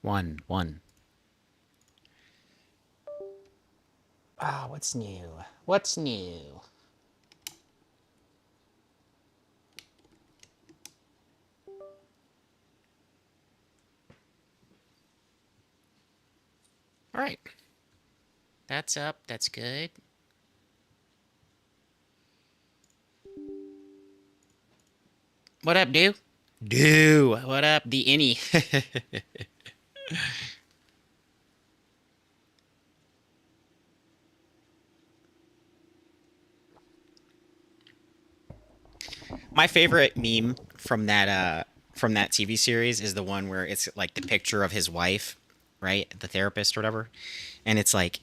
One. Ah, what's new? What's new? All right. That's up. That's good. What up, do? Do. What up, the innie? My favorite meme from that TV series is the one where it's like the picture of his wife, right? The therapist or whatever. And it's like,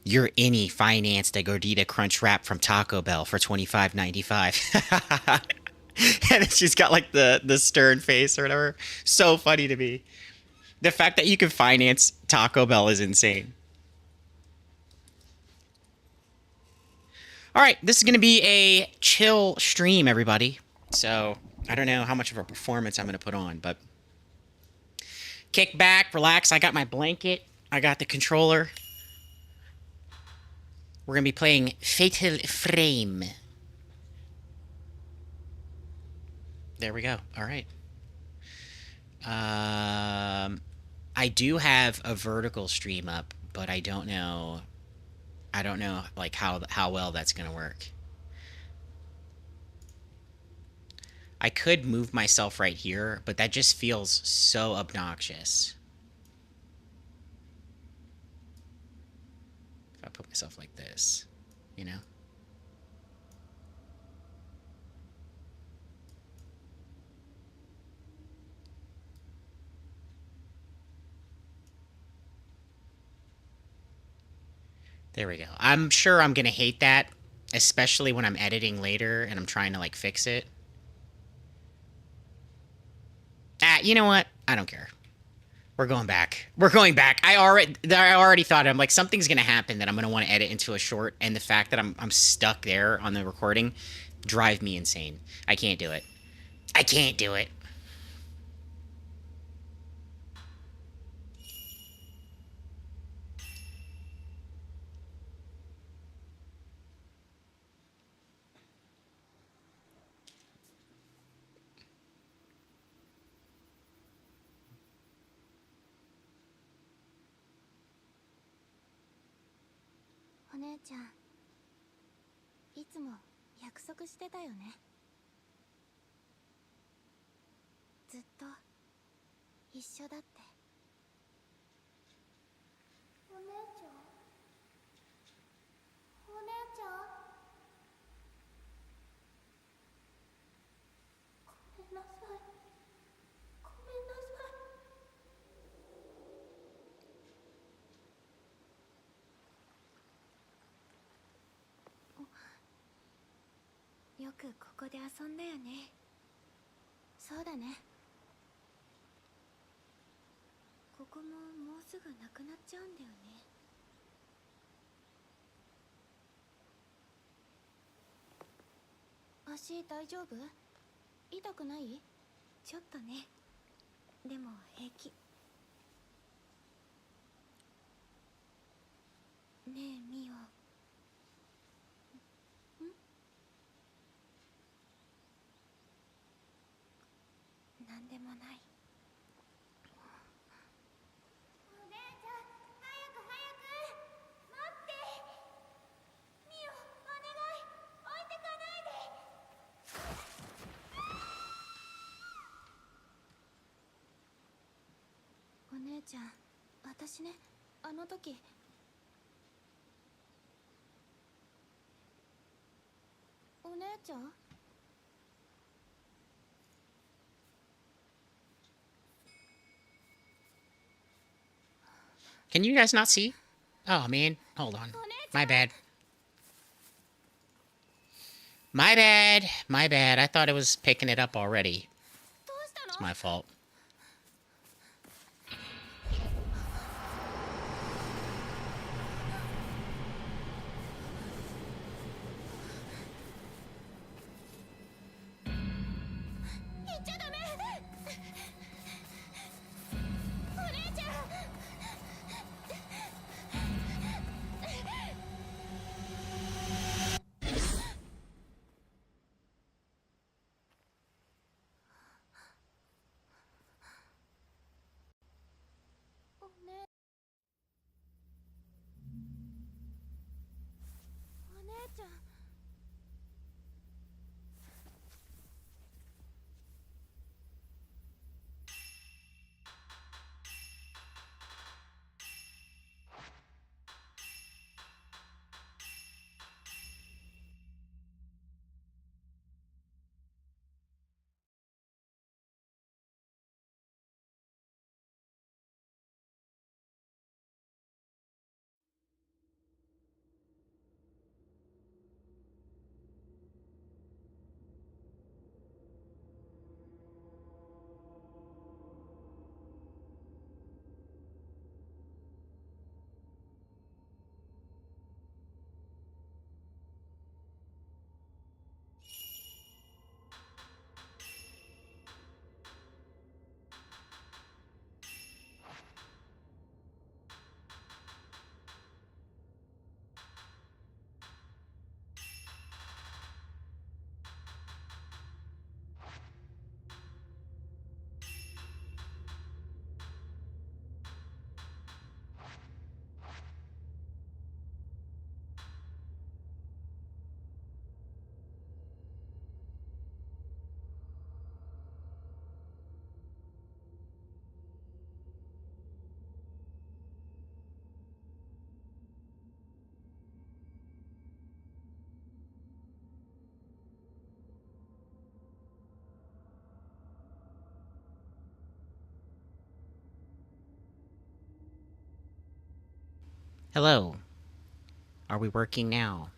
your innie financed a gordita crunch wrap from Taco Bell for $25.95. And she's got like the stern face or whatever. So funny to me. The fact that you can finance Taco Bell is insane. All right, this is going to be a chill stream, everybody. So I don't know how much of a performance I'm going to put on, but kick back, relax. I got my blanket. I got the controller. We're going to be playing Fatal Frame. There we go. All right. I do have a vertical stream up, but I don't know like how well that's going to work. I could move myself right here, but that just feels so obnoxious. If I put myself like this, you know? There we go. I'm sure I'm going to hate that, especially when I'm editing later and I'm trying to like fix it. Ah, you know what? I don't care. We're going back. We're going back. I already thought I'm like something's gonna happen that I'm gonna want to edit into a short, and the fact that I'm stuck there on the recording drive me insane. I can't do it. I can't do it. Can you guys not see? Oh man, hold on. My bad. My bad. My bad. I thought it was picking it up already. It's my fault. Hello. Are we working now?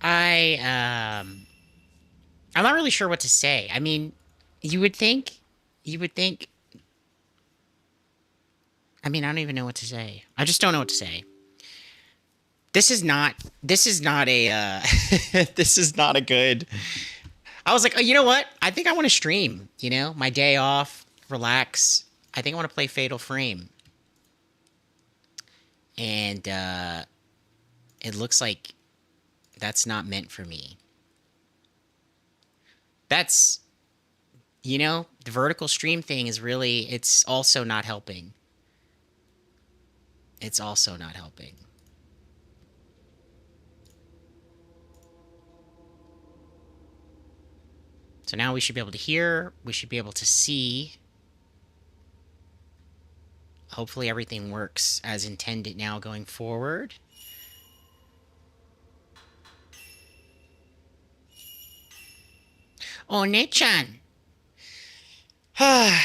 I I'm not really sure what to say. I mean, you would think you would think I mean, I don't even know what to say. I just don't know what to say. This is not a this is not a good. I was like, "Oh, you know what? I think I want to stream, my day off, relax. I think I want to play Fatal Frame." And it looks like that's not meant for me. That's the vertical stream thing is really it's also not helping. It's also not helping. So now we should be able to hear, we should be able to see. Hopefully everything works as intended now going forward. Oh, Nechan.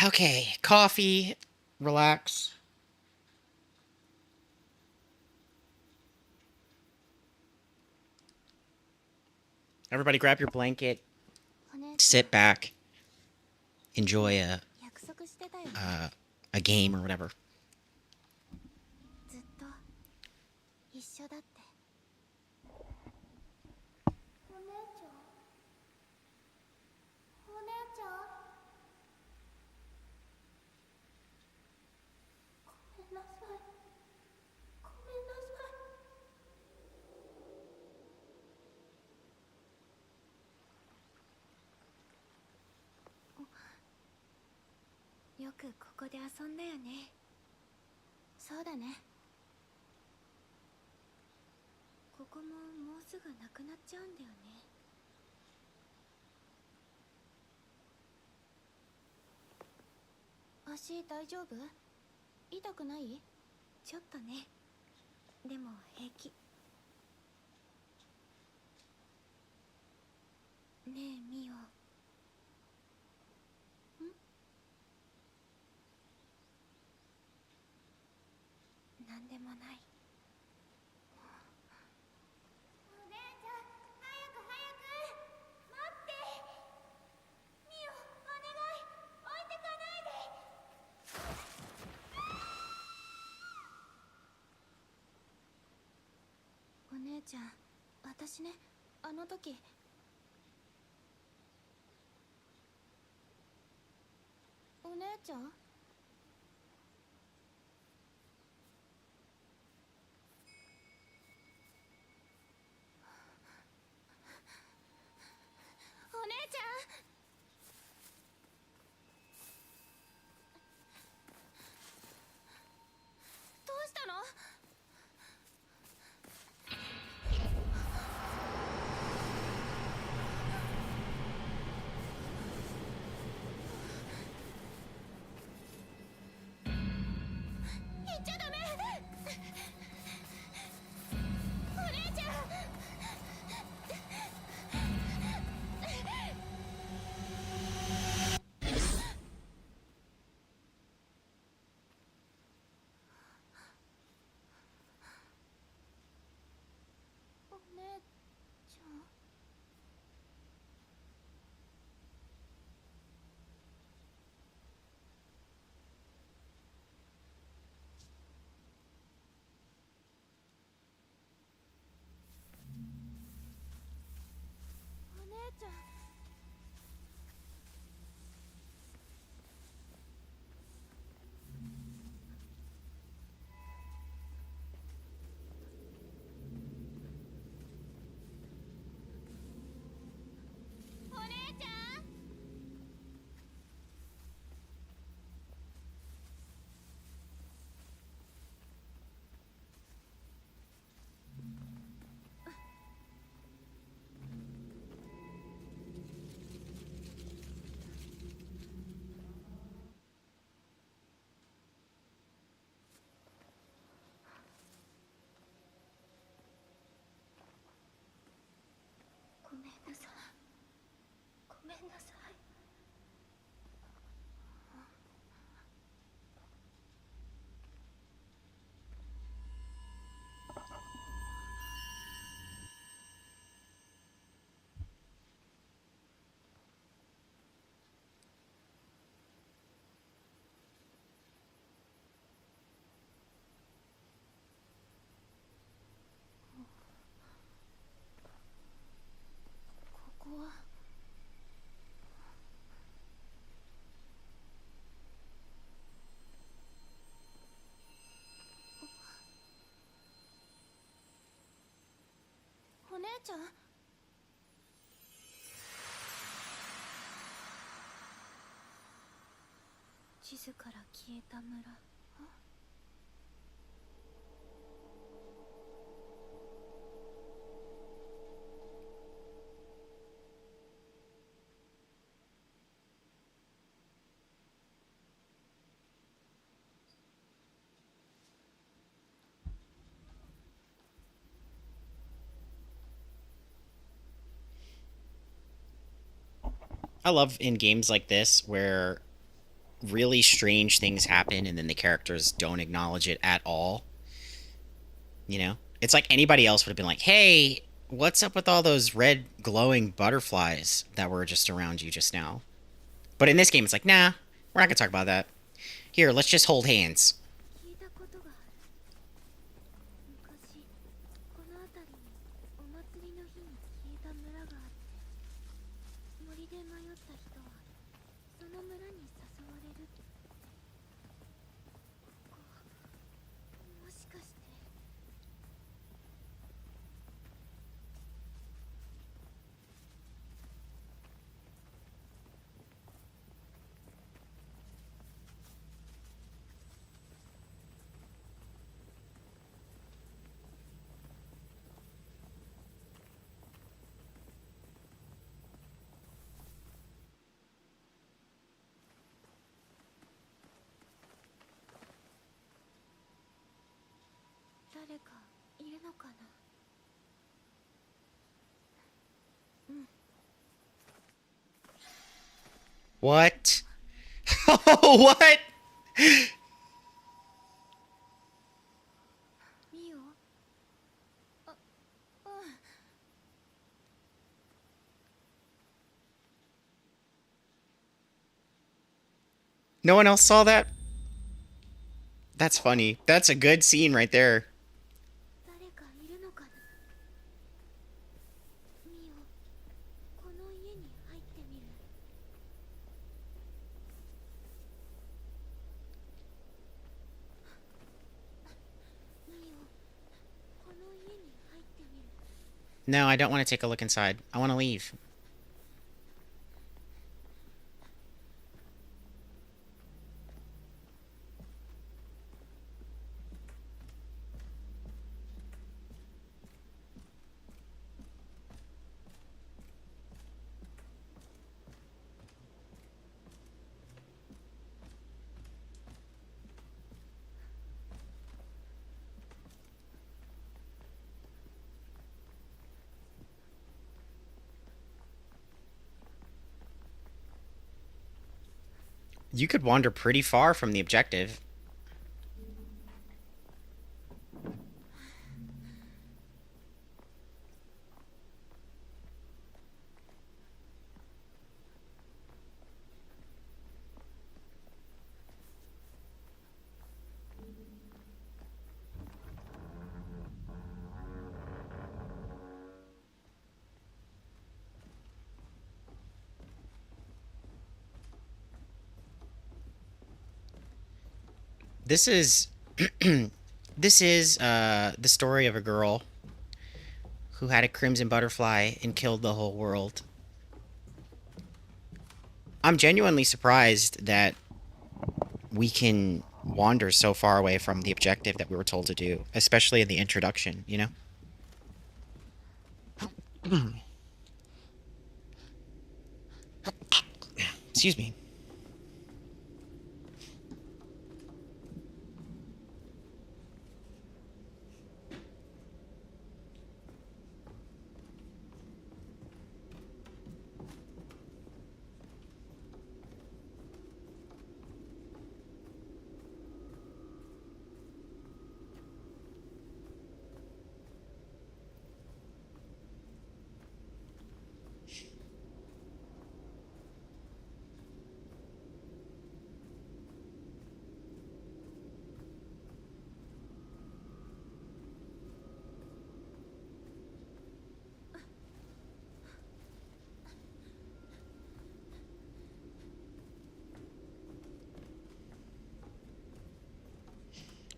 Okay, coffee, relax. Everybody grab your blanket, sit back, enjoy a game or whatever. ちゃん、地図から消えた村。I love in games like this where really strange things happen and then the characters don't acknowledge it at all. You know, it's like anybody else would have been like, "Hey, what's up with all those red glowing butterflies that were just around you just now?" But in this game, it's like, "Nah, we're not gonna talk about that. Here, let's just hold hands." 聞いたことがある。昔この辺りにお祭りの日に消えた村があって、森で迷った人はその村に誘われる。ここ、もしかして。誰かいるのかな。うん。What? What? ミオ。あ、うん。No one else saw that? That's funny. That's a good scene right there. 誰かいるのかな。ミオ、この家に入ってみる。ミオ、この家に入ってみる。No, I don't want to take a look inside. I want to leave. You could wander pretty far from the objective. This is this is the story of a girl who had a crimson butterfly and killed the whole world. I'm genuinely surprised that we can wander so far away from the objective that we were told to do, especially in the introduction, you know? Excuse me.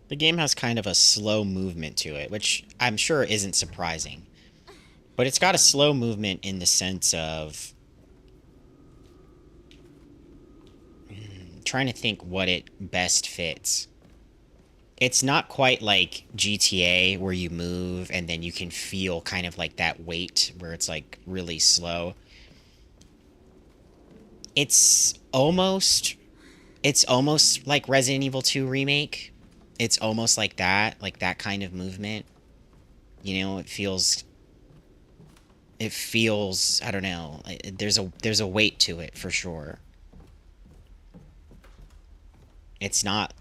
The game has kind of a slow movement to it, which I'm sure isn't surprising. But it's got a slow movement in the sense of trying to think what it best fits. It's not quite like GTA where you move and then you can feel kind of like that weight where it's like really slow. It's almost it's almost like Resident Evil 2 remake. It's almost like that kind of movement. You know, it feels I don't know. There's a weight to it for sure. It's not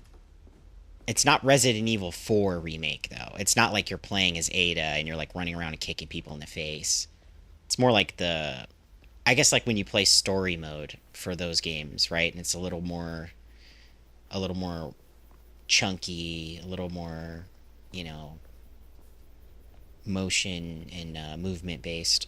it's not Resident Evil 4 remake though. It's not like you're playing as Ada and you're like running around and kicking people in the face. It's more like the I guess like when you play story mode for those games, right? And it's a little more chunky, a little more, you know, motion and movement based.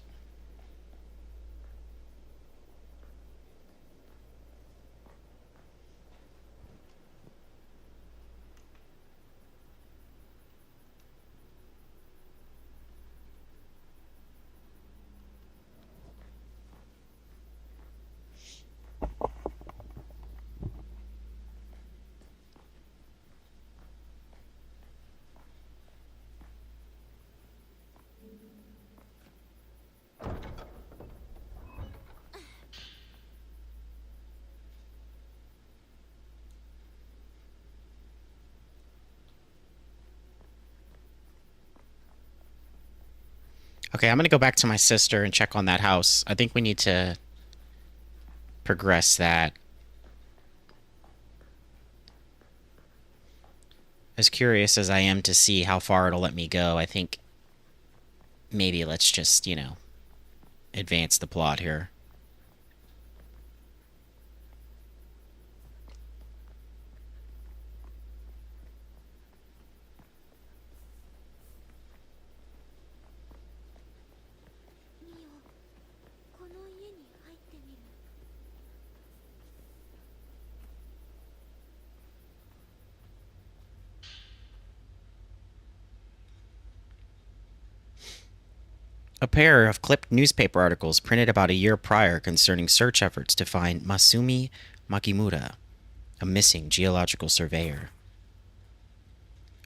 Okay, I'm gonna go back to my sister and check on that house. I think we need to progress that. As curious as I am to see how far it'll let me go, I think maybe let's just, advance the plot here.ミオ、この家に入ってみる。A pair of clipped newspaper articles printed about a year prior concerning search efforts to find Masumi Makimura, a missing geological surveyor.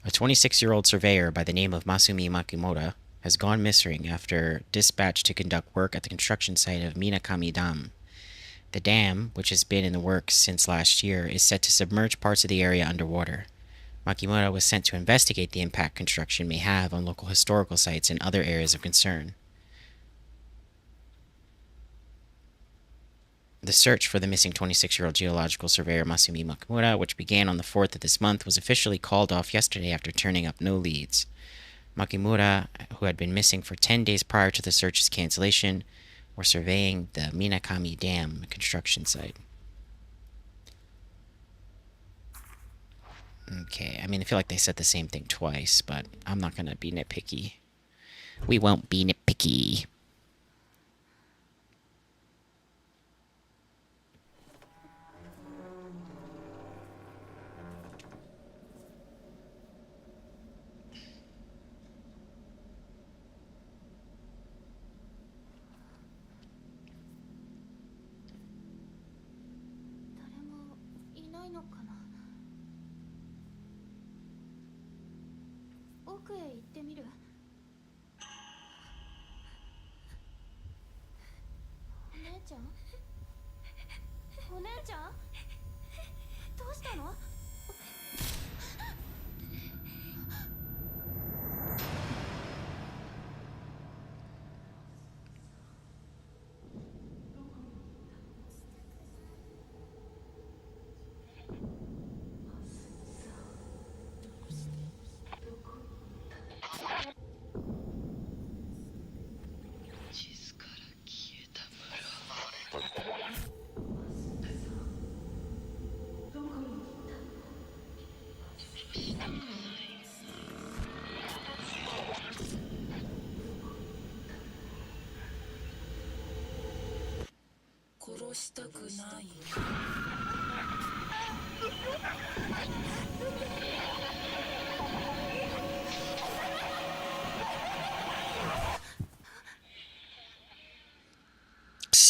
A 26-year-old surveyor by the name of Masumi Makimura has gone missing after dispatched to conduct work at the construction site of Minakami Dam. The dam, which has been in the works since last year, is set to submerge parts of the area underwater. Makimura was sent to investigate the impact construction may have on local historical sites and other areas of concern. The search for the missing 26-year-old geological surveyor Masumi Makimura, which began on the 4th of this month, was officially called off yesterday after turning up no leads. Makimura, who had been missing for 10 days prior to the search's cancellation, were surveying the Minakami Dam construction site. Okay, I mean, I feel like they said the same thing twice, but I'm not gonna be nitpicky. We won't be nitpicky.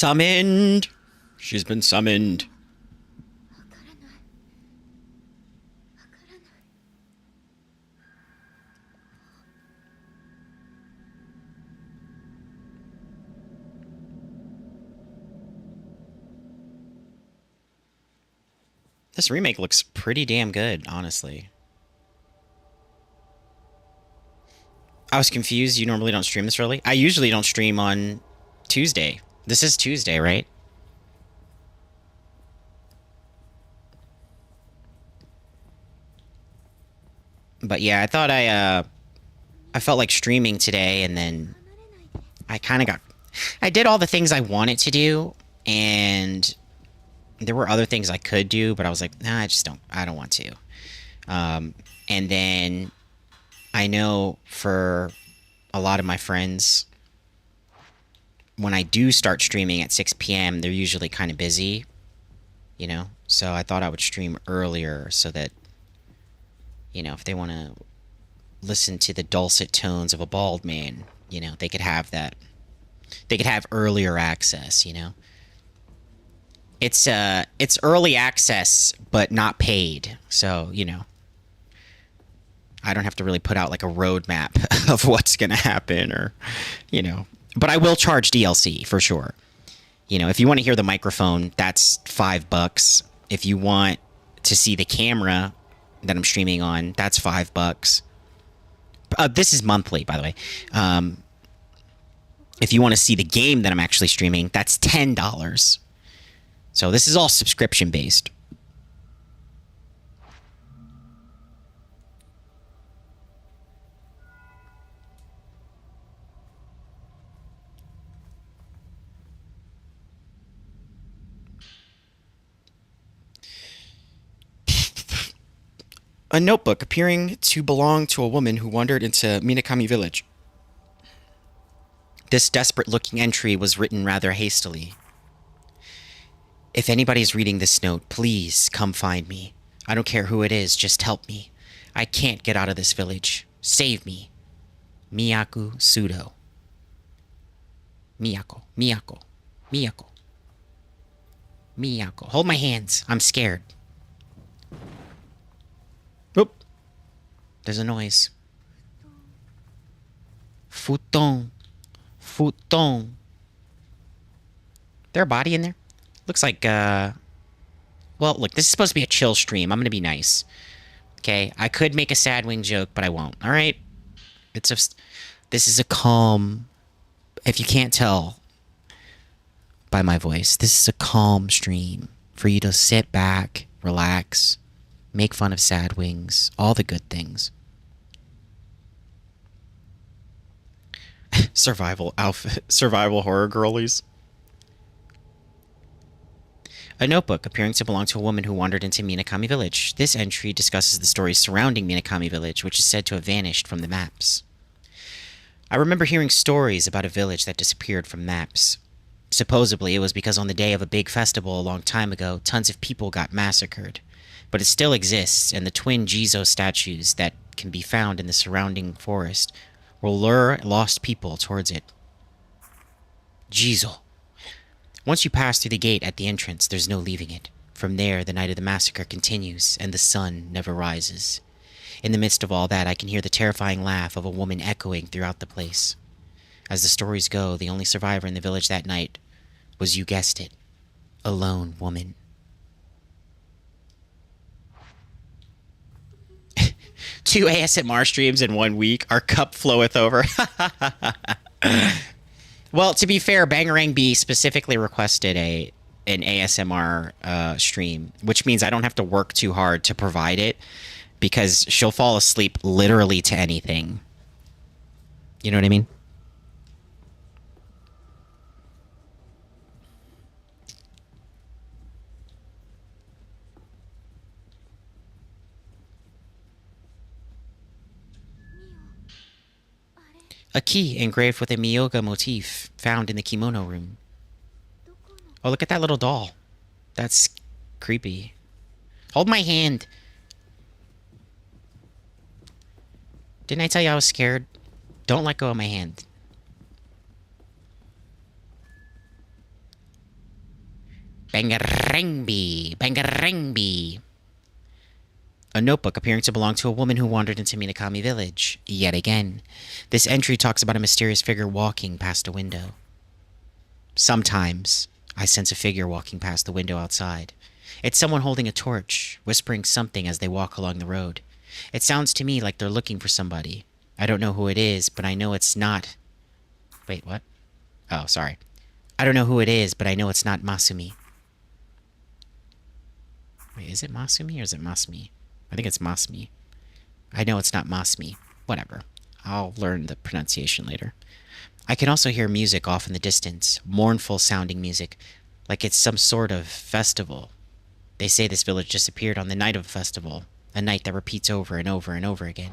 Summoned. She's been summoned. わからないわからない This remake looks pretty damn good, honestly. I was confused. You normally don't stream this early? I usually don't stream on Tuesday. This is Tuesday, right? But yeah, I felt like streaming today, and then 離れないで I kind of got I did all the things I wanted to do, and there were other things I could do, but I was like, nah, I don't want to. And then I know for a lot of my friends, when I do start streaming at 6 p.m., they're usually kind of busy, you know? So I thought I would stream earlier so that, if they want to listen to the dulcet tones of a bald man, they could have that. They could have earlier access. It's early access, but not paid. So, I don't have to really put out like a roadmap of what's going to happen but I will charge DLC for sure. If you want to hear the microphone, that's $5. If you want to see the camera that I'm streaming on, that's $5. This is monthly, by the way. If you want to see the game that I'm actually streaming, that's $10. So this is all subscription based. A notebook appearing to belong to a woman who wandered into Minakami Village. This desperate-looking entry was written rather hastily. If anybody's reading this note, please come find me. I don't care who it is, just help me. I can't get out of this village. Save me. Miyaku Sudo. Miyako. Hold my hands. I'm scared. Oop. There's a noise. Futon. There a body in there? Looks like, well, look, this is supposed to be a chill stream. I'm gonna be nice. Okay? I could make a sad wing joke, but I won't. Alright? This is a calm... If you can't tell by my voice, this is a calm stream for you to sit back, relax, make fun of sad wings, all the good things. Survival horror girlies. A notebook appearing to belong to a woman who wandered into Minakami Village. This entry discusses the stories surrounding Minakami Village, which is said to have vanished from the maps. I remember hearing stories about a village that disappeared from maps. Supposedly, it was because on the day of a big festival a long time ago, tons of people got massacred. But it still exists, and the twin Jizo statues that can be found in the surrounding forest will lure lost people towards it. Jizo. Once you pass through the gate at the entrance, there's no leaving it. From there, the night of the massacre continues, and the sun never rises. In the midst of all that, I can hear the terrifying laugh of a woman echoing throughout the place. As the stories go, the only survivor in the village that night was, you guessed it, a lone woman. Two ASMR streams in 1 week. Our cup floweth over. Well, to be fair, Bangarang B specifically requested an ASMR stream, which means I don't have to work too hard to provide it, because she'll fall asleep literally to anything. You know what I mean? A key engraved with a Miyoga motif found in the kimono room. Oh, look at that little doll. That's creepy. Hold my hand. Didn't I tell you I was scared? Don't let go of my hand. Bangarangbi. Bangarangbi. A notebook appearing to belong to a woman who wandered into Minakami Village. Yet again. This entry talks about a mysterious figure walking past a window. Sometimes I sense a figure walking past the window outside. It's someone holding a torch, whispering something as they walk along the road. It sounds to me like they're looking for somebody. I don't know who it is, but I know it's not. Wait, what? Oh, sorry. I don't know who it is, but I know it's not Masumi. Wait, is it Masumi or is it Masumi? I think it's Masumi. I know it's not Masumi. Whatever. I'll learn the pronunciation later. I can also hear music off in the distance, mournful sounding music, like it's some sort of festival. They say this village disappeared on the night of a festival, a night that repeats over and over and over again.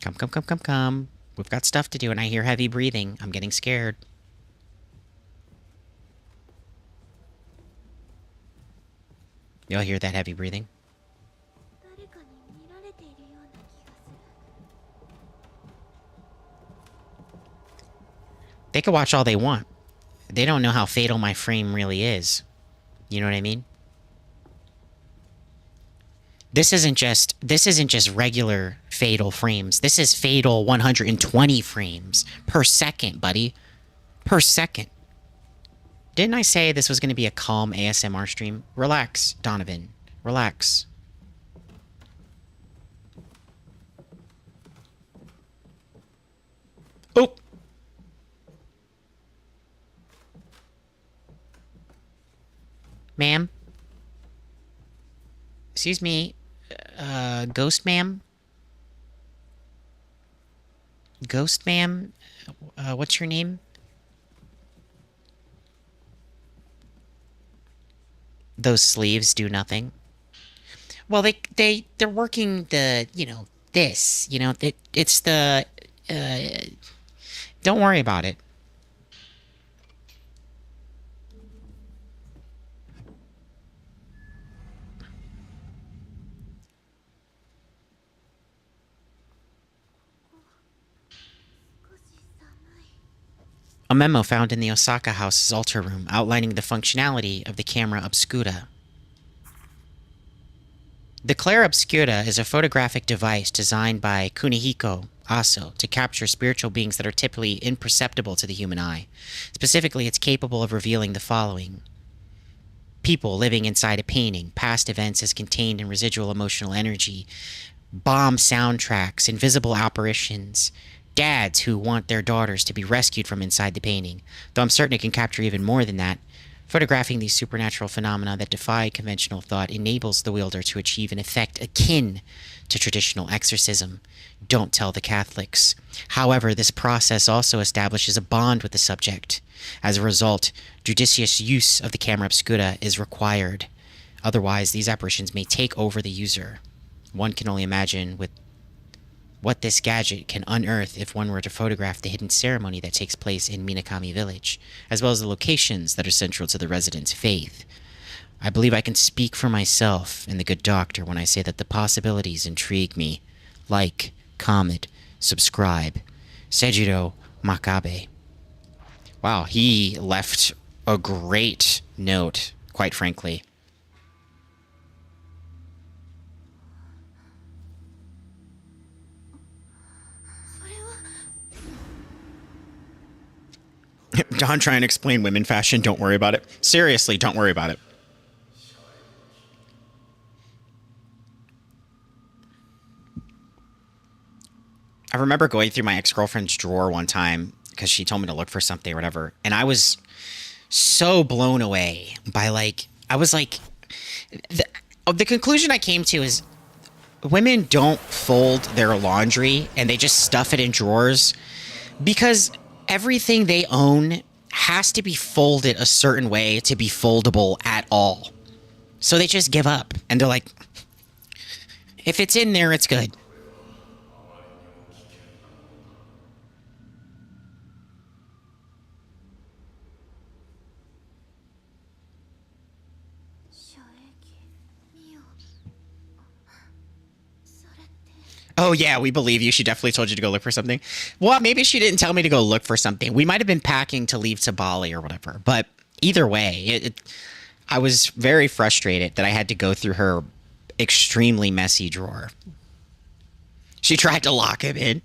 Come, come, come, come, come. We've got stuff to do, and I hear heavy breathing. I'm getting scared. Y'all hear that heavy breathing? 誰かに見られているような気がする。 They can watch all they want. They don't know how fatal my frame really is. You know what I mean? This isn't just regular fatal frames. This is fatal 120 frames per second, buddy. Per second. Didn't I say this was going to be a calm ASMR stream? Relax, Donovan. Relax. Oh! Ma'am? Excuse me. Ghost ma'am? Ghost ma'am? What's your name? Those sleeves do nothing. Well, they're working the, this, it's the, uh, don't worry about it. A memo found in the Osaka house's altar room outlining the functionality of the camera obscura. The Claire Obscura is a photographic device designed by Kunihiko Aso to capture spiritual beings that are typically imperceptible to the human eye. Specifically, it's capable of revealing the following: people living inside a painting, past events as contained in residual emotional energy, bomb soundtracks, invisible apparitions, dads who want their daughters to be rescued from inside the painting, though I'm certain it can capture even more than that. Photographing these supernatural phenomena that defy conventional thought enables the wielder to achieve an effect akin to traditional exorcism. Don't tell the Catholics. However, this process also establishes a bond with the subject. As a result, judicious use of the camera obscura is required. Otherwise, these apparitions may take over the user. One can only imagine what this gadget can unearth if one were to photograph the hidden ceremony that takes place in Minakami Village, as well as the locations that are central to the residents' faith. I believe I can speak for myself and the good doctor when I say that the possibilities intrigue me. Like, comment, subscribe. Sejiro Makabe. Wow, he left a great note, quite frankly. Don trying to explain women fashion. Don't worry about it. Seriously, don't worry about it. I remember going through my ex-girlfriend's drawer one time because she told me to look for something or whatever. And I was so blown away by, I was like, the conclusion I came to is women don't fold their laundry and they just stuff it in drawers because everything they own has to be folded a certain way to be foldable at all. So they just give up and they're like, if it's in there, it's good. Oh yeah, we believe you. She definitely told you to go look for something. Well, maybe she didn't tell me to go look for something. We might have been packing to leave to Bali or whatever. But either way, I was very frustrated that I had to go through her extremely messy drawer. She tried to lock him in.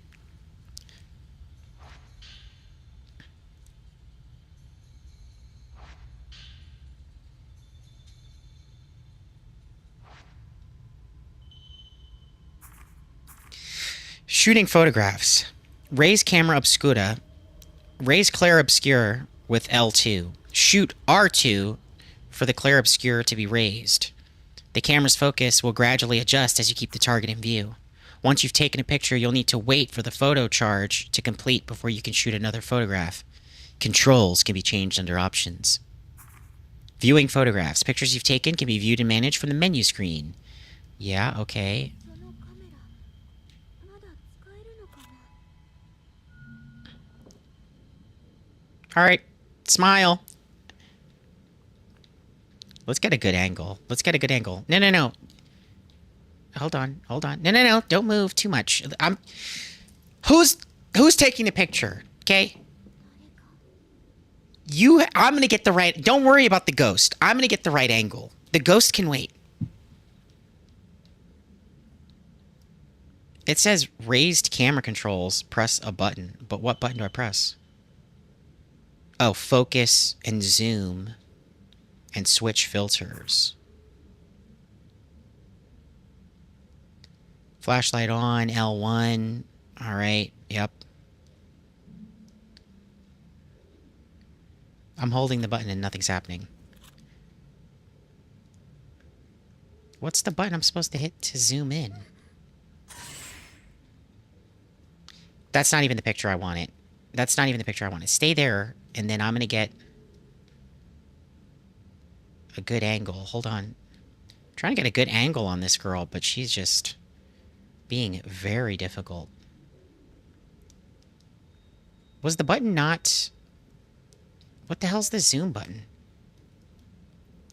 Shooting photographs. Raise camera obscura. Raise clair obscure with L2. Shoot R2 for the clair obscure to be raised. The camera's focus will gradually adjust as you keep the target in view. Once you've taken a picture, you'll need to wait for the photo charge to complete before you can shoot another photograph. Controls can be changed under options. Viewing photographs. Pictures you've taken can be viewed and managed from the menu screen. Yeah, okay. そのカメラまだ使えるのかな。 Alright. Smile. Let's get a good angle. Let's get a good angle. No, no, no. Hold on. Hold on. No, no, no. Don't move too much. Who's taking the picture? Okay? I'm gonna get the right... Don't worry about the ghost. I'm gonna get the right angle. The ghost can wait. It says raised camera controls. Press a button. But what button do I press? Oh, focus and zoom. And switch filters. Flashlight on, L1. Alright, yep. I'm holding the button and nothing's happening. What's the button I'm supposed to hit to zoom in? That's not even the picture I wanted. That's not even the picture I wanted. Stay there, and then I'm gonna get a good angle. Hold on. I'm trying to get a good angle on this girl, but she's just being very difficult. Was the button not... What the hell's the zoom button?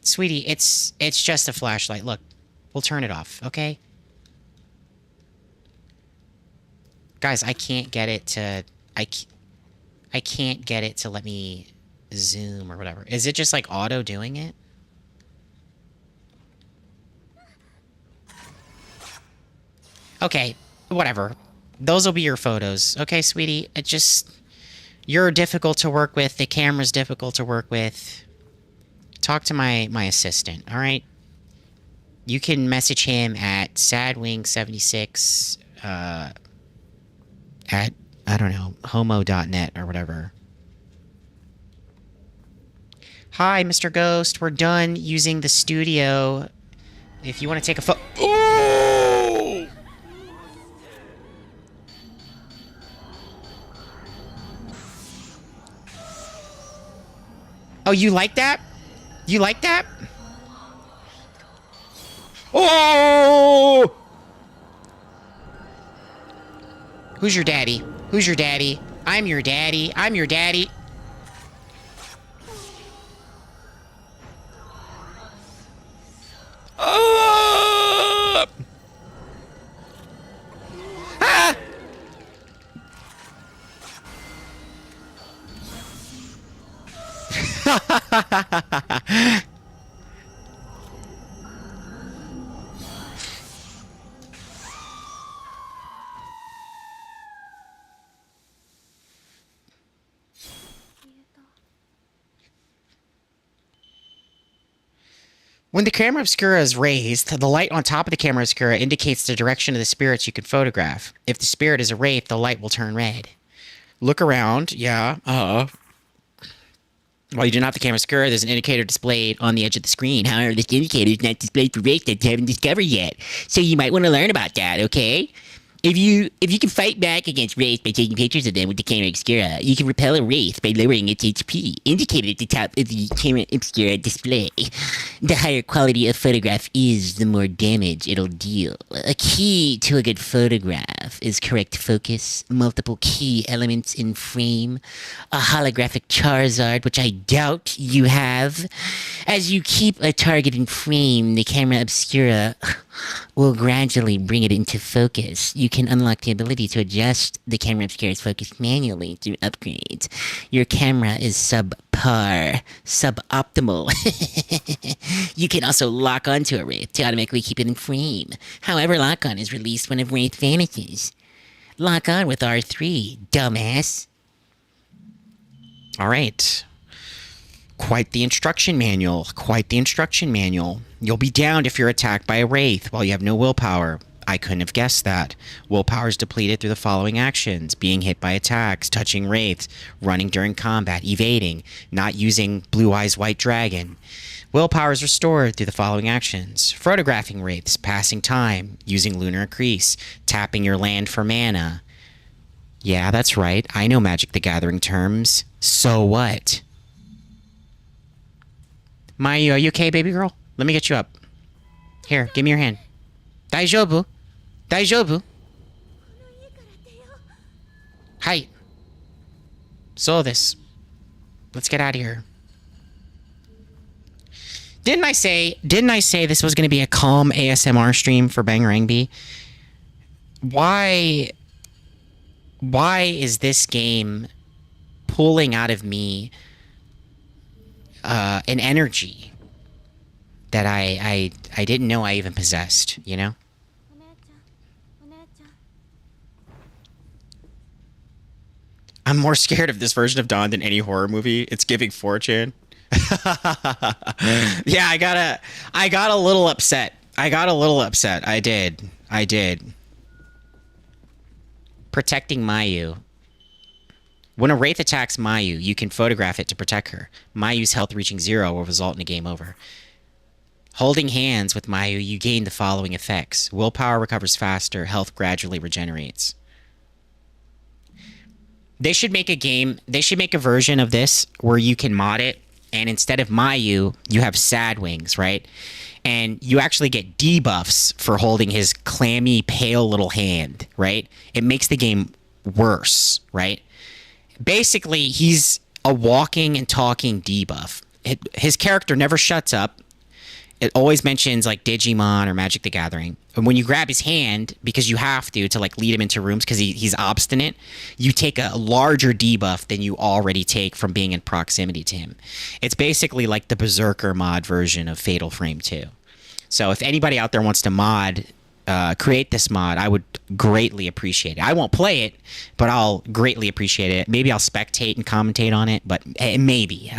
Sweetie, it's just a flashlight. Look, we'll turn it off, okay? Guys, I can't get it to... I can't get it to let me zoom or whatever. Is it just like auto doing it? Okay, whatever. Those will be your photos. Okay, sweetie? It just... You're difficult to work with. The camera's difficult to work with. Talk to my assistant, alright? You can message him at sadwing76, at, I don't know, homo.net or whatever. Hi, Mr. Ghost. We're done using the studio. If you want to take a photo... Oh! Oh, you like that? You like that? Oh! Who's your daddy? Who's your daddy? I'm your daddy. I'm your daddy. Oh! Ah! When the camera obscura is raised, the light on top of the camera obscura indicates the direction of the spirits you can photograph. If the spirit is a wraith, the light will turn red. Look around. Yeah. While you do not have the camera obscura, there's an indicator displayed on the edge of the screen. However, this indicator is not displayed for wraiths that you haven't discovered yet. So you might want to learn about that, okay? If you can fight back against wraiths by taking pictures of them with the camera obscura, you can repel a wraith by lowering its HP, indicated at the top of the camera obscura display. The higher quality a photograph is, the more damage it'll deal. A key to a good photograph is correct focus, multiple key elements in frame, a holographic Charizard, which I doubt you have. As you keep a target in frame, the camera obscura will gradually bring it into focus. You can unlock the ability to adjust the camera obscure's focus manually through upgrades. Your camera is subpar, suboptimal. You can also lock onto a wraith to automatically keep it in frame. However, lock on is released when a wraith vanishes. Lock on with R3, dumbass. All right. Quite the instruction manual. Quite the instruction manual. You'll be downed if you're attacked by a wraith while you have no willpower. I couldn't have guessed that. Willpower is depleted through the following actions: being hit by attacks, touching wraiths, running during combat, evading, not using Blue Eyes White Dragon. Willpower is restored through the following actions: photographing wraiths, passing time, using Lunar Increase, tapping your land for mana. Yeah, that's right. I know Magic the Gathering terms. So what? Mayu, are you okay, baby girl? Let me get you up. Here, give me your hand. Daijobu. Daijobu. Hi. So this. Let's get out of here. Didn't I say this was going to be a calm ASMR stream for Bangarang? Why is this game pulling out of me an energy that I didn't know I even possessed, you know? I'm more scared of this version of Dawn than any horror movie. It's giving 4chan. Yeah, I got a little upset. I did. Protecting Mayu. When a wraith attacks Mayu, you can photograph it to protect her. Mayu's health reaching 0 will result in a game over. Holding hands with Mayu, you gain the following effects: willpower recovers faster, health gradually regenerates. They should make a version of this where you can mod it, and instead of Mayu, you have Sad Wings, right? And you actually get debuffs for holding his clammy, pale little hand, right? It makes the game worse, right? Basically, he's a walking and talking debuff. His character never shuts up. It always mentions like Digimon or Magic the Gathering. And when you grab his hand, because you have to like lead him into rooms because he's obstinate, you take a larger debuff than you already take from being in proximity to him. It's basically like the Berserker mod version of Fatal Frame 2. So if anybody out there wants to create this mod, I would greatly appreciate it. I won't play it, but I'll greatly appreciate it. Maybe I'll spectate and commentate on it, but maybe.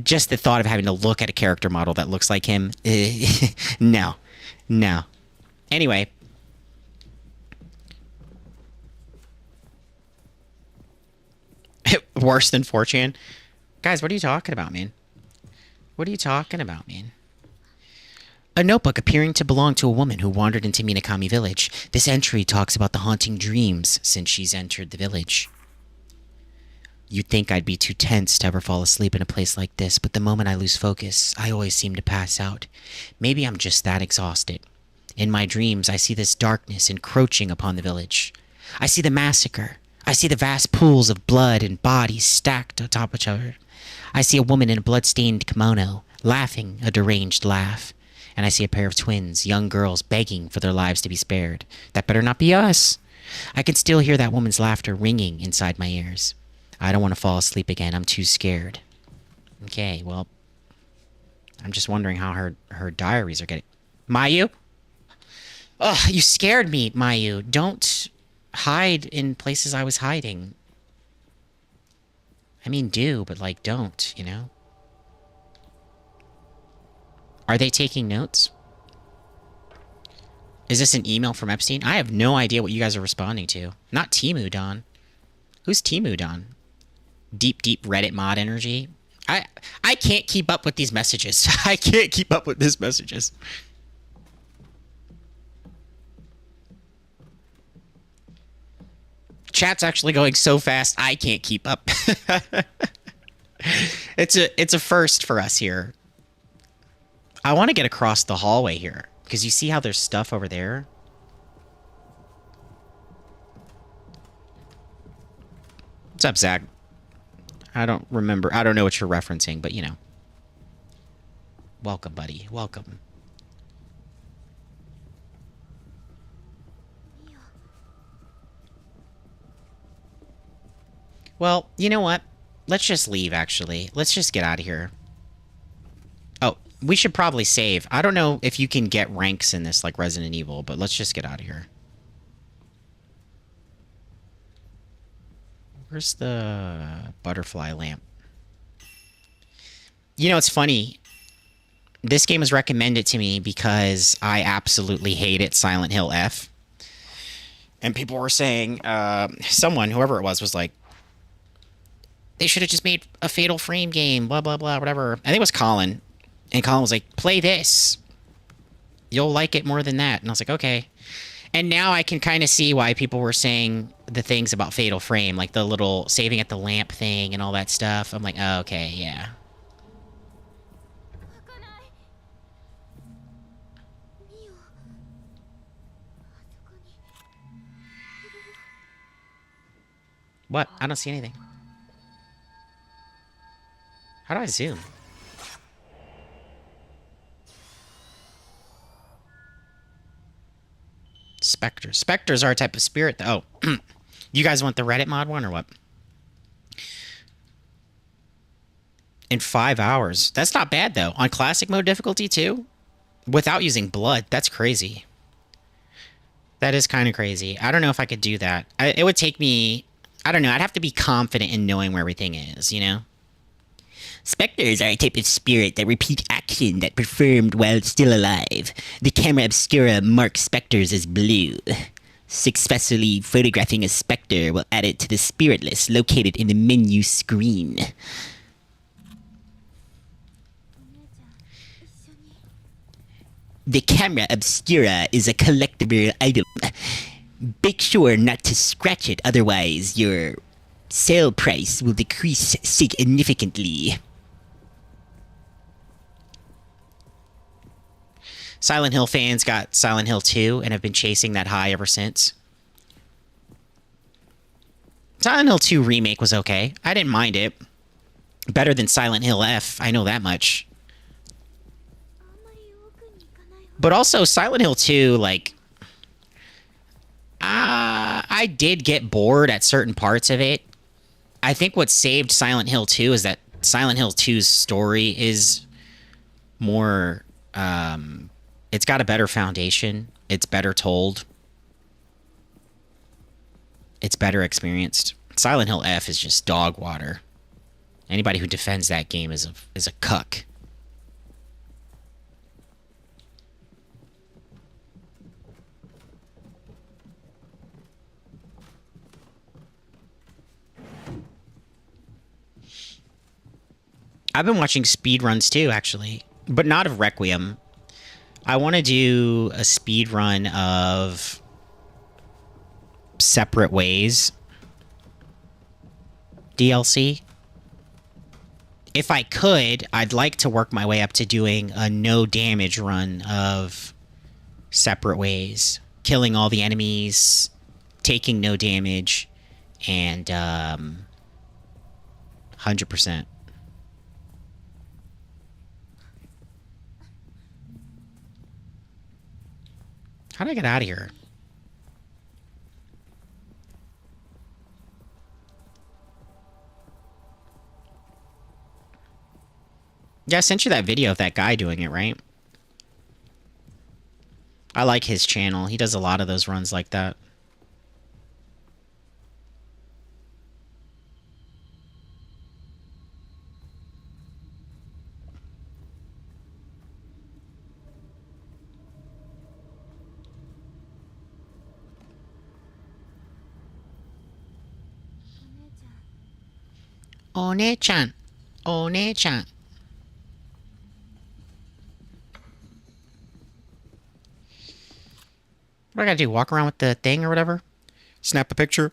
Just the thought of having to look at a character model that looks like him, no. Anyway. Worse than 4chan? Guys, what are you talking about, man? A notebook appearing to belong to a woman who wandered into Minakami Village. This entry talks about the haunting dreams since she's entered the village. You'd think I'd be too tense to ever fall asleep in a place like this, but the moment I lose focus, I always seem to pass out. Maybe I'm just that exhausted. In my dreams, I see this darkness encroaching upon the village. I see the massacre. I see the vast pools of blood and bodies stacked on top of each other. I see a woman in a blood-stained kimono, laughing a deranged laugh. And I see a pair of twins, young girls, begging for their lives to be spared. That better not be us. I can still hear that woman's laughter ringing inside my ears. I don't want to fall asleep again. I'm too scared. Okay, well, I'm just wondering how her diaries are getting... Mayu? Ugh, you scared me, Mayu. Don't hide in places I was hiding. I mean, do, but, like, don't, you know? Are they taking notes? Is this an email from Epstein? I have no idea what you guys are responding to. Not Timu Don. Who's Timu Don? Deep Reddit mod energy. I can't keep up with these messages. I can't keep up with these messages. Chat's actually going so fast I can't keep up. It's a first for us here. I want to get across the hallway here, because you see how there's stuff over there? What's up, Zach? I don't remember. I don't know what you're referencing, but you know. Welcome, buddy. Welcome. Well, you know what? Let's just leave, actually. Let's just get out of here. Oh, we should probably save. I don't know if you can get ranks in this like Resident Evil, but let's just get out of here. Where's the butterfly lamp? You know, it's funny. This game was recommended to me because I absolutely hated Silent Hill F. And people were saying, someone, whoever it was like, they should have just made a Fatal Frame game, blah, blah, blah, whatever. I think it was Colin. And Colin was like, play this. You'll like it more than that. And I was like, okay. And now I can kind of see why people were saying the things about Fatal Frame, like the little saving at the lamp thing and all that stuff. I'm like, oh, okay, yeah. 開かない。ミオ、あそこにいるよ。 What? I don't see anything. How do I zoom? Specters. Specters are a type of spirit. Oh, you guys want the Reddit mod one or what? In 5 hours. That's not bad, though. On classic mode difficulty, too? Without using blood. That's crazy. That is kind of crazy. I don't know if I could do that. It would take me... I don't know. I'd have to be confident in knowing where everything is, you know? Spectres are a type of spirit that repeat action that performed while still alive. The camera obscura marks spectres as blue. Successfully photographing a spectre will add it to the spirit list located in the menu screen. お姉ちゃん、一緒に。 The camera obscura is a collectible item. Make sure not to scratch it, otherwise your sale price will decrease significantly. Silent Hill fans got Silent Hill 2 and have been chasing that high ever since. Silent Hill 2 Remake was okay. I didn't mind it. Better than Silent Hill F, I know that much. あんまり奥に行かない方が。 But also, Silent Hill 2, like... I did get bored at certain parts of it. I think what saved Silent Hill 2 is that Silent Hill 2's story is more... it's got a better foundation. It's better told. It's better experienced. Silent Hill F is just dog water. Anybody who defends that game is a cuck. I've been watching speedruns too, actually. But not of Requiem. I want to do a speedrun of Separate Ways DLC. If I could, I'd like to work my way up to doing a no damage run of Separate Ways. Killing all the enemies, taking no damage, and 100%. How do I get out of here? Yeah, I sent you that video of that guy doing it, right? I like his channel. He does a lot of those runs like that. One-chan. One-chan. What do I gotta do? Walk around with the thing or whatever? Snap a picture?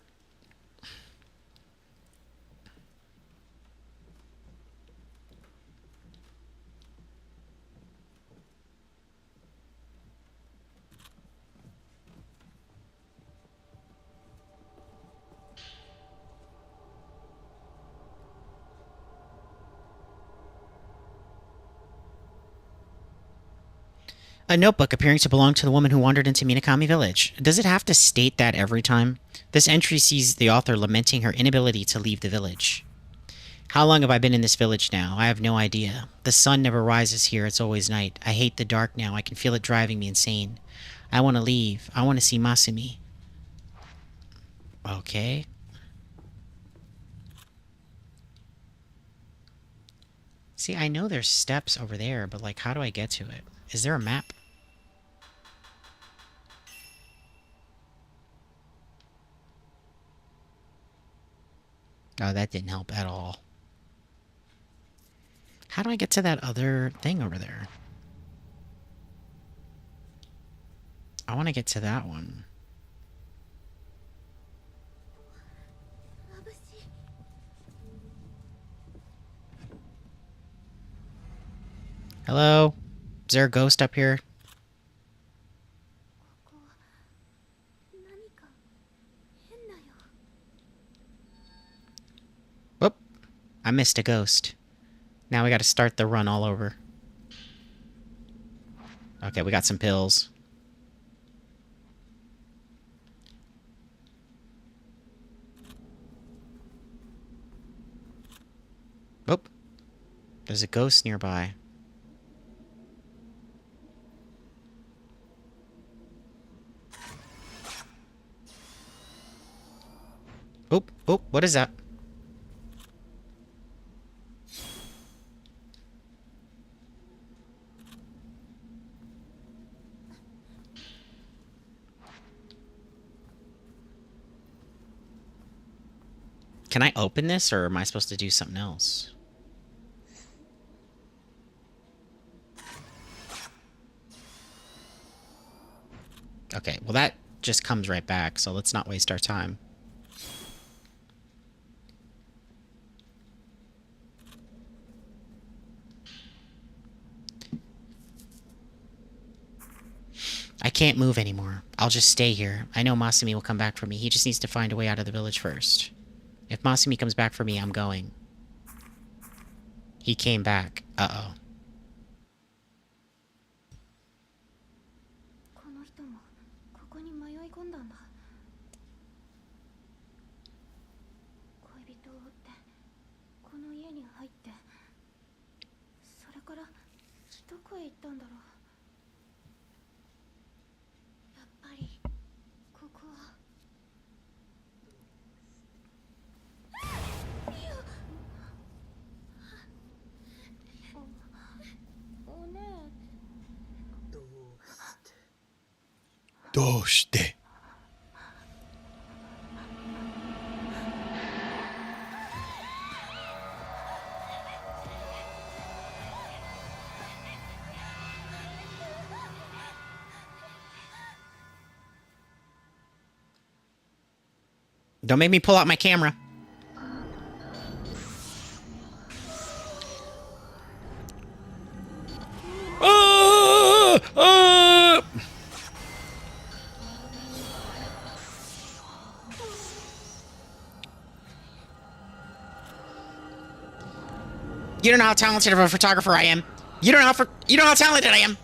A notebook appearing to belong to the woman who wandered into Minakami Village. Does it have to state that every time? This entry sees the author lamenting her inability to leave the village. How long have I been in this village now? I have no idea. The sun never rises here, it's always night. I hate the dark now, I can feel it driving me insane. I want to leave. I want to see Masumi. Okay. See, I know there's steps over there, but like, how do I get to it? Is there a map? Oh, that didn't help at all. How do I get to that other thing over there? I want to get to that one. Hello? Is there a ghost up here? ここは何か変だよ。 Whoop. I missed a ghost. Now we gotta start the run all over. Okay, we got some pills. Whoop. There's a ghost nearby. Oop, oop, what is that? Can I open this, or am I supposed to do something else? Okay, well that just comes right back, so let's not waste our time. I can't move anymore. I'll just stay here. I know Masumi will come back for me. He just needs to find a way out of the village first. If Masumi comes back for me, I'm going. He came back. Uh-oh. この人もここに迷い込んだんだ。恋人を追ってこの家に入って、それからどこへ行ったんだろう。やっぱりここは。おねえ。どうして? Don't make me pull out my camera. You don't know how talented of a photographer I am. You don't know how talented I am.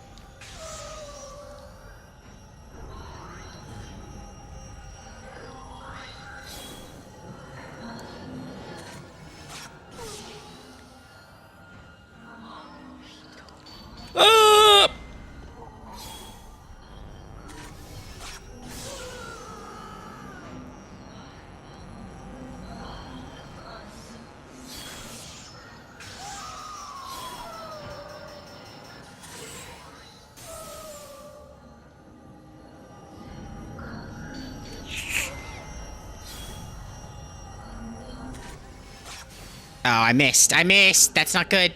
Oh, I missed. I missed. That's not good.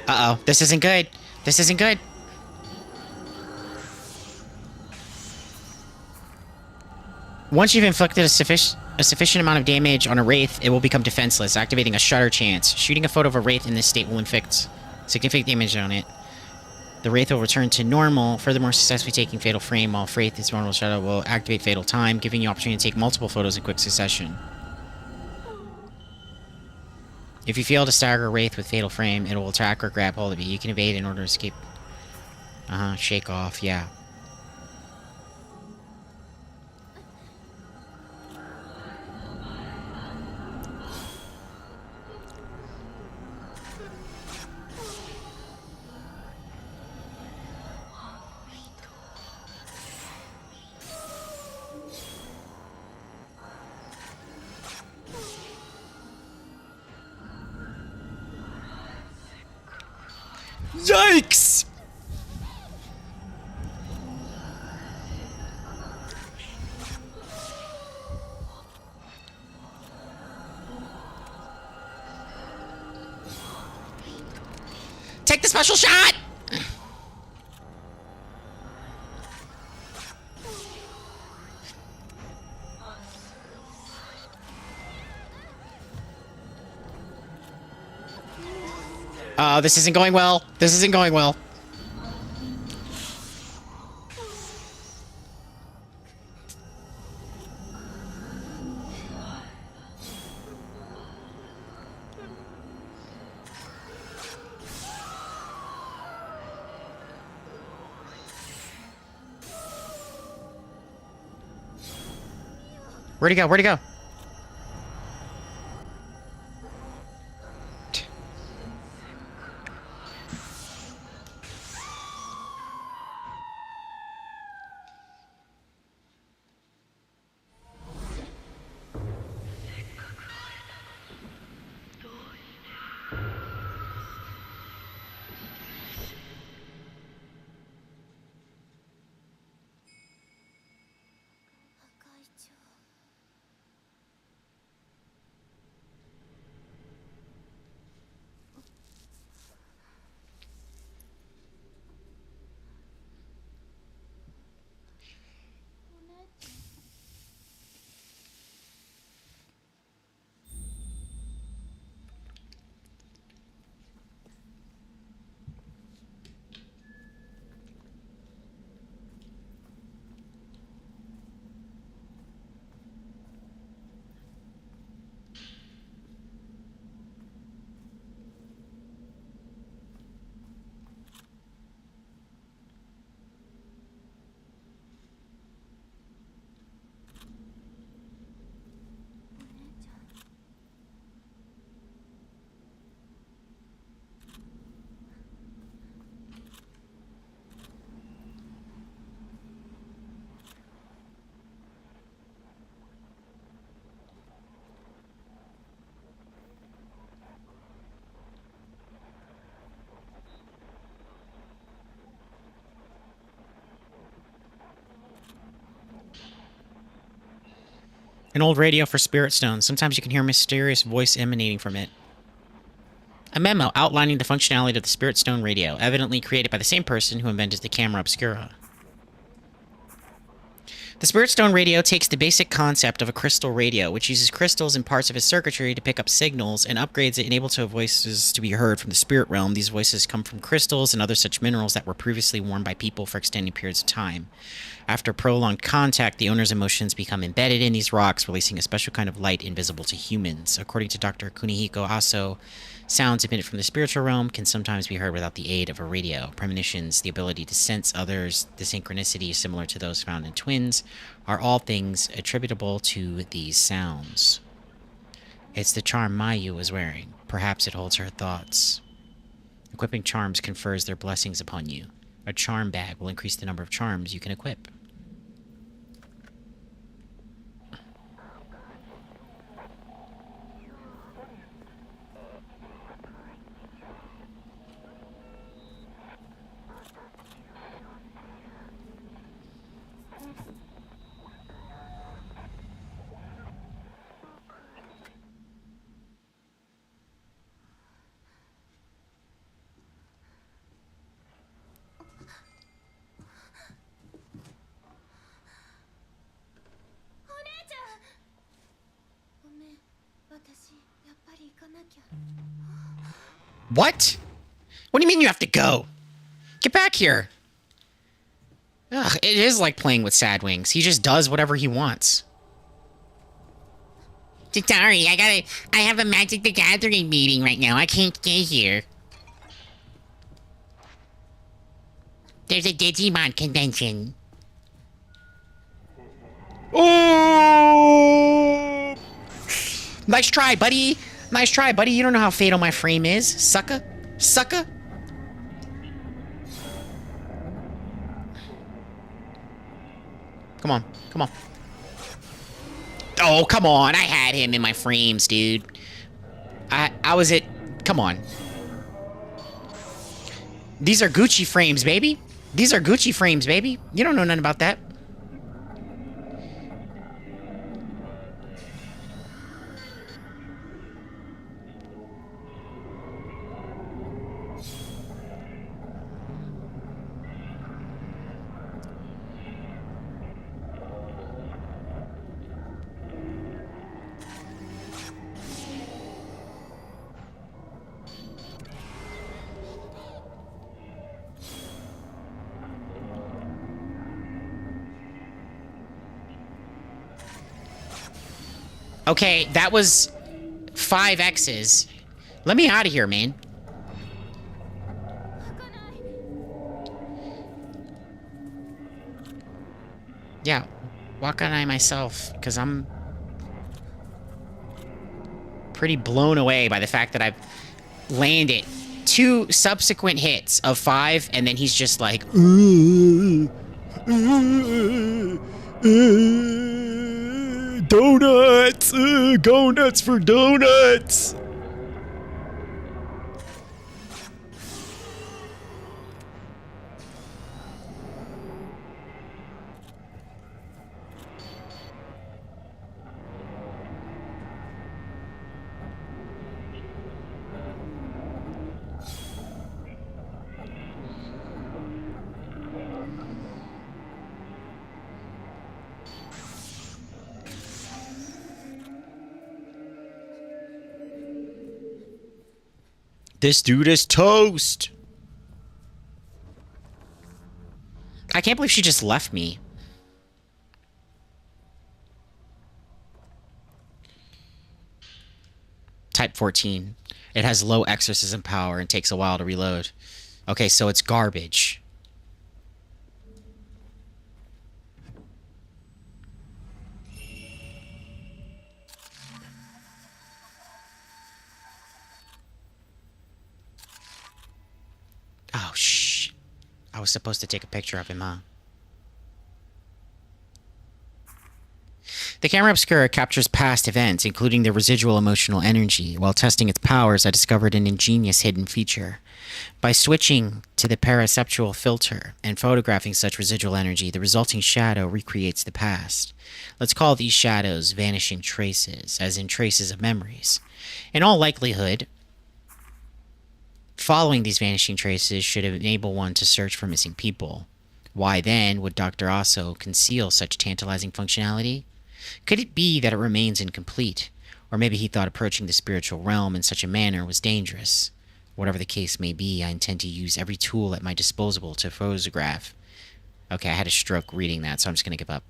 Uh-oh. This isn't good. This isn't good. Once you've inflicted a sufficient amount of damage on a wraith, it will become defenseless, activating a shutter chance. Shooting a photo of a wraith in this state will inflict significant damage on it. The wraith will return to normal, furthermore successfully taking fatal frame, while wraith is normal shadow will activate fatal time, giving you opportunity to take multiple photos in quick succession. If you fail to stagger a wraith with fatal frame, it will attack or grab hold of you. You can evade in order to escape. Shake off, yeah. Yikes! Take the special shot! This isn't going well. This isn't going well. Where'd he go? Where'd he go? An old radio for Spirit Stone. Sometimes you can hear a mysterious voice emanating from it. A memo outlining the functionality of the Spirit Stone radio, evidently created by the same person who invented the camera obscura. The Spirit Stone radio takes the basic concept of a crystal radio, which uses crystals and parts of its circuitry to pick up signals, and upgrades it, enables voices to be heard from the spirit realm. These voices come from crystals and other such minerals that were previously worn by people for extended periods of time. After prolonged contact, the owner's emotions become embedded in these rocks, releasing a special kind of light invisible to humans. According to Dr. Kunihiko Aso, sounds emitted from the spiritual realm can sometimes be heard without the aid of a radio. Premonitions, the ability to sense others, the synchronicity similar to those found in twins, are all things attributable to these sounds. It's the charm Mayu is wearing. Perhaps it holds her thoughts. Equipping charms confers their blessings upon you. A charm bag will increase the number of charms you can equip. What? What do you mean you have to go? Get back here. Ugh, it is like playing with Sad Wings. He just does whatever he wants. Sorry, I have a Magic the Gathering meeting right now. I can't stay here. There's a Digimon convention. Oh! Nice try, buddy. Nice try, buddy. You don't know how fatal my frame is, sucker. Sucker. Come on. Come on. Oh, come on. I had him in my frames, dude. I was it. Come on. These are Gucci frames, baby. These are Gucci frames, baby. You don't know nothing about that. Okay, that was 5 X's. Let me out of here, man. Yeah, why can't I myself? Because I'm pretty blown away by the fact that I've landed 2 subsequent hits of 5, and then he's just like, donuts! Go nuts for donuts! This dude is toast. I can't believe she just left me. Type 14. It has low exorcism power and takes a while to reload. Okay, so it's garbage. Oh, shh. I was supposed to take a picture of him, huh? The camera obscura captures past events, including the residual emotional energy. While testing its powers, I discovered an ingenious hidden feature. By switching to the paraceptual filter and photographing such residual energy, the resulting shadow recreates the past. Let's call these shadows vanishing traces, as in traces of memories. In all likelihood, following these vanishing traces should enable one to search for missing people. Why then would Dr. Osso conceal such tantalizing functionality? Could it be that it remains incomplete? Or maybe he thought approaching the spiritual realm in such a manner was dangerous. Whatever the case may be, I intend to use every tool at my disposal to photograph. Okay, I had a stroke reading that, so I'm just going to give up.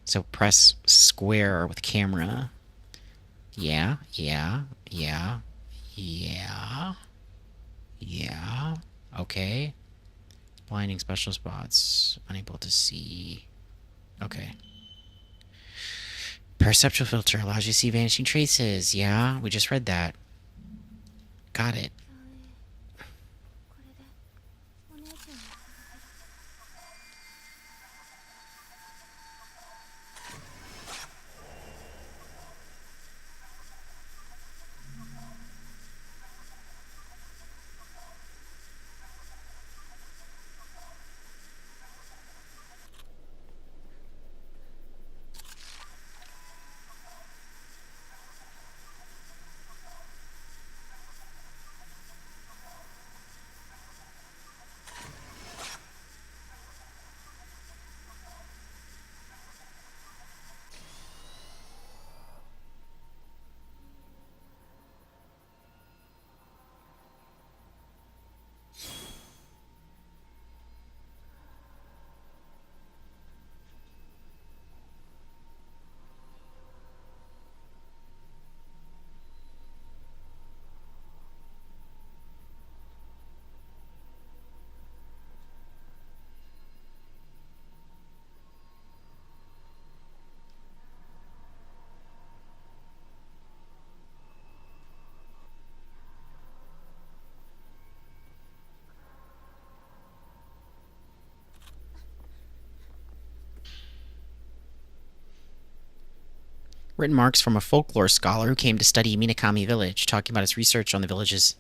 So press square with camera. Yeah. Okay. Blinding special spots. Unable to see. Okay. Perceptual filter allows you to see vanishing traces. Yeah, we just read that. Got it. これでお姉ちゃんを探せる。Written marks from a folklore scholar who came to study Minakami Village, talking about his research on the village's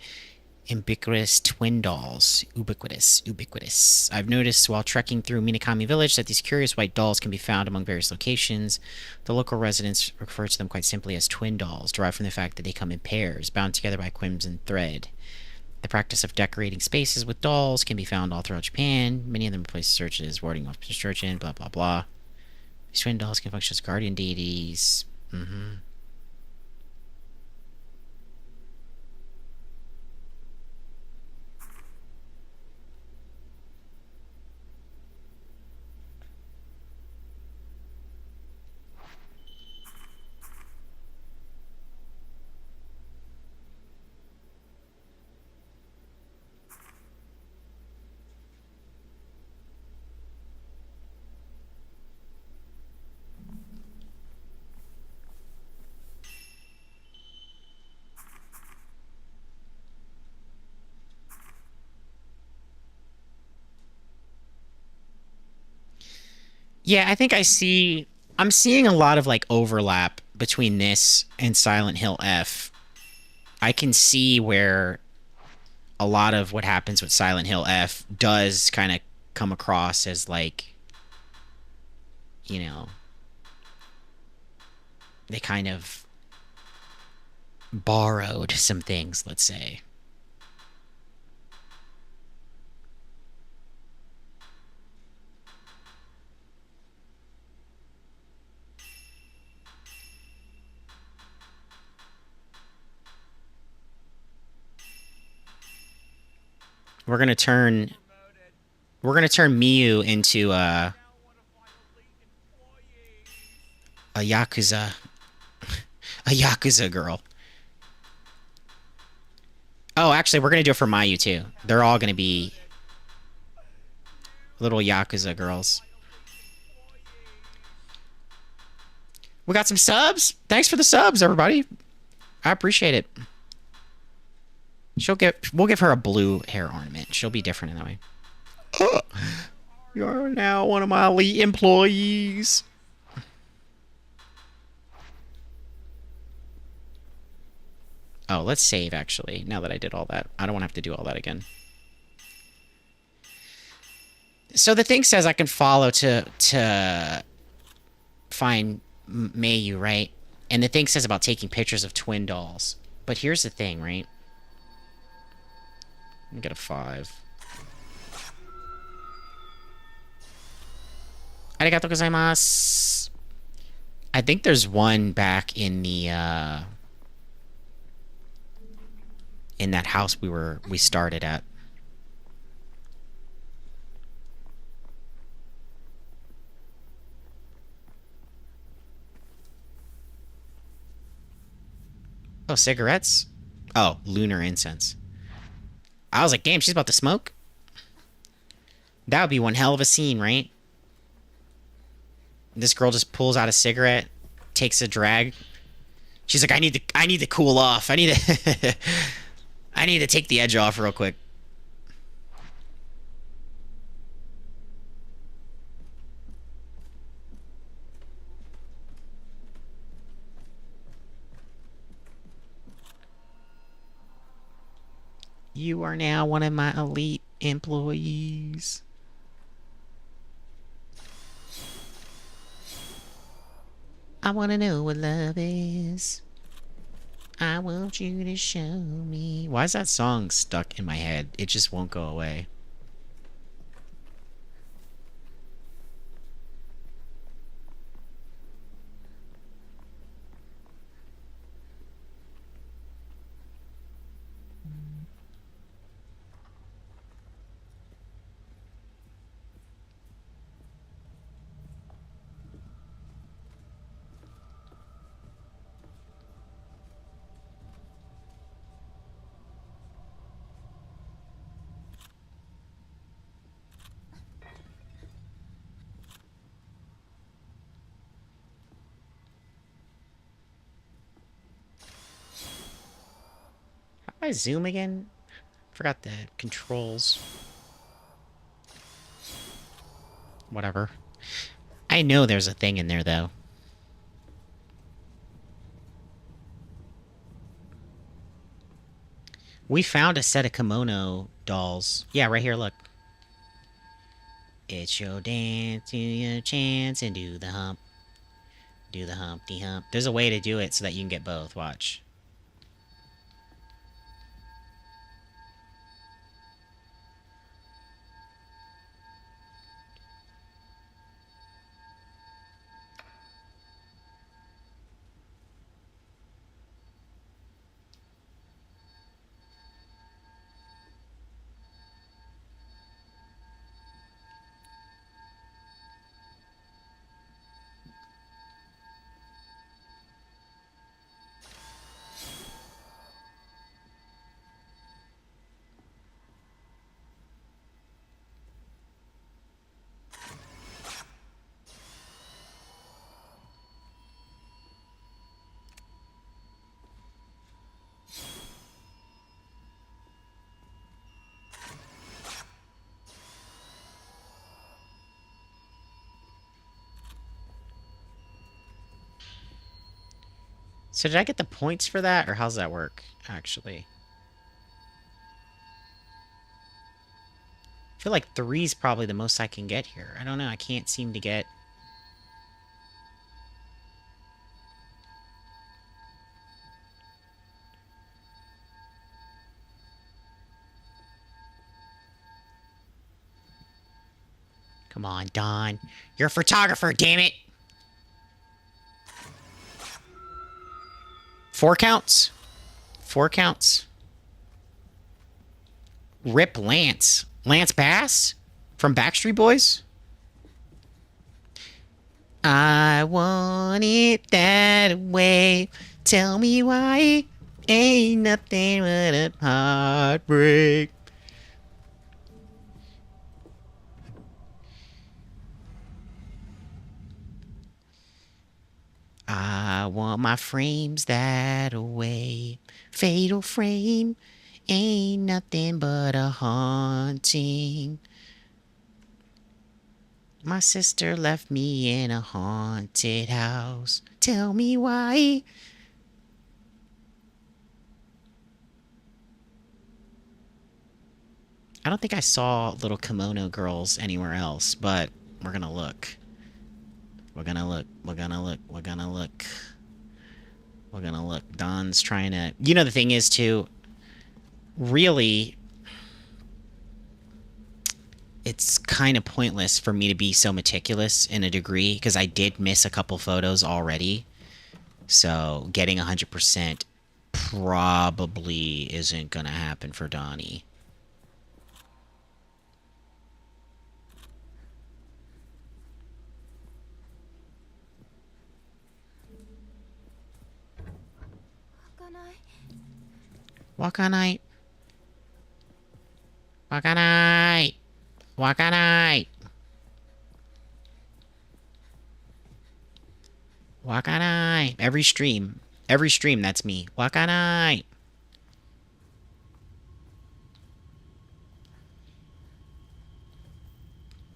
ubiquitous twin dolls. Ubiquitous. I've noticed while trekking through Minakami Village that these curious white dolls can be found among various locations. The local residents refer to them quite simply as twin dolls, derived from the fact that they come in pairs, bound together by crimson thread. The practice of decorating spaces with dolls can be found all throughout Japan. Many of them replace searches, warding off destruction, blah blah blah. These twin dolls can function as guardian deities. Yeah, I think I'm seeing a lot of like overlap between this and Silent Hill F. I can see where a lot of what happens with Silent Hill F does kind of come across as like, you know, they kind of borrowed some things, let's say. We're going to turn Miyu into a yakuza a yakuza girl. Oh, actually, we're gonna do it for Mayu too. They're all gonna be little yakuza girls. We got some subs. Thanks for the subs, everybody. I appreciate it. We'll give her a blue hair ornament. She'll be different in that way. You're now one of my elite employees. Oh, let's save actually. Now that I did all that, I don't want to have to do all that again. So the thing says I can follow to find Mayu, right? And the thing says about taking pictures of twin dolls. But here's the thing, right? Let me get a 5. Arigatou gozaimasu. I think there's one back in the in that house we started at. Oh, cigarettes? Oh, lunar incense. I was like, damn, she's about to smoke? That would be one hell of a scene, right? This girl just pulls out a cigarette, takes a drag. She's like, I need to cool off. I need to I need to take the edge off real quick. You are now one of my elite employees. I want to know what love is. I want you to show me. Why is that song stuck in my head? It just won't go away. How do I zoom again? Forgot the controls. Whatever. I know there's a thing in there, though. We found a set of kimono dolls. Yeah, right here, look. It's your dance, do your chance, and do the hump. Do the Humpty Hump. There's a way to do it so that you can get both. Watch. So did I get the points for that, or how's that work, actually? I feel like 3's probably the most I can get here. I don't know. I can't seem to get... Come on, Don. You're a photographer, damn it! 4 counts? 4 counts? Rip Lance. Lance Bass? From Backstreet Boys? I want it that way. Tell me why. Ain't nothing but a heartbreak. I want my frames that way. Fatal frame ain't nothing but a haunting. My sister left me in a haunted house. Tell me why. I don't think I saw little kimono girls anywhere else, but we're gonna look. We're gonna look. We're gonna look. We're gonna look. We're gonna look. Don's trying to... You know, the thing is, too, really, it's kind of pointless for me to be so meticulous in a degree, because I did miss a couple photos already. So getting 100% probably isn't gonna happen for Donnie. Wakanai. Wakanai. Wakanai. Wakanai. Every stream. Every stream, that's me. Wakanai.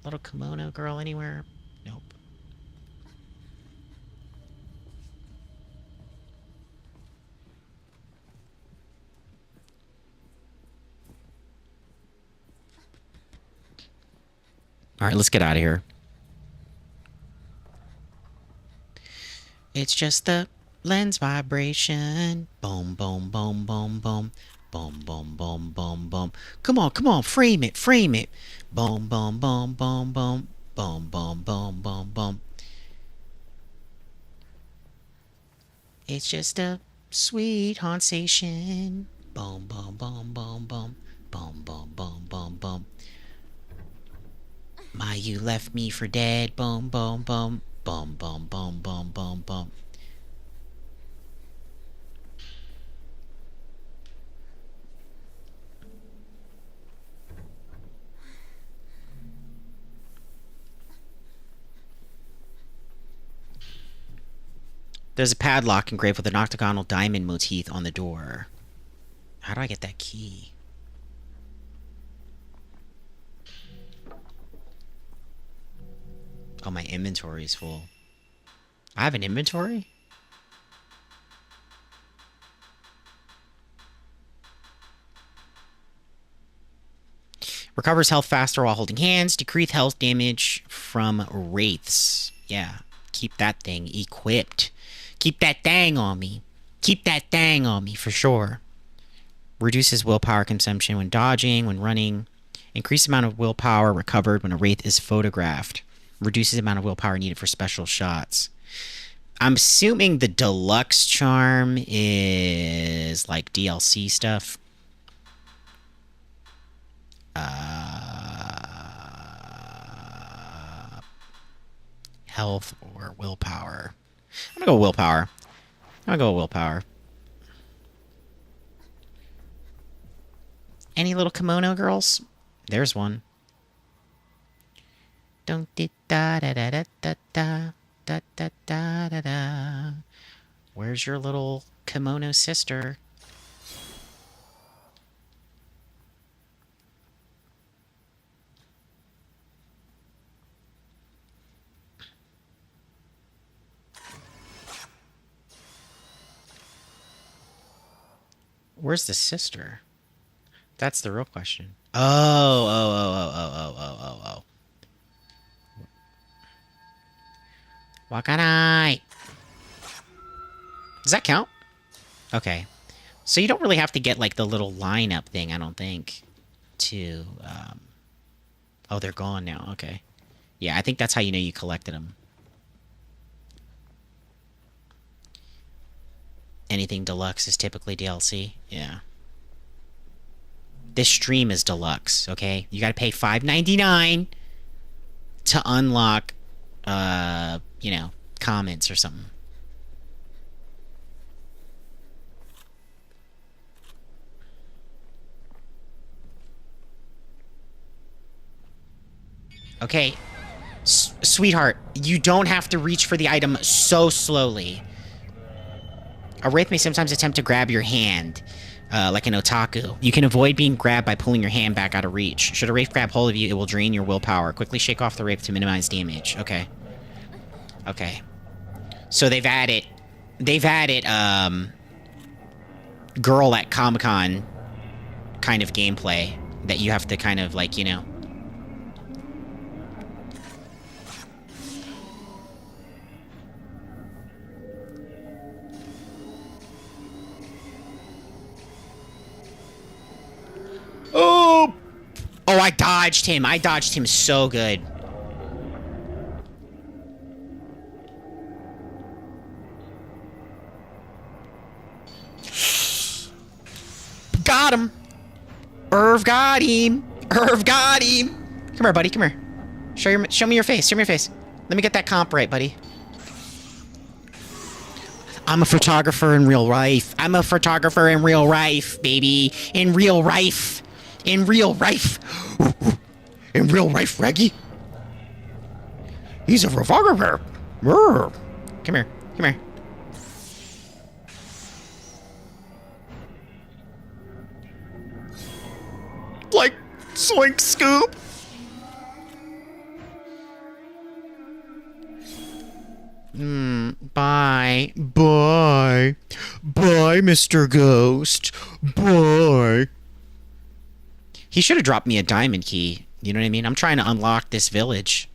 Little kimono girl anywhere? Nope. Alright, let's get out of here. It's just the lens vibration. Boom, boom, boom, boom, boom. Boom, boom, boom, boom, boom. Come on, frame it, frame it. Boom, boom, boom, boom, boom. Boom, boom, boom, boom, boom. It's just a sweet sensation. Boom, boom, boom, boom, boom. Boom, boom, boom, boom, boom. My, you left me for dead. Boom, boom, boom. Boom, boom, boom, boom, boom, boom. There's a padlock engraved with an octagonal diamond motif on the door. How do I get that key? Oh, my inventory is full. I have an inventory? Recovers health faster while holding hands. Decrease health damage from wraiths. Yeah, keep that thing equipped. Keep that thing on me. Keep that thing on me for sure. Reduces willpower consumption when dodging, when running. Increased amount of willpower recovered when a wraith is photographed. Reduces the amount of willpower needed for special shots. I'm assuming the deluxe charm is like DLC stuff. Health or willpower. I'm gonna go willpower. I'm gonna go willpower. Any little kimono girls? There's one. Don't da da da da da da da da da da da. Where's your little kimono sister? Where's the sister? That's the real question. Oh. Wakanai. Does that count? Okay. So you don't really have to get like the little lineup thing, I don't think. To oh, they're gone now. Okay. Yeah, I think that's how you know you collected them. Anything deluxe is typically DLC. Yeah. This stream is deluxe, okay? You gotta pay $5.99 to unlock, you know, comments or something. Okay. Sweetheart, you don't have to reach for the item so slowly. A wraith may sometimes attempt to grab your hand, like an otaku. You can avoid being grabbed by pulling your hand back out of reach. Should a wraith grab hold of you, it will drain your willpower. Quickly shake off the wraith to minimize damage. Okay. Okay. So they've added, girl at Comic-Con kind of gameplay that you have to kind of, like, you know. Oh! Oh, I dodged him. I dodged him so good. Got him. Irv got him. Irv got him. Come here, buddy. Come here. Show me your face. Show me your face. Let me get that comp right, buddy. I'm a photographer in real life. I'm a photographer in real life, baby. In real life. In real life. In real life, Reggie. He's a photographer. Come here. Come here. Like, Soink Scoop. Bye. Bye. Bye, Mr. Ghost. Bye. He should have dropped me a diamond key. You know what I mean? I'm trying to unlock this village.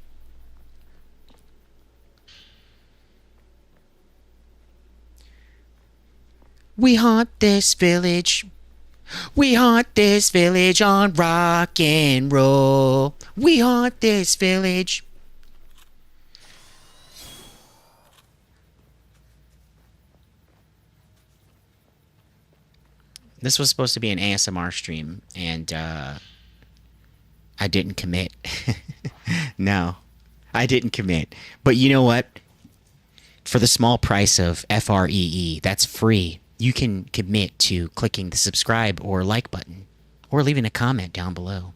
We haunt this village. We haunt this village on rock and roll. We haunt this village. This was supposed to be an ASMR stream, and I didn't commit. No, I didn't commit. But you know what? For the small price of FREE, that's free. You can commit to clicking the subscribe or like button, or leaving a comment down below.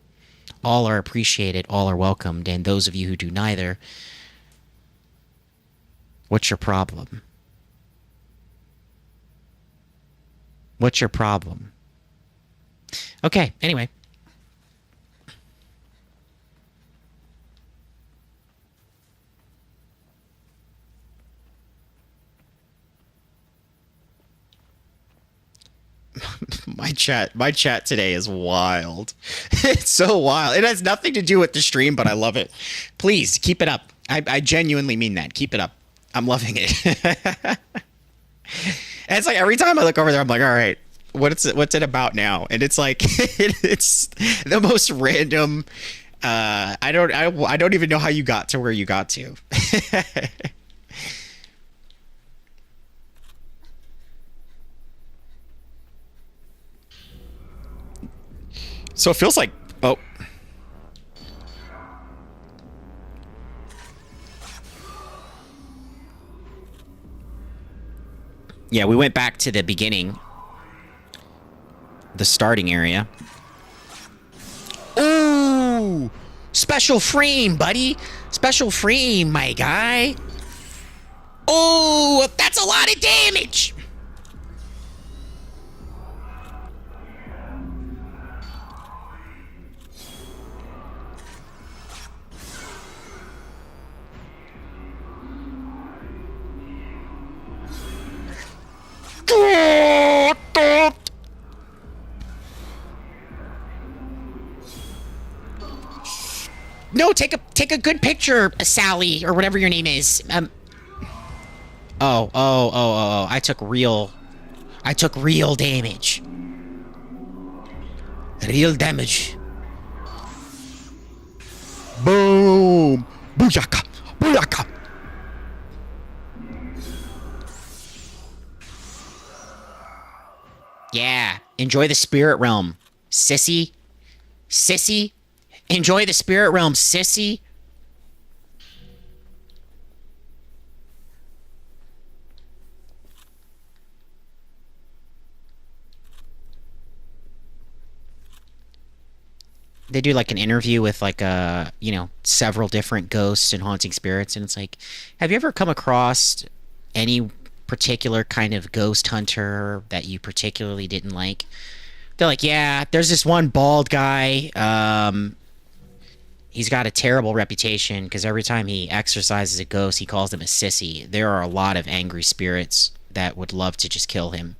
All are appreciated, all are welcomed, and those of you who do neither, what's your problem? What's your problem? Okay, anyway. My chat today is wild. It's so wild. It has nothing to do with the stream, but I love it. Please keep it up. I genuinely mean that. Keep it up. I'm loving it. And it's like every time I look over there, I'm like, all right, what's it about now? And it's like it's the most random. I don't even know how you got to where you got to. So it feels like, oh, yeah, we went back to the beginning, the starting area. Ooh, special frame, buddy. Special frame, my guy. Oh, that's a lot of damage. No, take a good picture, Sally, or whatever your name is. Oh. I took real damage. Real damage. Boom! Booyaka! Booyaka! Yeah, enjoy the spirit realm, sissy. Sissy. Enjoy the spirit realm, sissy. They do like an interview with like several different ghosts and haunting spirits, and it's like, have you ever come across any particular kind of ghost hunter that you particularly didn't like? They're like, yeah, there's this one bald guy. He's got a terrible reputation because every time he exorcises a ghost, he calls them a sissy. There are a lot of angry spirits that would love to just kill him.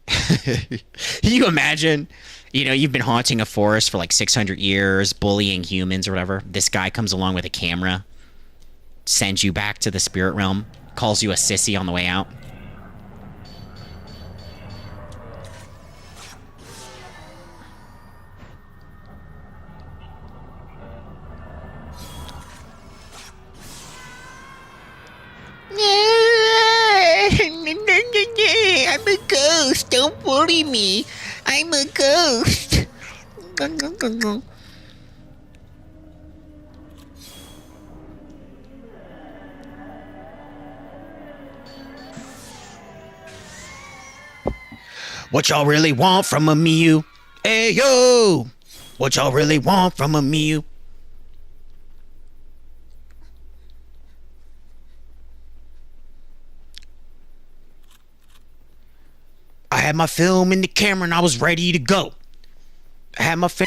Can you imagine? You've been haunting a forest for like 600 years, bullying humans or whatever. This guy comes along with a camera, sends you back to the spirit realm, calls you a sissy on the way out. I'm a ghost. Don't worry me. I'm a ghost. What y'all really want from a Mew? Hey yo! What y'all really want from a Mew? I had my film in the camera and I was ready to go. I had my film.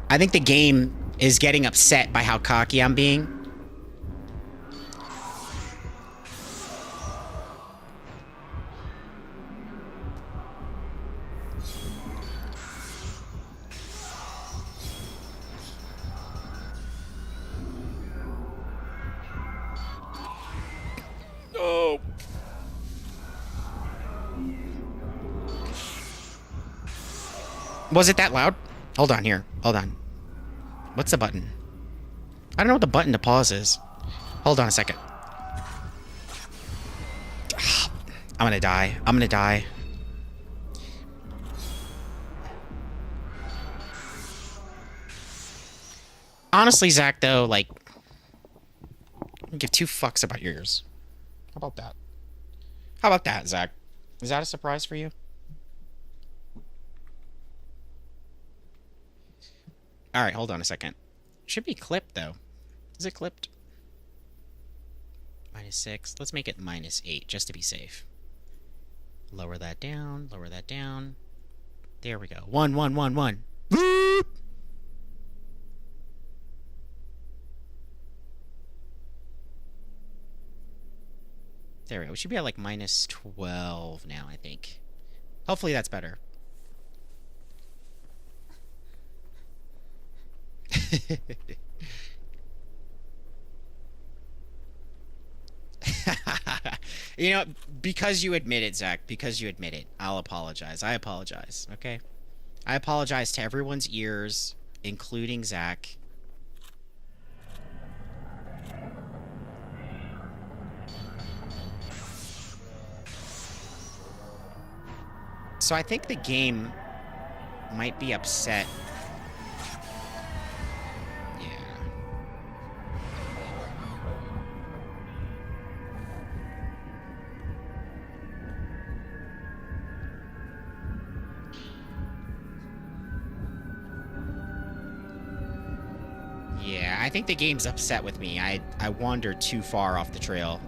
I think the game is getting upset by how cocky I'm being. Oh. Was it that loud? Hold on here. Hold on. What's the button? I don't know what the button to pause is. Hold on a second. I'm gonna die. I'm gonna die. Honestly, Zach, though, like, I don't give two fucks about yours. How about that? How about that, Zach? Is that a surprise for you? All right, hold on a second. Should be clipped, though. Is it clipped? -6. Let's make it -8, just to be safe. Lower that down. Lower that down. There we go. 1, 1, 1, 1. Boop! There we go. We should be at like minus 12 now, I think. Hopefully that's better. You know, because you admit it, Zach, because you admit it, I'll apologize. I apologize, okay? I apologize to everyone's ears, including Zach. So I think the game might be upset. Yeah. Yeah, I think the game's upset with me. I wandered too far off the trail.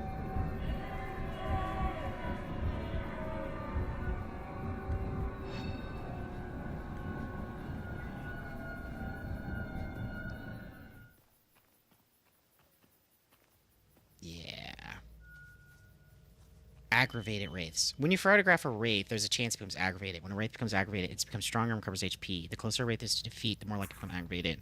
Yeah. Aggravated wraiths. When you photograph a wraith, there's a chance it becomes aggravated. When a wraith becomes aggravated, it becomes stronger and recovers HP. The closer a wraith is to defeat, the more likely to become aggravated.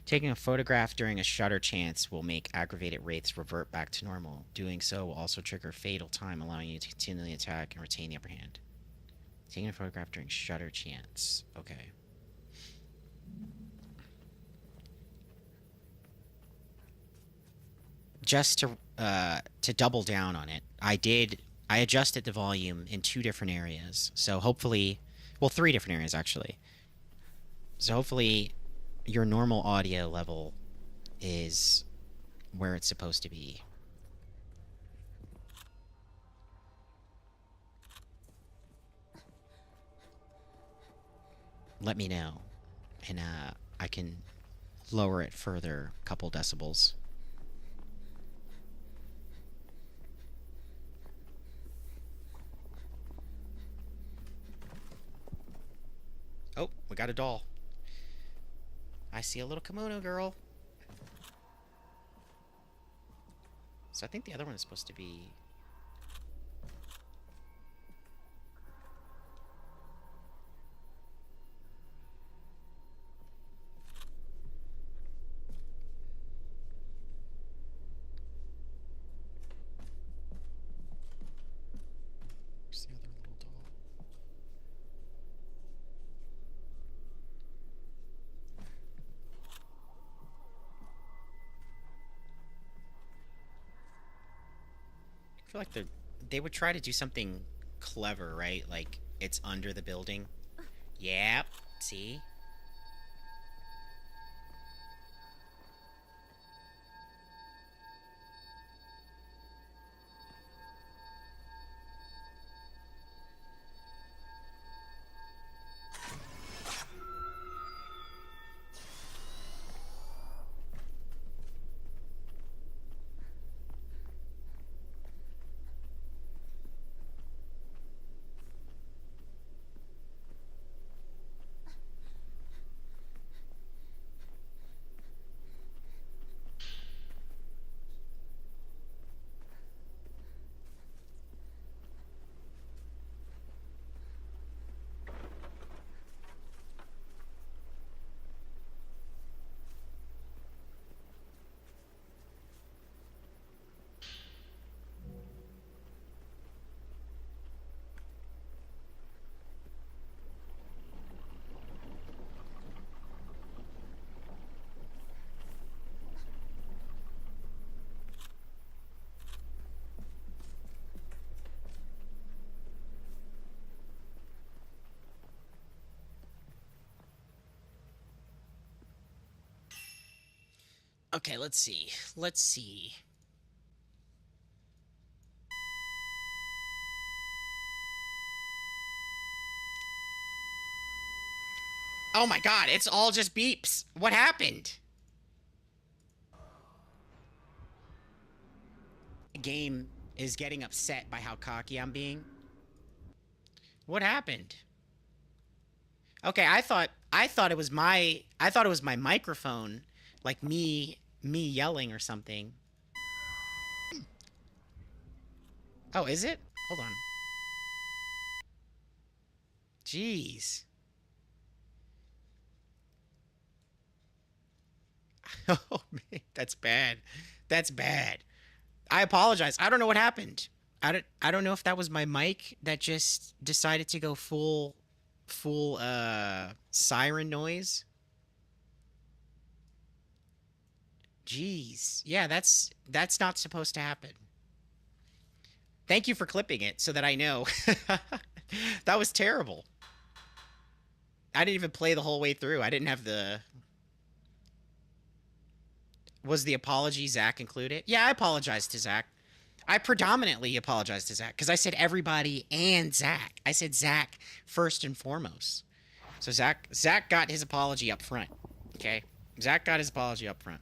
Taking a photograph during a shutter chance will make aggravated wraiths revert back to normal. Doing so will also trigger fatal time, allowing you to continually attack and retain the upper hand. Taking a photograph during shutter chance. Okay. Just to double down on it, I adjusted the volume in 2 different areas. So hopefully, well, 3 different areas actually. So hopefully your normal audio level is where it's supposed to be. Let me know, and I can lower it further a couple decibels. Oh, we got a doll. I see a little kimono girl. So I think the other one is supposed to be... Where's the other little doll? I feel like they would try to do something clever, right? Like, it's under the building. Yep, see? Okay, let's see. Let's see. Oh my god, it's all just beeps. What happened? The game is getting upset by how cocky I'm being. What happened? Okay, I thought it was my microphone, like me yelling or something. Oh, is it? Hold on. Jeez. Oh man, that's bad. That's bad. I apologize. I don't know what happened. I don't know if that was my mic that just decided to go full siren noise. Jeez. Yeah, that's not supposed to happen. Thank you for clipping it so that I know. That was terrible. I didn't even play the whole way through. I didn't have the. Was the apology Zach included? Yeah, I apologized to Zach. I predominantly apologized to Zach because I said everybody and Zach. I said Zach first and foremost. So Zach got his apology up front. Okay, Zach got his apology up front.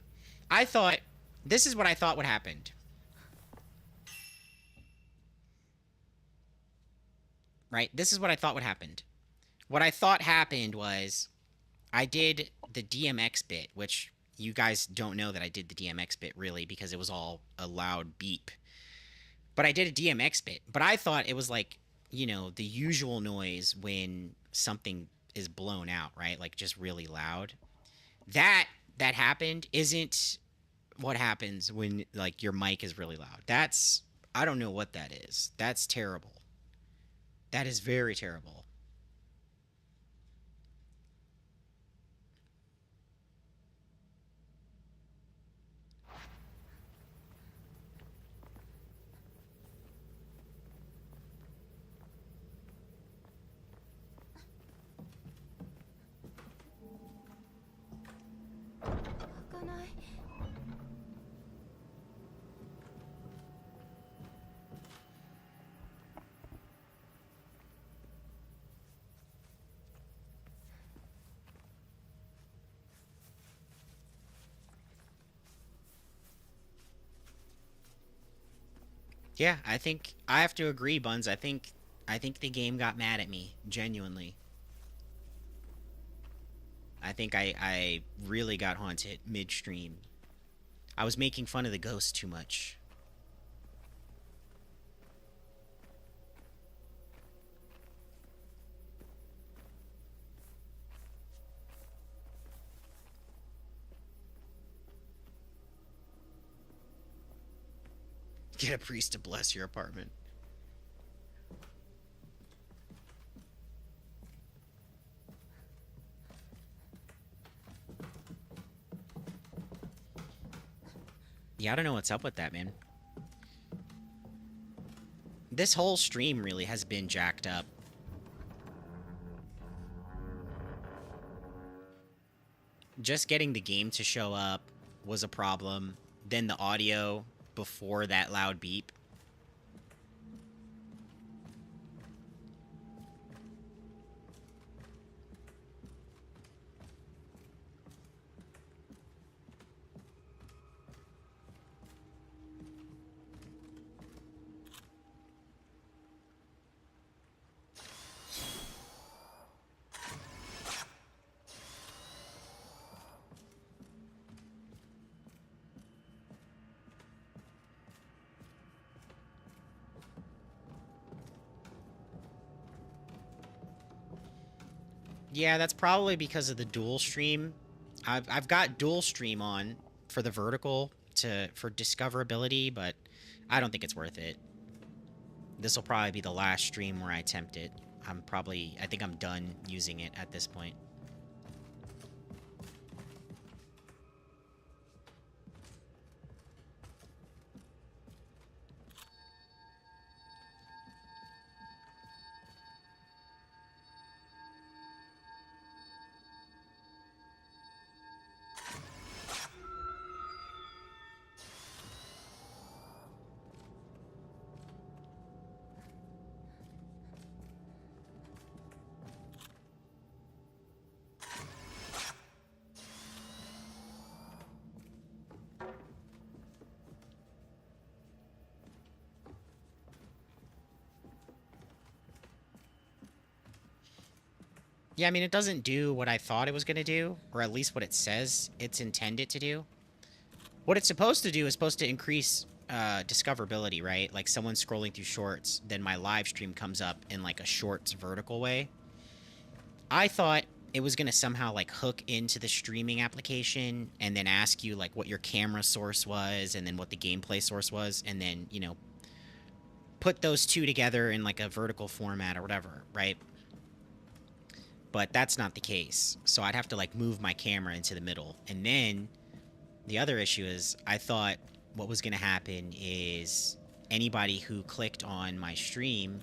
I thought this is what I thought would happen. Right, this is what I thought would happen. What I thought happened was I did the DMX bit, which you guys don't know that I did the DMX bit really because it was all a loud beep. But I did a DMX bit. But I thought it was like, the usual noise when something is blown out, right? Like just really loud. That happened isn't what happens when like your mic is really loud. That's I don't know what that is. That's terrible. That is very terrible. Yeah, I think I have to agree, Buns. I think the game got mad at me, genuinely. I think I really got haunted midstream. I was making fun of the ghost too much. Get a priest to bless your apartment. Yeah, I don't know what's up with that, man. This whole stream really has been jacked up. Just getting the game to show up was a problem. Then the audio before that loud beep. Yeah, that's probably because of the dual stream. I've got dual stream on for the vertical for discoverability, but I don't think it's worth it. This will probably be the last stream where I attempt it. I think I'm done using it at this point. Yeah, I mean, it doesn't do what I thought it was going to do, or at least what it says it's intended to do. What it's supposed to do is supposed to increase discoverability, right? Like someone scrolling through shorts, then my live stream comes up in like a shorts vertical way. I thought it was going to somehow like hook into the streaming application and then ask you like what your camera source was and then what the gameplay source was and then, put those two together in like a vertical format or whatever, right? But that's not the case. So I'd have to like move my camera into the middle. And then the other issue is I thought what was going to happen is anybody who clicked on my stream,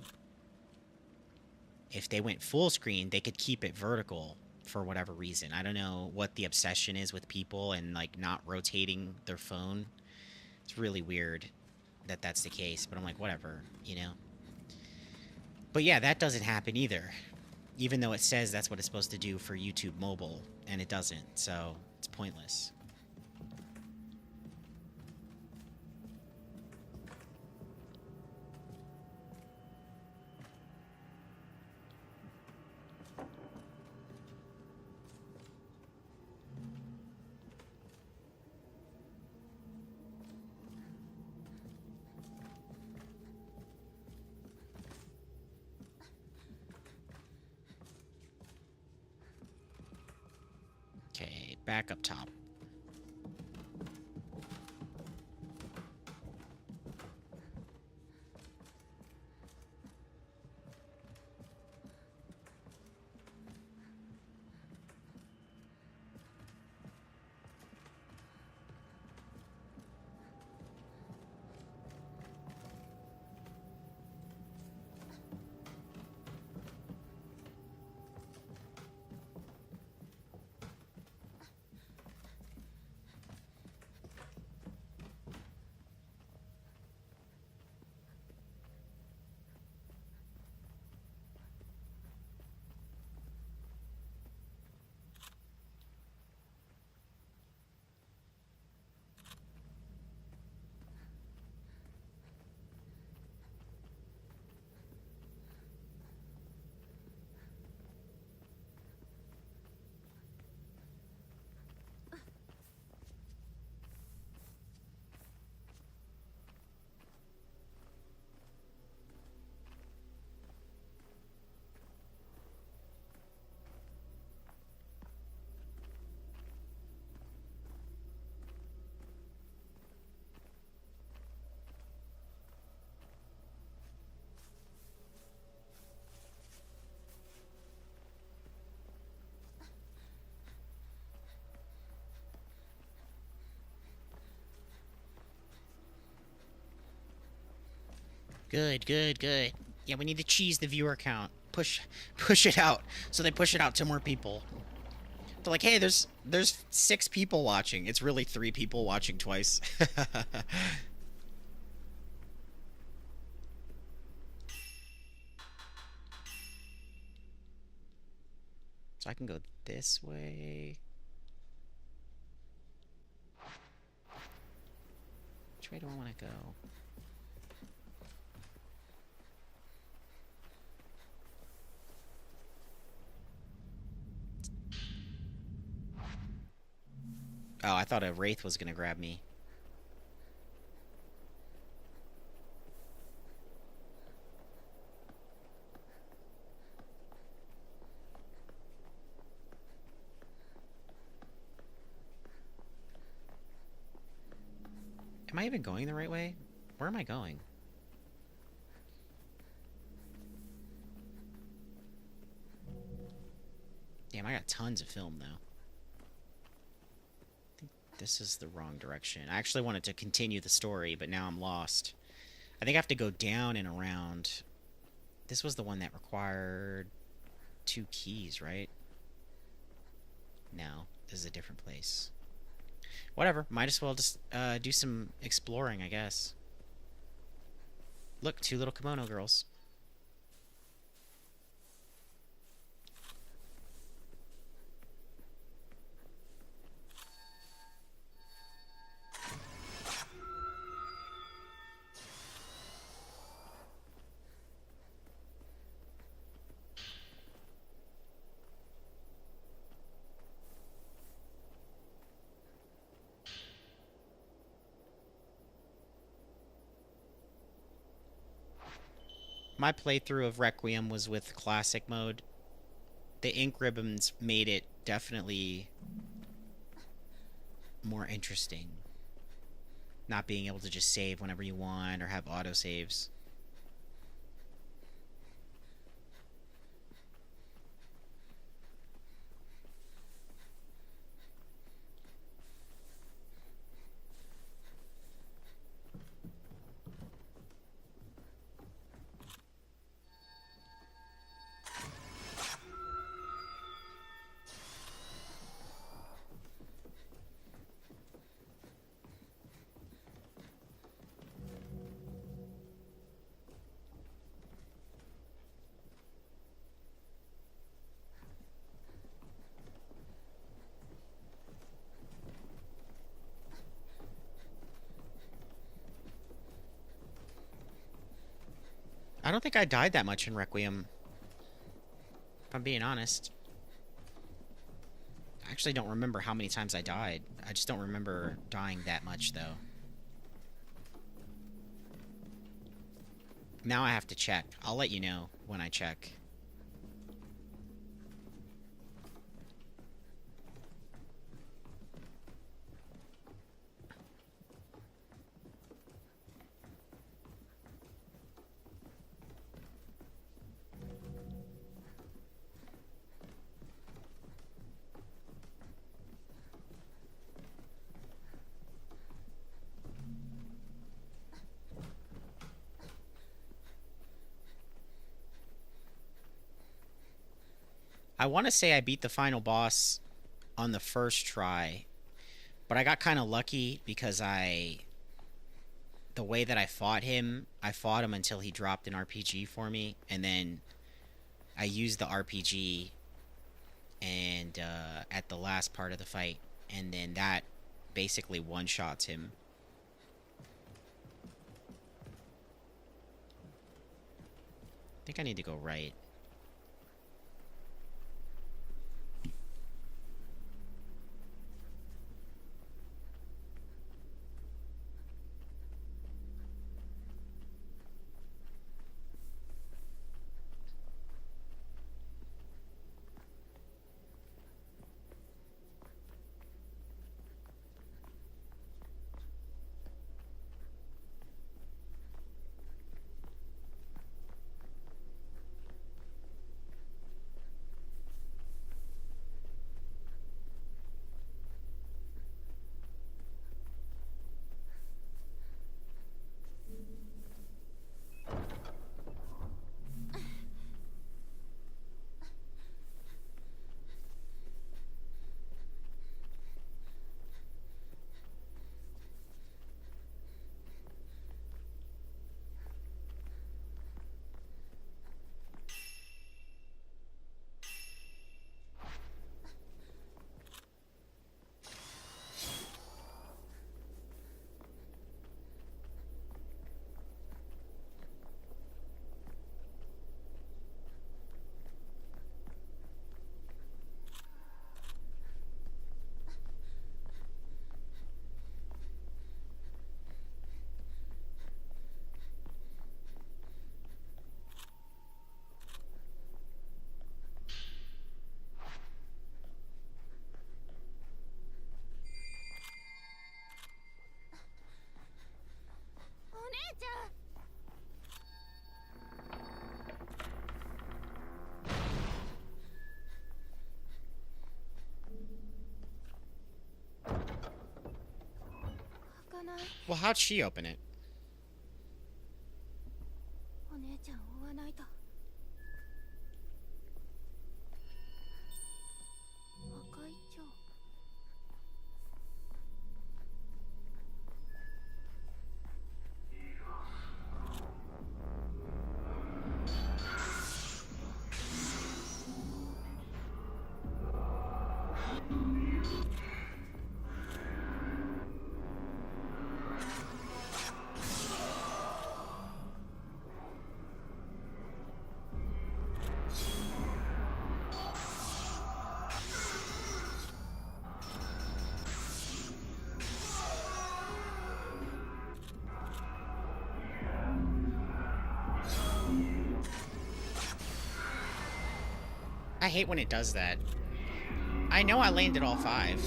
if they went full screen, they could keep it vertical for whatever reason. I don't know what the obsession is with people and like not rotating their phone. It's really weird that that's the case, but I'm like, whatever. But yeah, that doesn't happen either. Even though it says that's what it's supposed to do for YouTube mobile, and it doesn't, so it's pointless. Okay, back up top. Good, good, good. Yeah, we need to cheese the viewer count. Push it out. So they push it out to more people. They're like, hey, there's 6 people watching. It's really 3 people watching twice. So I can go this way. Which way do I want to go? Oh, I thought a wraith was gonna grab me. Am I even going the right way? Where am I going? Damn, I got tons of film, though. I think this is the wrong direction. I actually wanted to continue the story, but now I'm lost. I think I have to go down and around. This was the one that required 2 keys, right? No, this is a different place. Whatever, might as well just do some exploring, I guess. Look, 2 little kimono girls. My playthrough of Requiem was with classic mode. The ink ribbons made it definitely more interesting. Not being able to just save whenever you want or have auto saves. I don't think I died that much in Requiem, if I'm being honest. I actually don't remember how many times I died. I just don't remember dying that much, though. Now I have to check. I'll let you know when I check. I want to say I beat the final boss on the first try, but I got kind of lucky because the way that I fought him until he dropped an RPG for me, and then I used the RPG and at the last part of the fight, and then that basically one shots him. I think I need to go right. Well, how'd she open it? お姉ちゃん追わないと。赤い蝶。I hate when it does that. I know I landed all 5.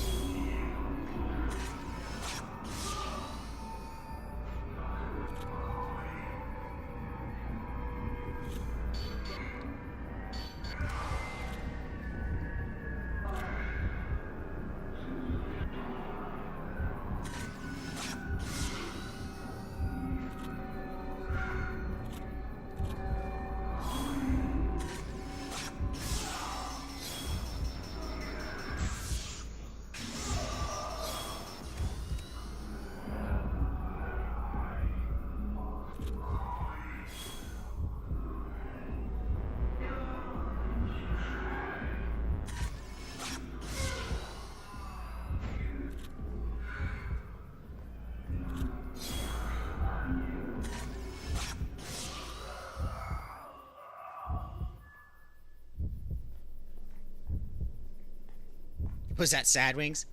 Was that Sad Wings?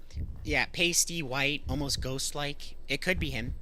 Yeah, pasty, white, almost ghost-like. It could be him.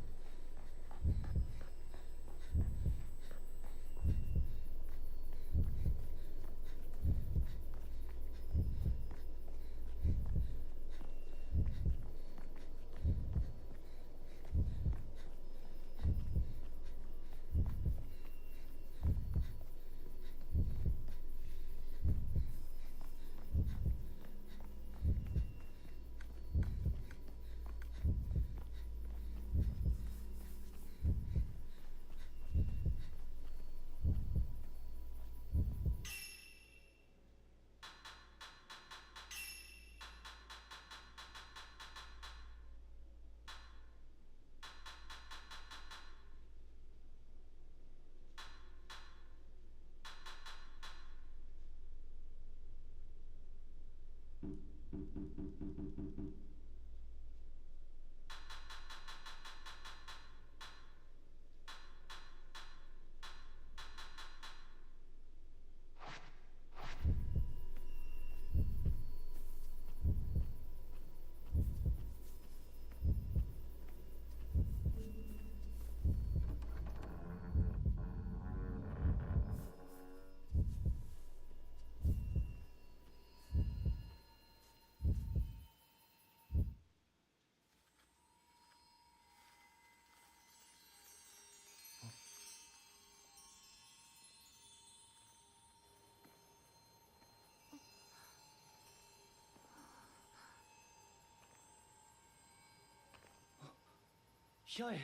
八重、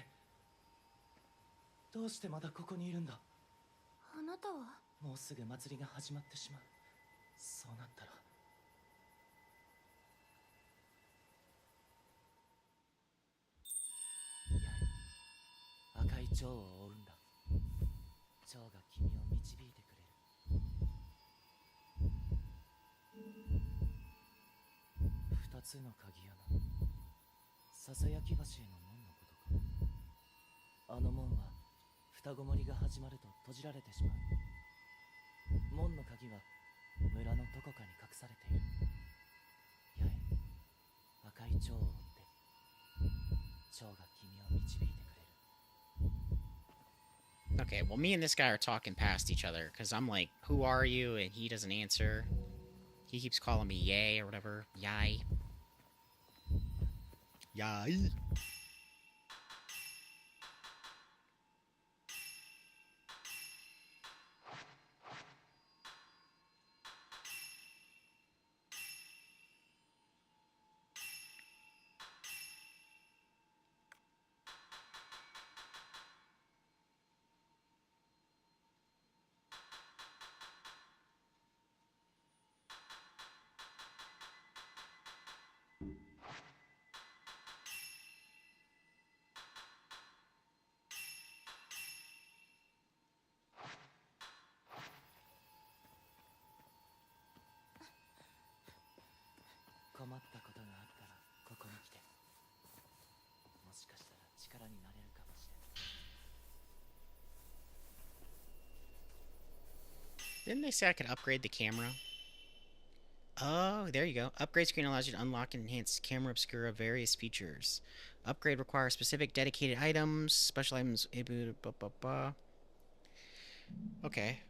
どうしてまだここにいるんだ。あなたはもうすぐ祭りが始まってしまう。そうなったら八重、赤い蝶を追うんだ。蝶が君を導いてくれる。二つの鍵穴、ささやき橋への門のことか。あの門は双子森が始まると閉じられてしまう。門の鍵は村のどこかに隠されている。八重、赤い蝶を追って蝶が君を導いてくれる。 Okay, well, me and this guy are talking past each other because I'm like, "Who are you?" and he doesn't answer. He keeps calling me Yay or whatever. Yai. Yai.困ったことがあったらここに来て。もしかしたら力になれるかもしれない。 Didn't they say I could upgrade the camera? Oh, there you go. Upgrade screen allows you to unlock and enhance camera obscura various features. Upgrade requires specific dedicated items, special items. Blah, blah, blah. Okay.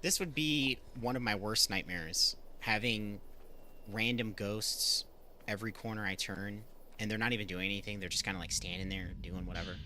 This would be one of my worst nightmares. Having random ghosts every corner I turn, and they're not even doing anything. They're just kind of like standing there doing whatever.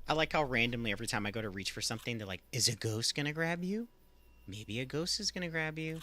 I like how randomly every time I go to reach for something, they're like, "Is a ghost gonna grab you? Maybe a ghost is gonna grab you."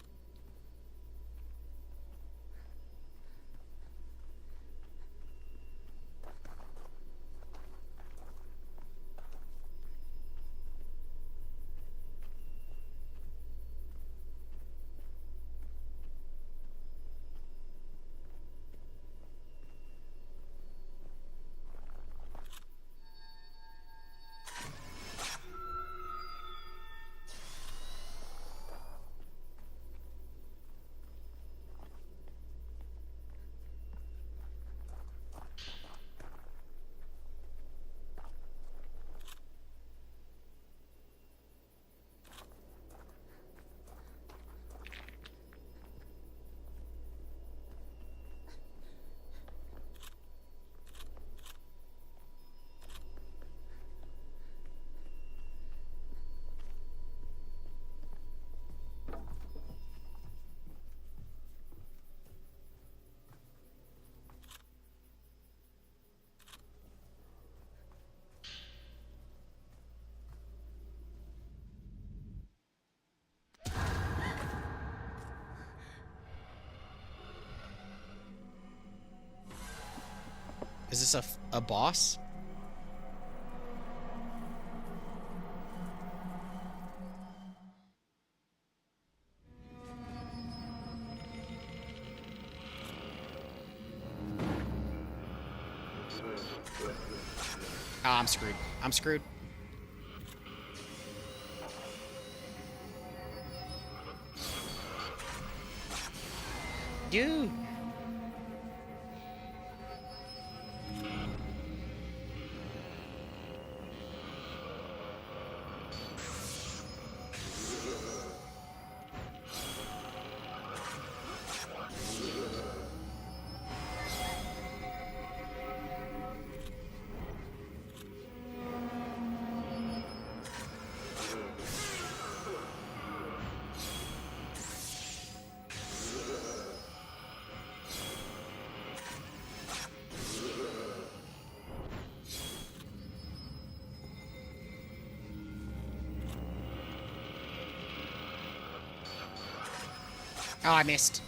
Is this a boss? Ah, I'm screwed. I'm screwed. Dude. Oh, I missed.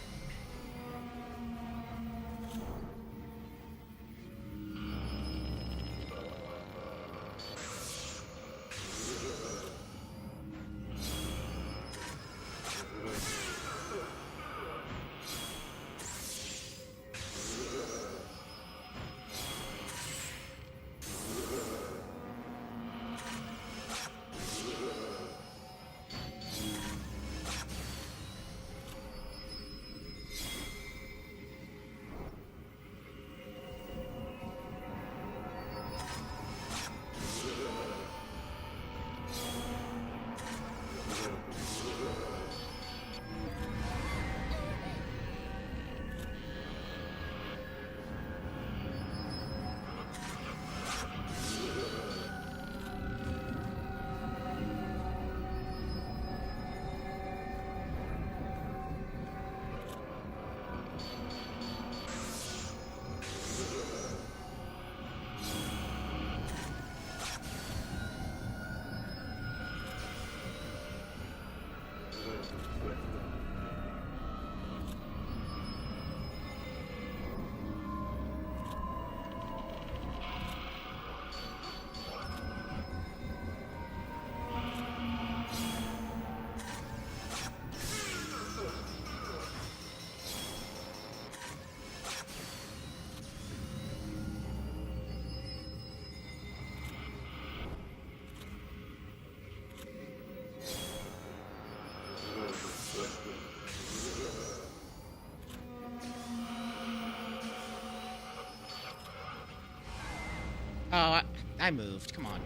I moved. Come on.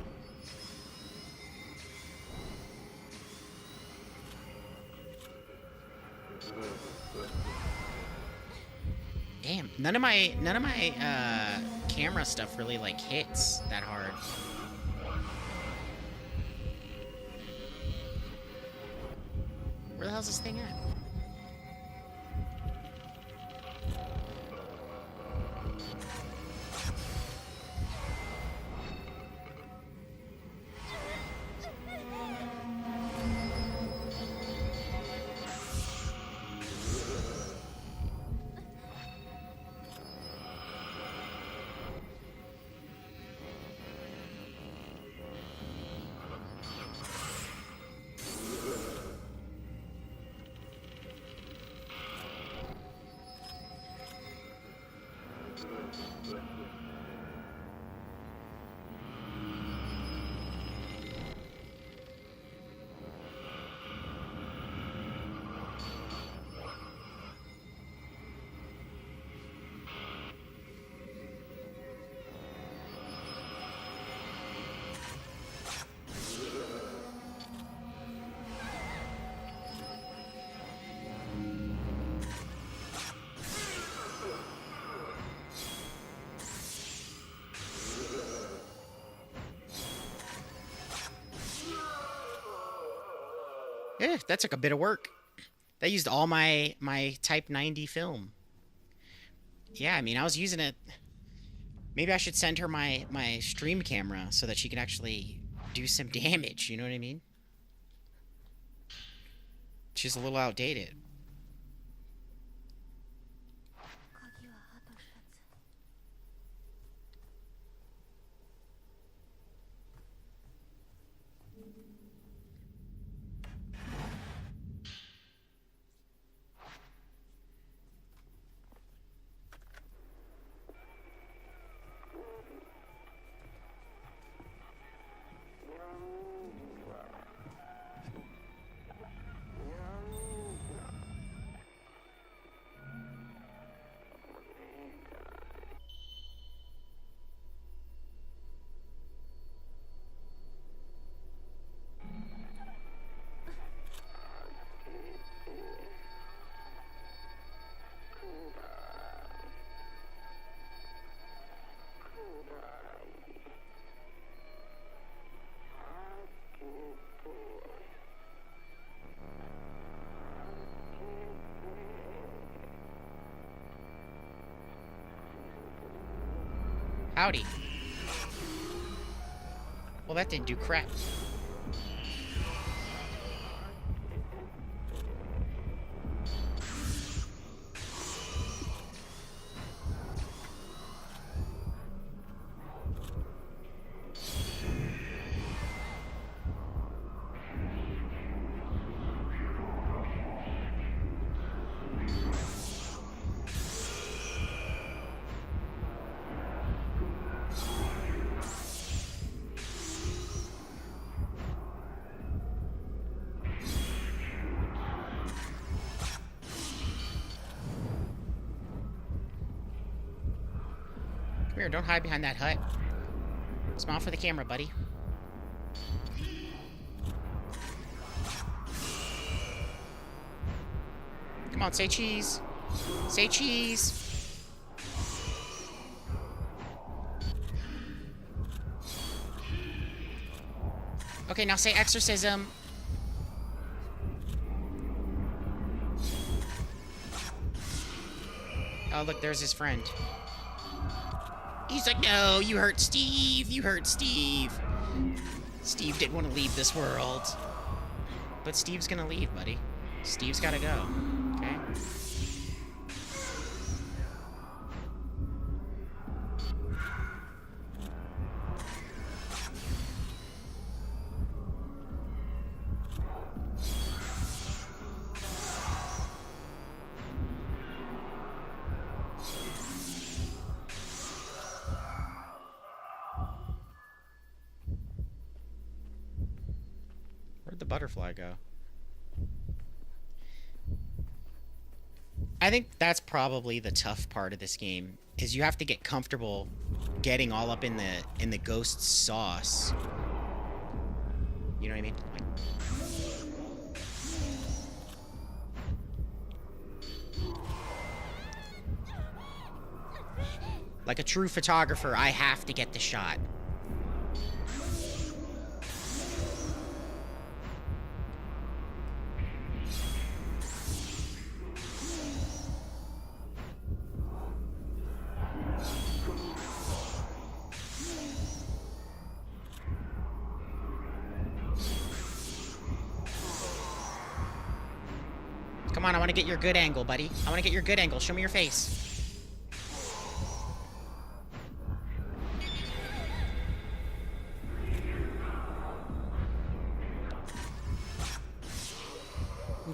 Damn, none of my camera stuff really like hits that hard. Where the hell's this thing at? That took a bit of work. That used all my Type 90 film. Yeah, I mean, I was using it. Maybe I should send her my stream camera so that she can actually do some damage. You know what I mean? She's a little outdated. 鍵はあと2つ。Howdy. Well, that didn't do crap. Come here, don't hide behind that hut. Smile for the camera, buddy. Come on, say cheese. Say cheese. Okay, now say exorcism. Oh, look, there's his friend. He's like, no, you hurt Steve. You hurt Steve. Steve didn't want to leave this world. But Steve's gonna leave, buddy. Steve's gotta go. Okay? Where'd the butterfly go? I think that's probably the tough part of this game is you have to get comfortable getting all up in the ghost sauce. You know what I mean? Like a true photographer, I have to get the shot. Come on, I want to get your good angle, buddy. I want to get your good angle. Show me your face.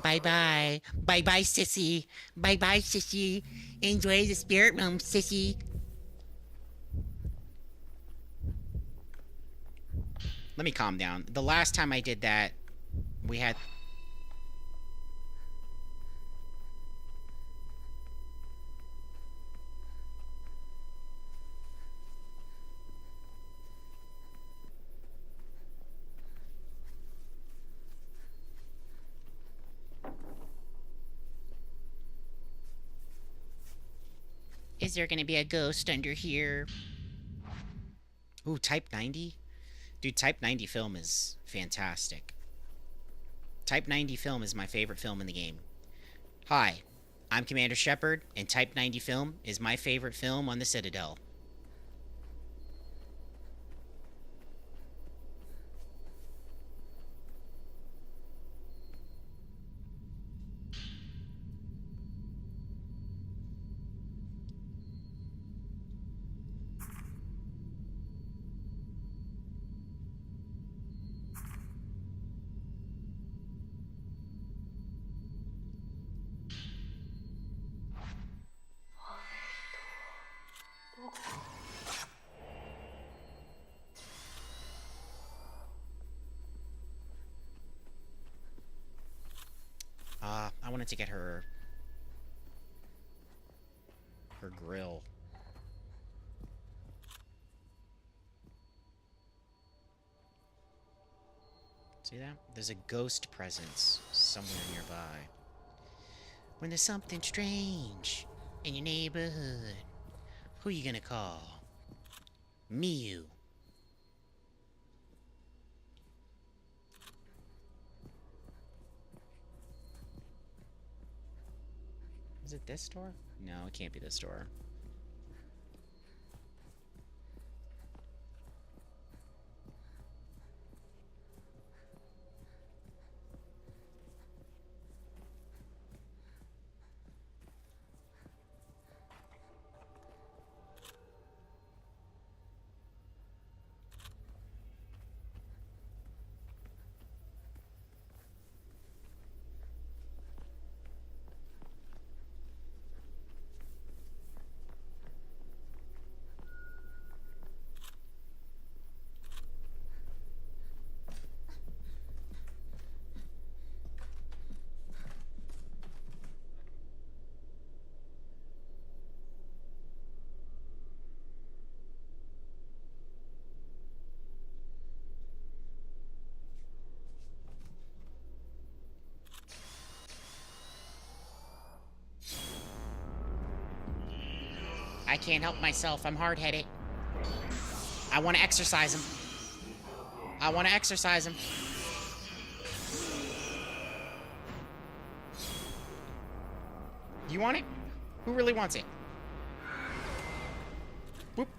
Bye-bye. Bye-bye, sissy. Bye-bye, sissy. Enjoy the spirit room, sissy. Let me calm down. The last time I did that, we had... Is there gonna be a ghost under here? Ooh, Type 90? Dude, Type 90 film is fantastic. Type 90 film is my favorite film in the game. Hi, I'm Commander Shepard, and Type 90 film is my favorite film on the Citadel. I wanted to get her grill. See that? There's a ghost presence somewhere nearby. When there's something strange in your neighborhood, who you gonna call? Mew. Is it this door? No, it can't be this door. I can't help myself. I'm hard-headed. I want to exercise him. I want to exercise him. You want it? Who really wants it? Whoop.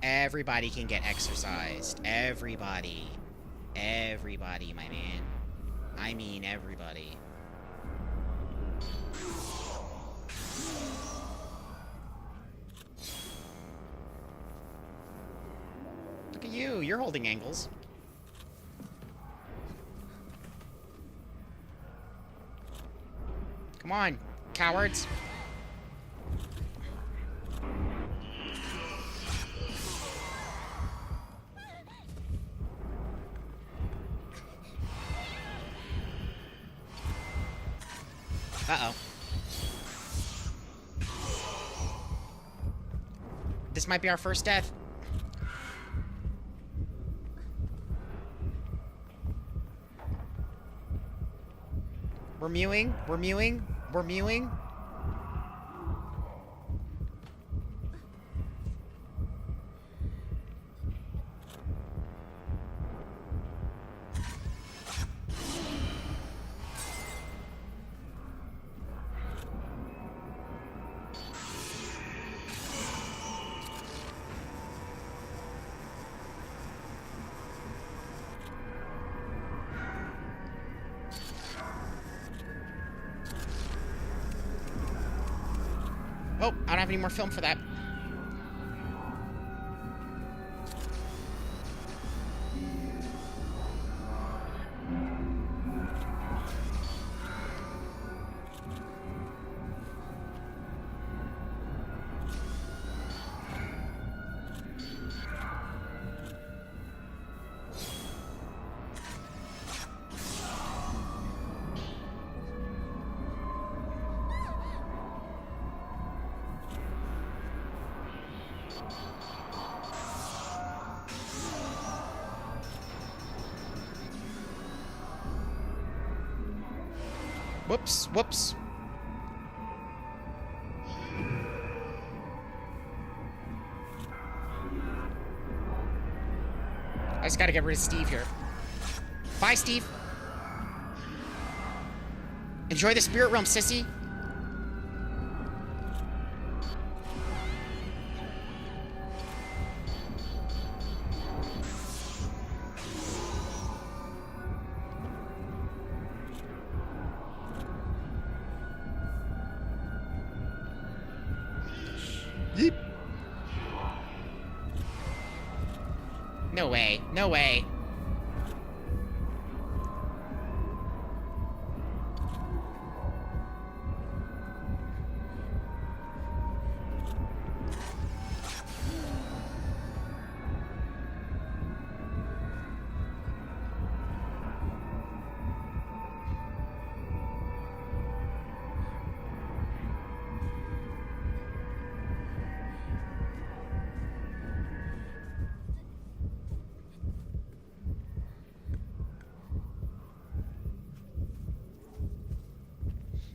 Everybody can get exercised. Everybody. Everybody, my man. I mean everybody. Look at you. You're holding angles. Come on, cowards. Uh-oh. This might be our first death. We're mewing. We're mewing. We're mewing. Oh, I don't have any more film for that. Whoops, whoops. I just gotta get rid of Steve here. Bye, Steve. Enjoy the spirit realm, sissy. Yeep. No way. No way.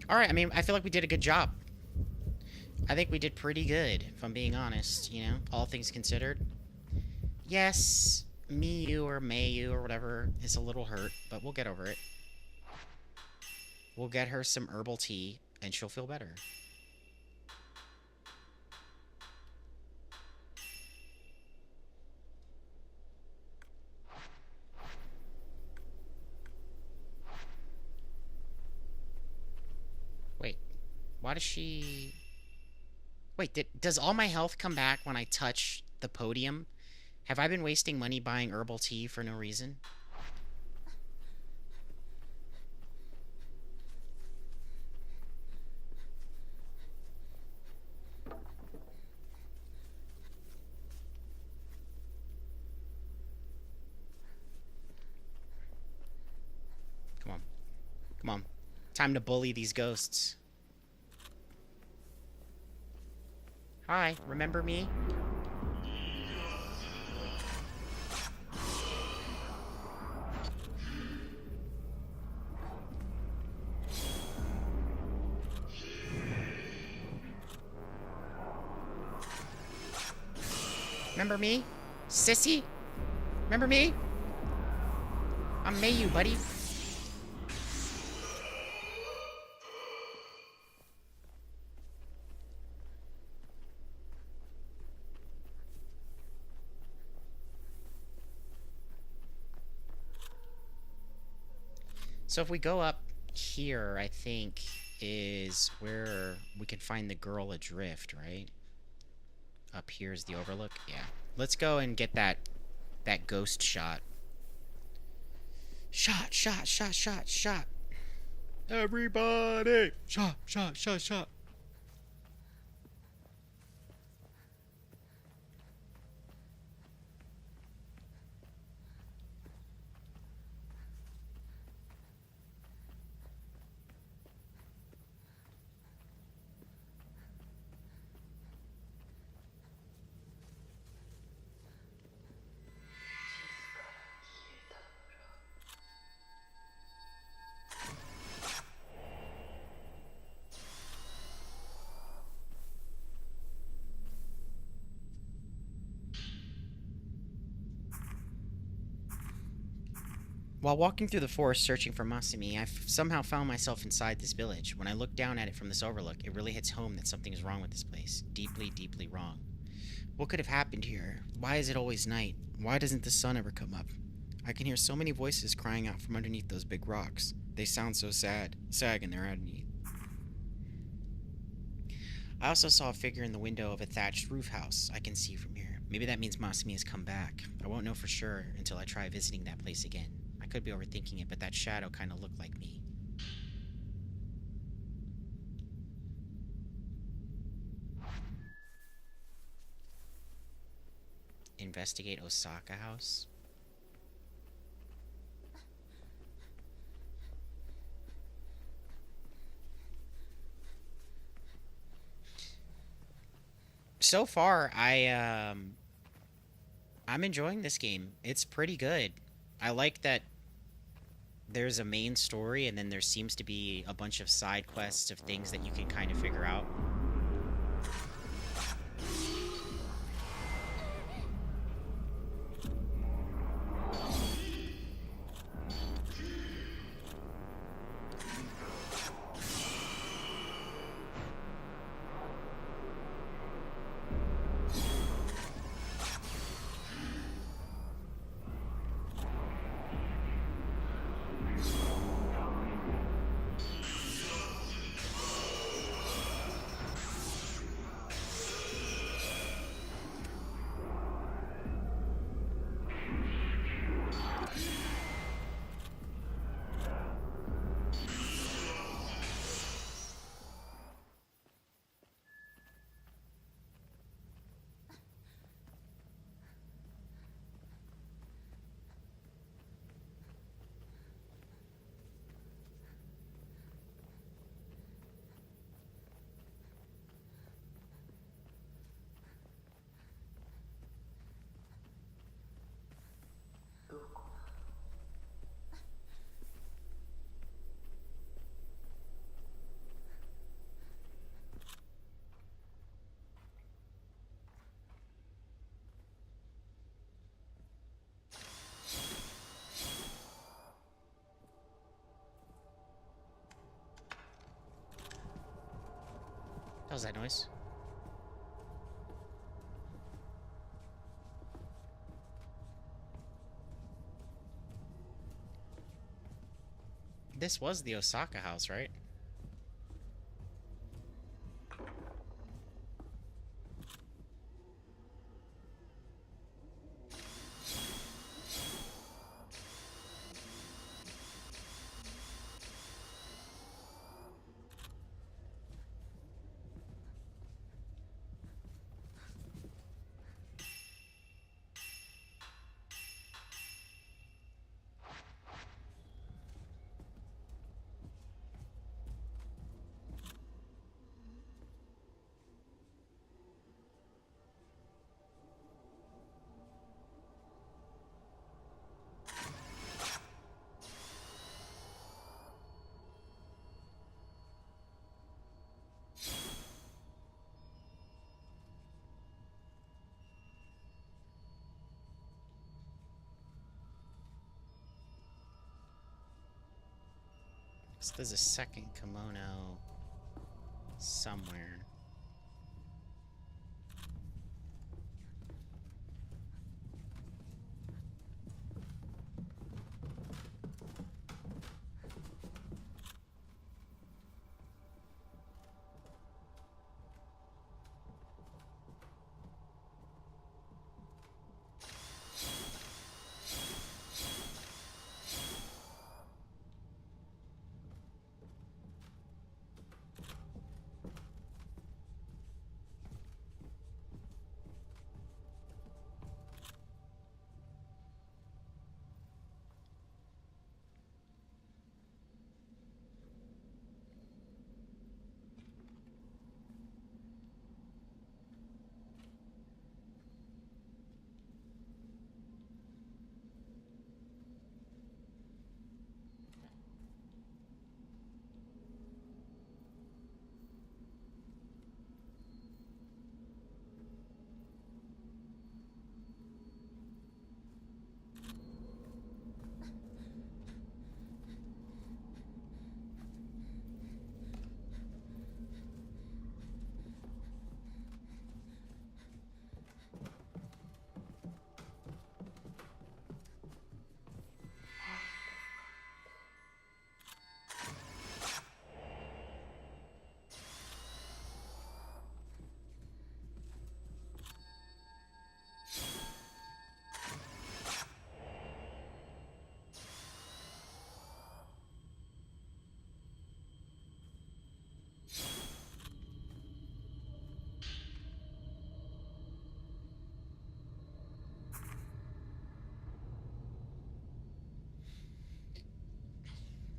All right, I mean, I feel like we did a good job. I think we did pretty good, if I'm being honest, you know, all things considered. Yes, Miyu or Mayu or whatever is a little hurt, but we'll get over it. We'll get her some herbal tea, and she'll feel better. Wait, why does she... Wait, does all my health come back when I touch the podium? Have I been wasting money buying herbal tea for no reason? Come on. Come on. Time to bully these ghosts. Hi, remember me? Remember me? Sissy? Remember me? I'm Mayu, buddy. So if we go up here, I think, is where we can find the girl adrift, right? Up here is the overlook? Yeah. Let's go and get that ghost shot. Shot, shot, shot, shot, shot. Everybody! Shot, shot, shot, shot. While walking through the forest searching for Masumi, I've somehow found myself inside this village. When I look down at it from this overlook, it really hits home that something is wrong with this place. Deeply, deeply wrong. What could have happened here? Why is it always night? Why doesn't the sun ever come up? I can hear so many voices crying out from underneath those big rocks. They sound so sad, sag in their agony. I also saw a figure in the window of a thatched roof house I can see from here. Maybe that means Masumi has come back. I won't know for sure until I try visiting that place again. I could be overthinking it, but that shadow kind of looked like me. Investigate Osaka House? So far, I'm enjoying this game. It's pretty good. I like that there's a main story and then there seems to be a bunch of side quests of things that you can kind of figure out. What was that noise? This was the Osaka house, right? So there's a second kimono somewhere.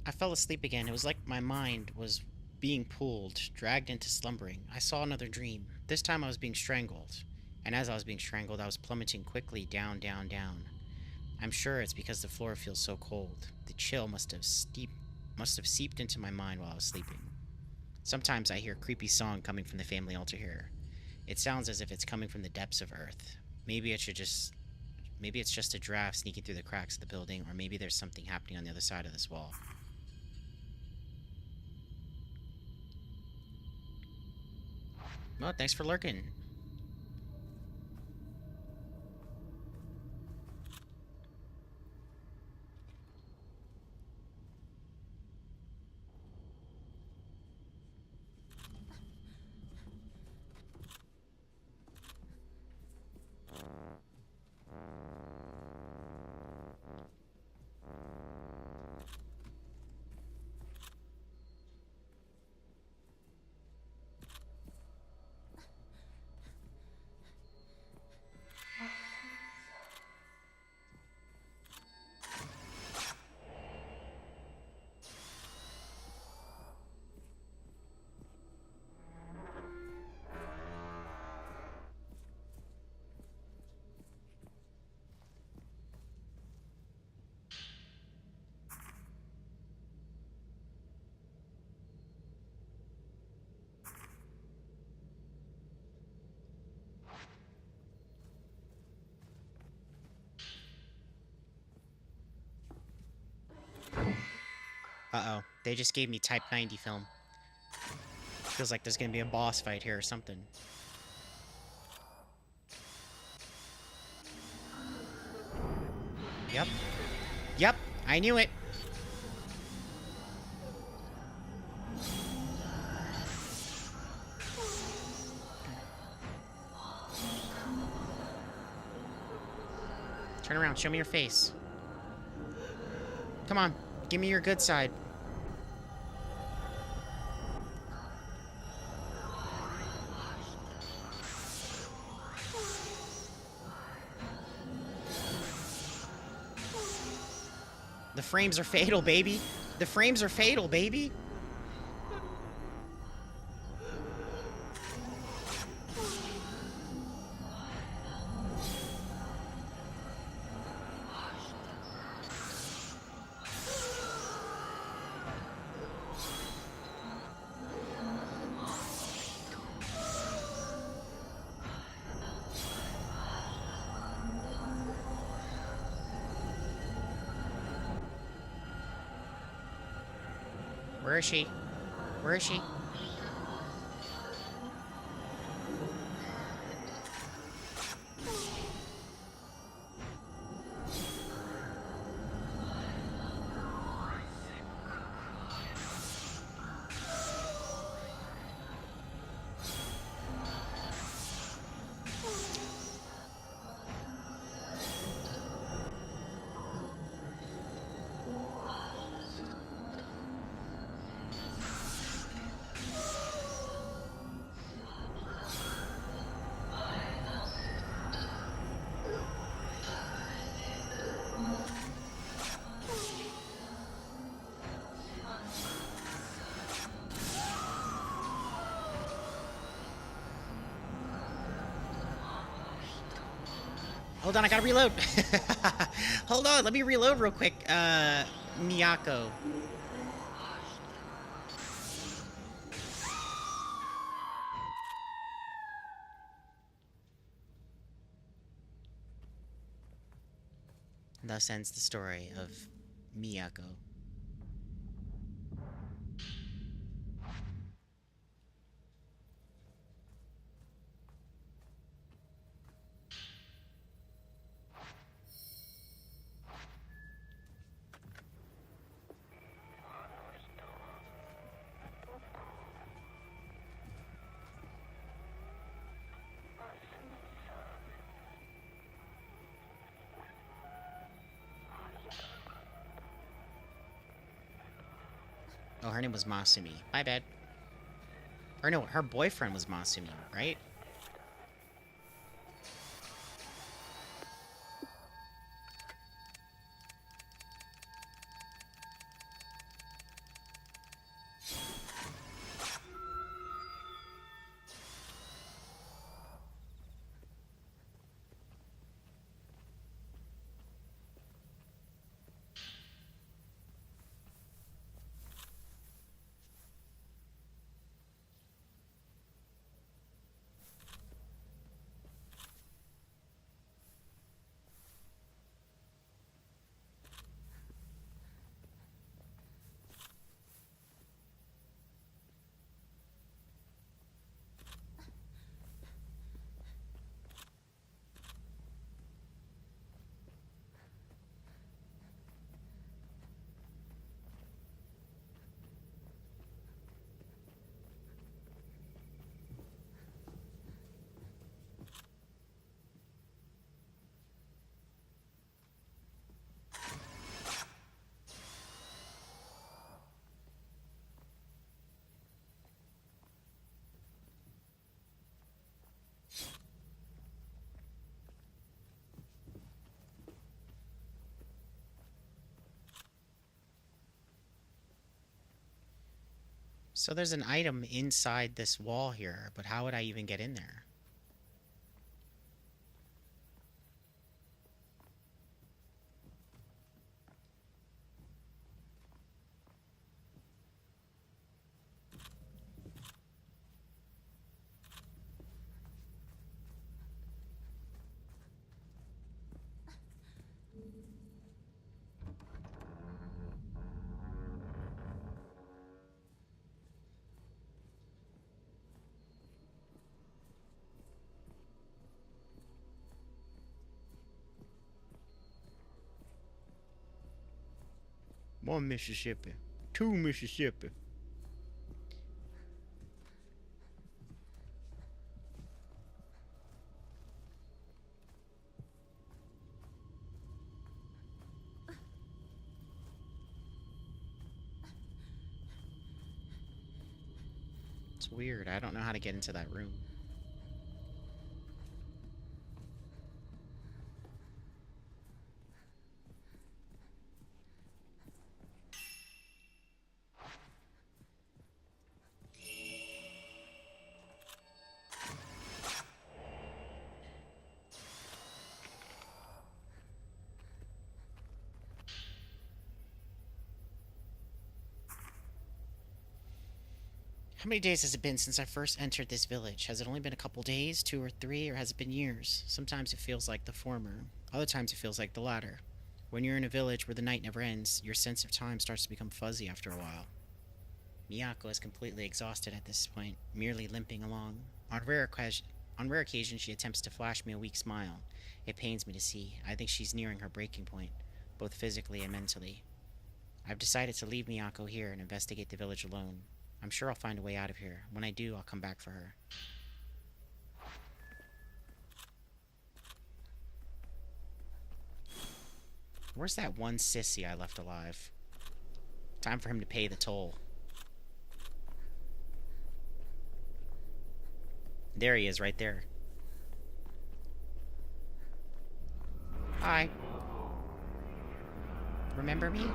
I fell asleep again. It was like my mind was being pulled, dragged into slumbering. I saw another dream. This time I was being strangled. And as I was being strangled, I was plummeting quickly down, down, down. I'm sure it's because the floor feels so cold. The chill must have seeped into my mind while I was sleeping. Sometimes I hear a creepy song coming from the family altar here. It sounds as if it's coming from the depths of earth. Maybe it's just a draft sneaking through the cracks of the building, or maybe there's something happening on the other side of this wall. Well, thanks for lurking. Uh-oh. They just gave me Type 90 film. Feels like there's gonna be a boss fight here or something. Yep. Yep, I knew it. Turn around, show me your face. Come on, give me your good side. The frames are fatal, baby. The frames are fatal, baby. Where is she? Where is she? Hold on, I gotta reload. Hold on, let me reload real quick. Miyako. Thus ends the story of Miyako. Oh, her name was Masumi. My bad. Or no, her boyfriend was Masumi, right? So there's an item inside this wall here, but how would I even get in there? One Mississippi. Two Mississippi. It's weird. I don't know how to get into that room. How many days has it been since I first entered this village? Has it only been a couple days, 2 or 3, or has it been years? Sometimes it feels like the former, other times it feels like the latter. When you're in a village where the night never ends, your sense of time starts to become fuzzy after a while. Miyako is completely exhausted at this point, merely limping along. On rare occasions, she attempts to flash me a weak smile. It pains me to see. I think she's nearing her breaking point, both physically and mentally. I've decided to leave Miyako here and investigate the village alone. I'm sure I'll find a way out of here. When I do, I'll come back for her. Where's that one sissy I left alive? Time for him to pay the toll. There he is, right there. Hi. Remember me?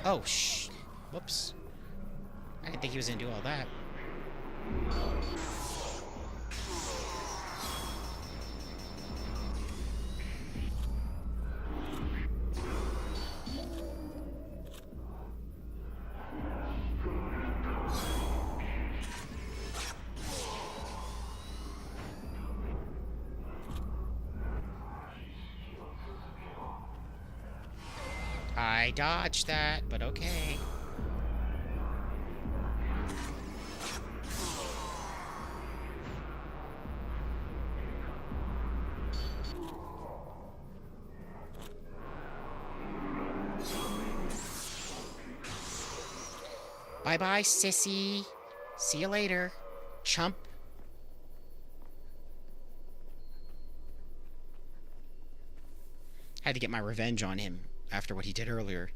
Oh, shh. Whoops. I didn't think he was gonna do all that. I dodged that, but okay. Bye-bye, sissy. See you later, chump. Had to get my revenge on him after what he did earlier.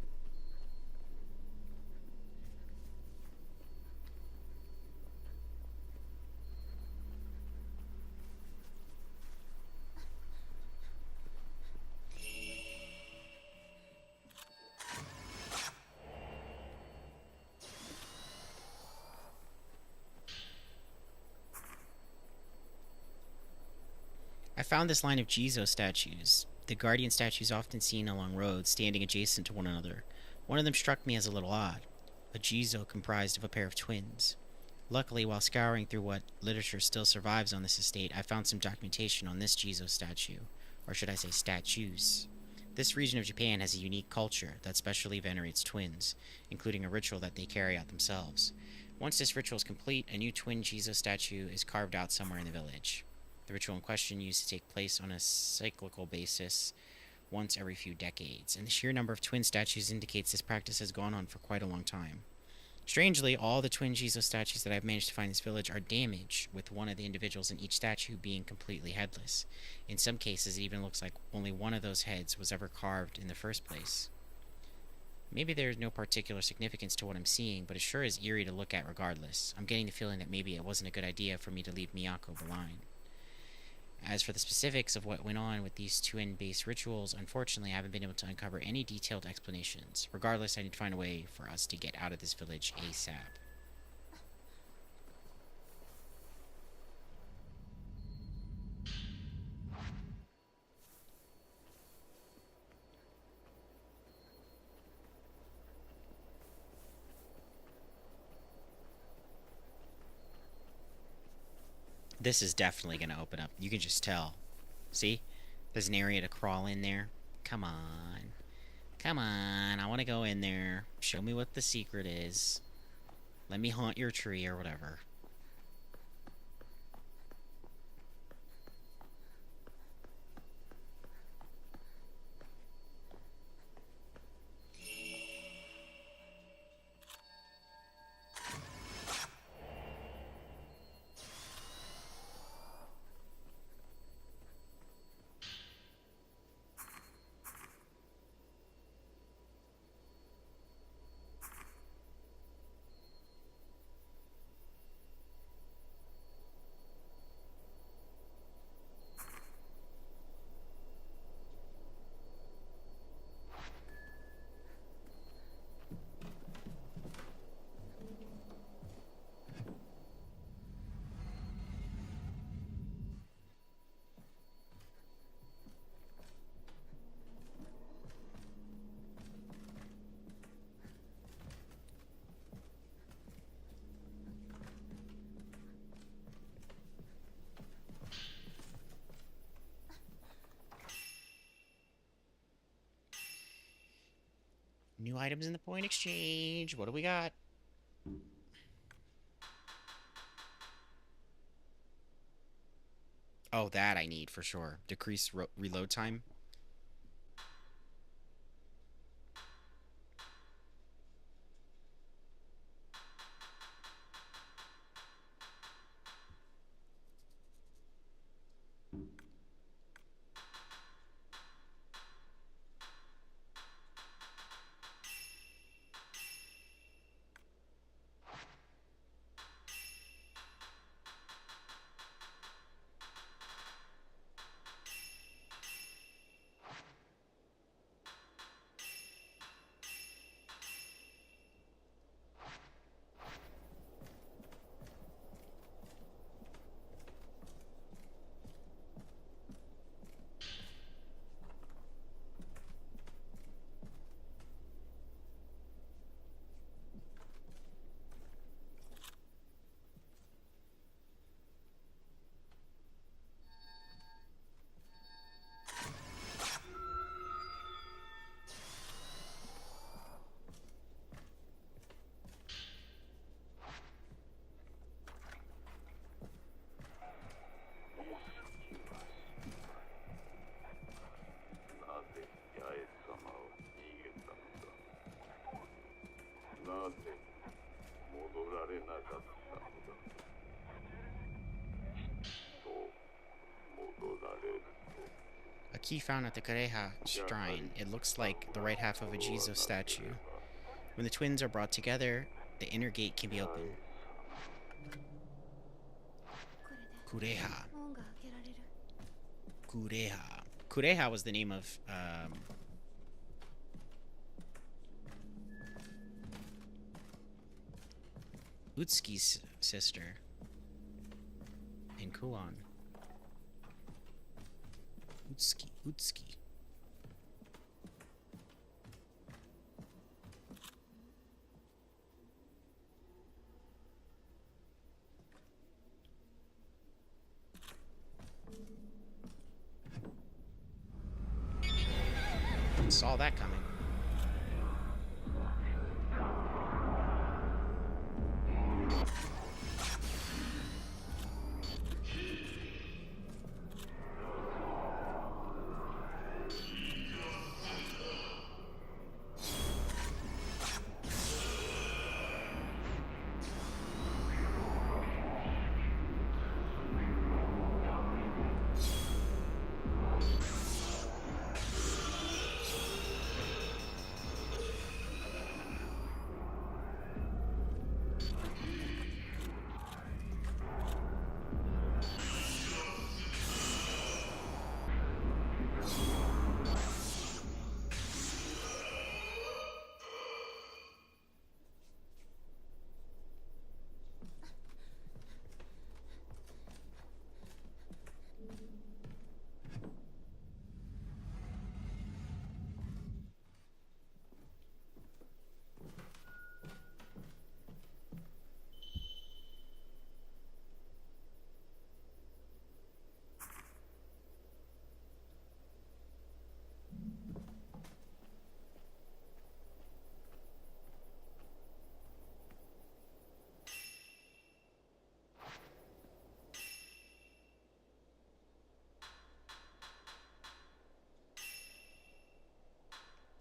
I found this line of Jizo statues. The guardian statues often seen along roads, standing adjacent to one another. One of them struck me as a little odd. A Jizo comprised of a pair of twins. Luckily, while scouring through what literature still survives on this estate, I found some documentation on this Jizo statue. Or should I say statues. This region of Japan has a unique culture that specially venerates twins, including a ritual that they carry out themselves. Once this ritual is complete, a new twin Jizo statue is carved out somewhere in the village. The ritual in question used to take place on a cyclical basis once every few decades, and the sheer number of twin statues indicates this practice has gone on for quite a long time. Strangely, all the twin Jizo statues that I've managed to find in this village are damaged, with one of the individuals in each statue being completely headless. In some cases, it even looks like only one of those heads was ever carved in the first place. Maybe there is no particular significance to what I'm seeing, but it sure is eerie to look at regardless. I'm getting the feeling that maybe it wasn't a good idea for me to leave Miyako behind. As for the specifics of what went on with these twin-based rituals, unfortunately, I haven't been able to uncover any detailed explanations. Regardless, I need to find a way for us to get out of this village ASAP. This is definitely going to open up. You can just tell. See? There's an area to crawl in there. Come on. Come on. I want to go in there. Show me what the secret is. Let me haunt your tree or whatever. New items in the point exchange. What do we got? Oh, that I need for sure. Decrease reload time. A key found at the Kureha shrine. It looks like the right half of a Jesus statue. When the twins are brought together, the inner gate can be opened. これで Kureha. 門が開けられる。 Kureha. Kureha was the name of Utsuki's sister in Kuon. Utsuki. Saw that coming.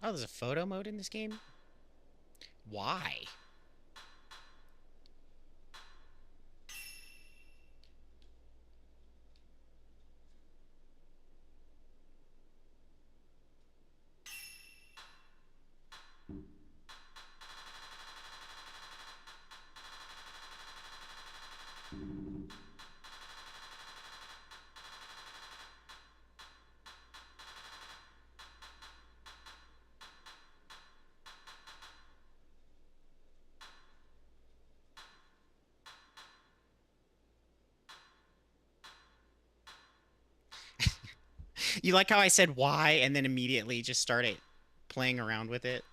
Oh, there's a photo mode in this game? Why? You like how I said why and then immediately just started playing around with it?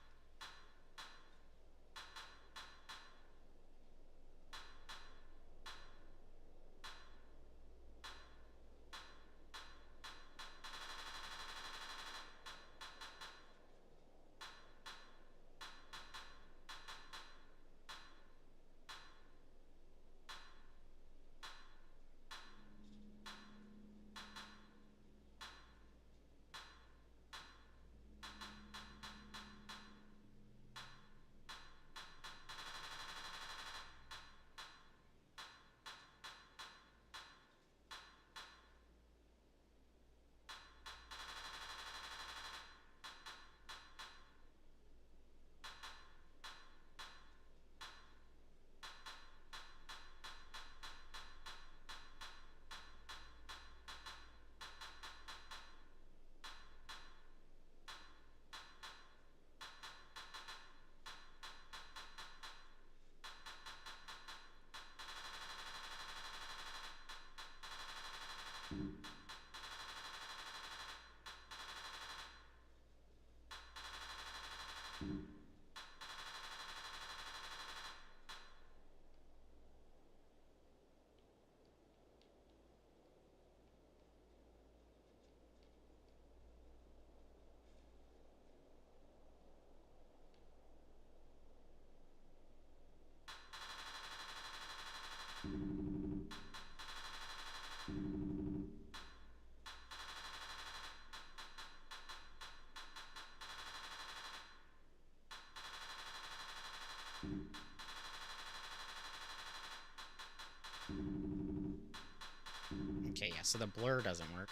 Okay, yeah, so the blur doesn't work.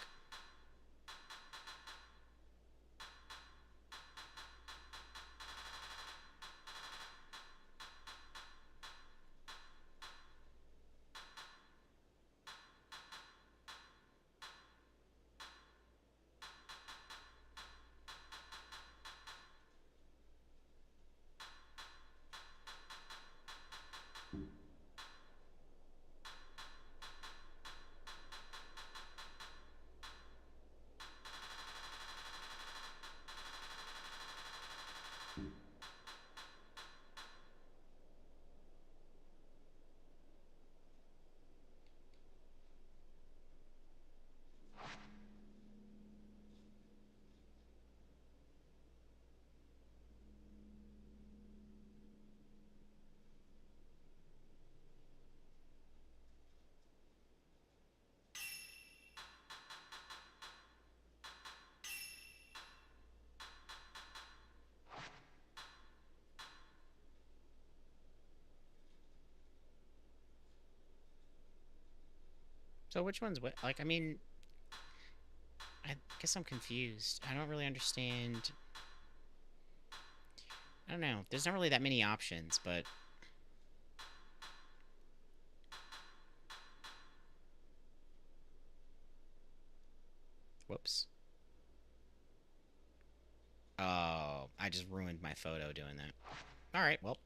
So which one's what? Like, I mean, I guess I'm confused. I don't really understand. I don't know. There's not really that many options, but whoops. Oh, I just ruined my photo doing that. All right, well.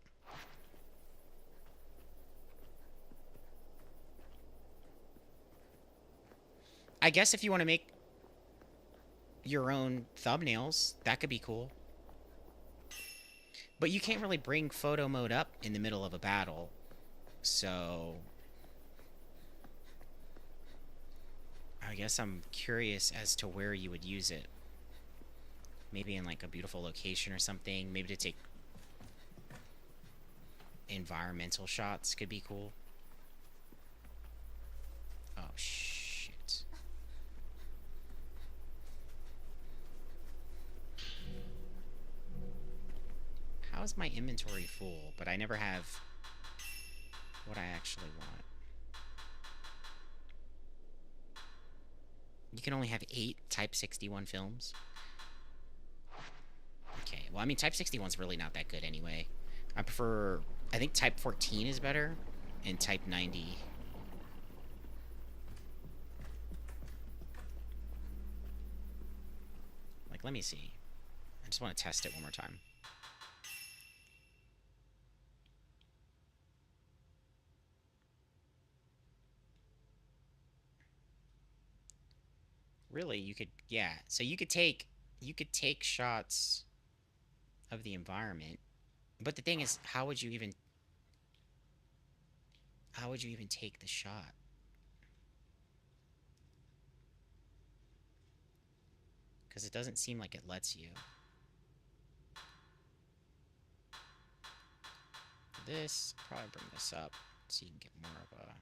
I guess if you want to make your own thumbnails, that could be cool. But you can't really bring photo mode up in the middle of a battle. So I guess I'm curious as to where you would use it. Maybe in like a beautiful location or something. Maybe to take environmental shots could be cool. Oh shit. How is my inventory full, but I never have what I actually want? You can only have 8 Type 61 films? Okay, well, I mean, Type 61's really not that good anyway. I prefer... I think Type 14 is better, and Type 90... Like, let me see. I just want to test it one more time. Really, you could... Yeah, so you could take... You could take shots of the environment. But the thing is, how would you even... How would you even take the shot? Because it doesn't seem like it lets you. This, probably bring this up so you can get more of a...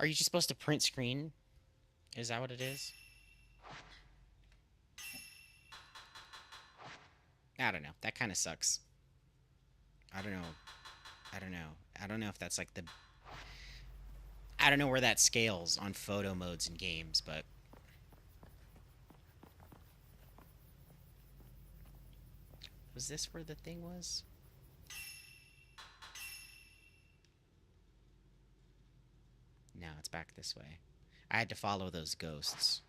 Are you just supposed to print screen? Is that what it is? I don't know. That kind of sucks. I don't know. I don't know. I don't know if that's like the... I don't know where that scales on photo modes in games, but... Was this where the thing was? No, it's back this way. I had to follow those ghosts.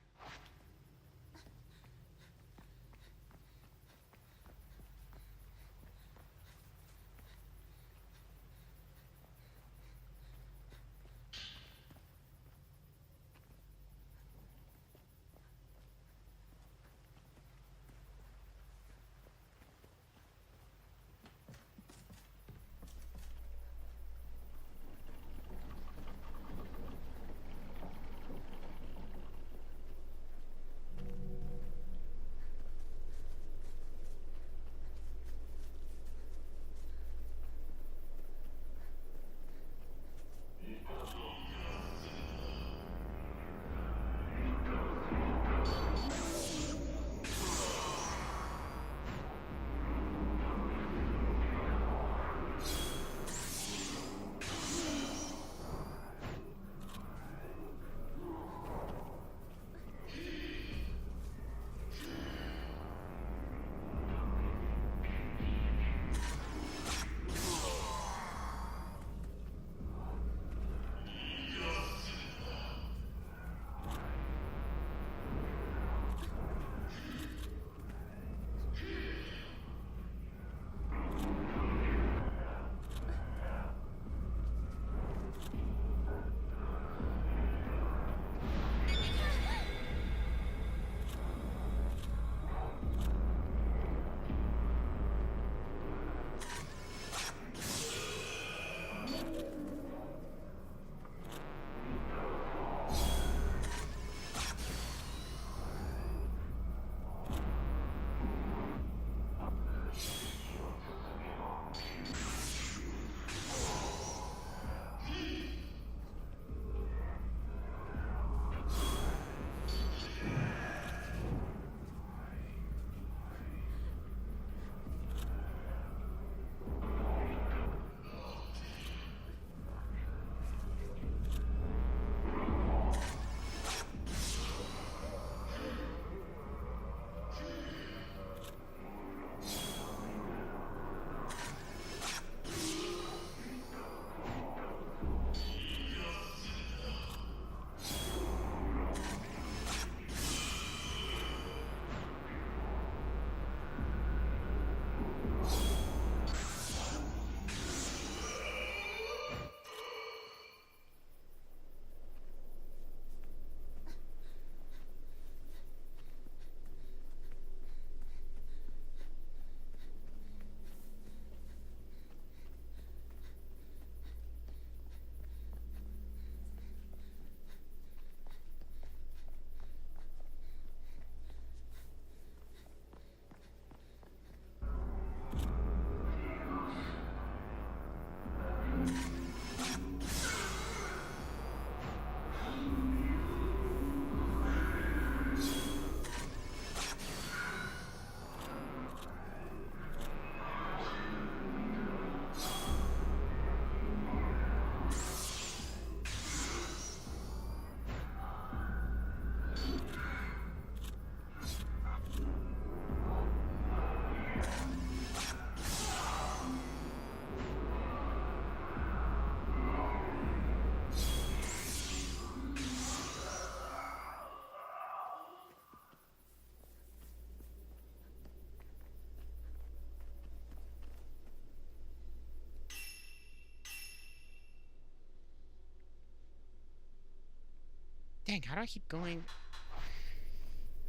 Dang, how do I keep going?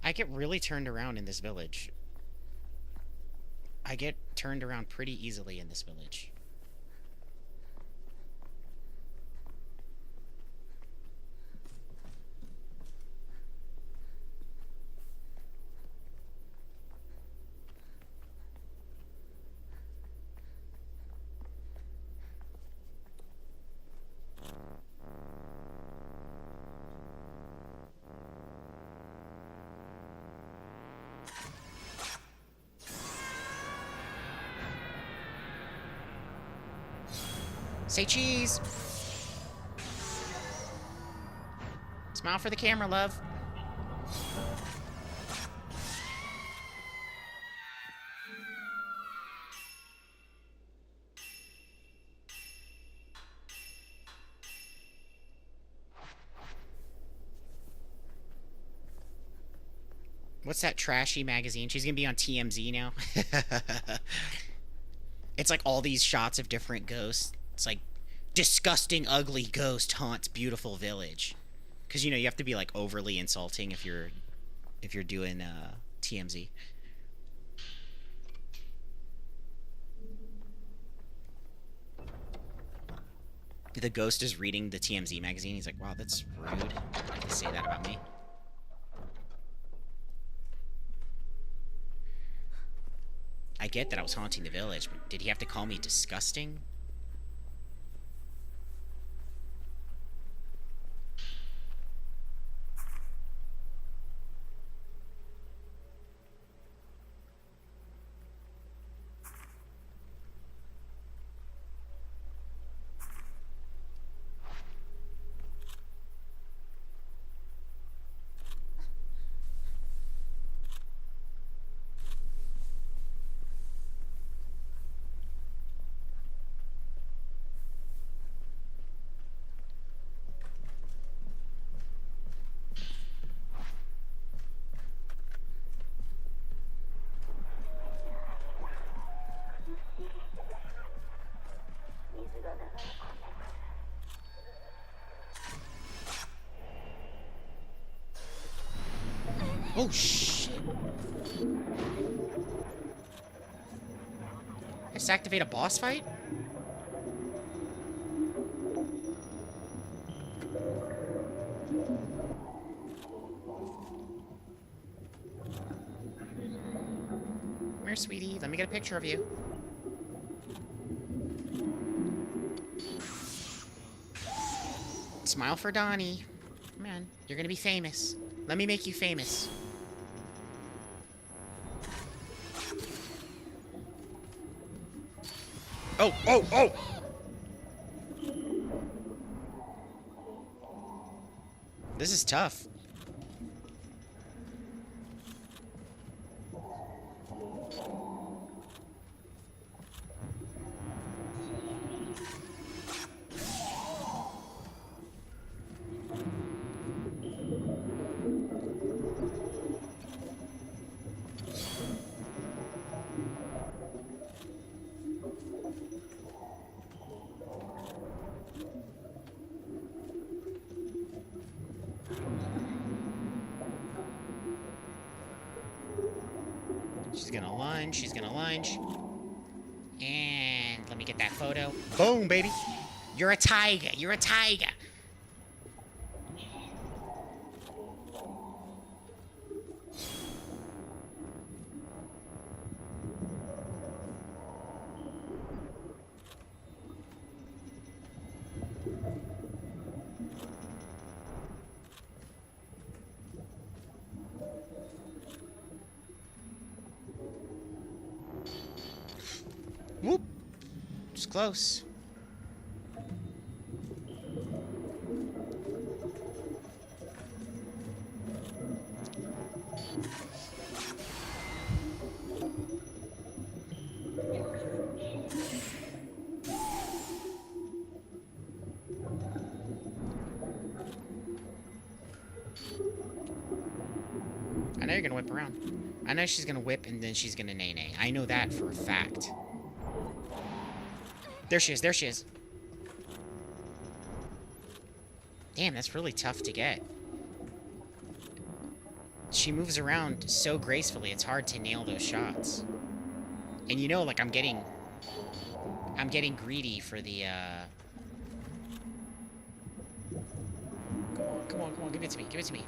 I get really turned around in this village. I get turned around pretty easily in this village. Say cheese! Smile for the camera, love. What's that trashy magazine? She's gonna be on TMZ now. It's like all these shots of different ghosts. It's like disgusting, ugly ghost haunts beautiful village. Because you know you have to be like overly insulting if you're doing TMZ. The ghost is reading the TMZ magazine. He's like, "Wow, that's rude to say that about me." I get that I was haunting the village, but did he have to call me disgusting? Oh, shit. I just activate a boss fight? Come here, sweetie. Let me get a picture of you. Smile for Donnie. Come on. You're gonna be famous. Let me make you famous. Oh, oh, oh! This is tough. She's gonna lunge, she's gonna lunge. And let me get that photo. Boom, baby. You're a tiger, you're a tiger. Whoop. It's close. you're gonna whip around. I know she's gonna whip and then she's gonna nay-nay. I know that for a fact. There she is, there she is. Damn, that's really tough to get. She moves around so gracefully, it's hard to nail those shots. And you know, like, I'm getting greedy for the, Come on, come on, give it to me, give it to me.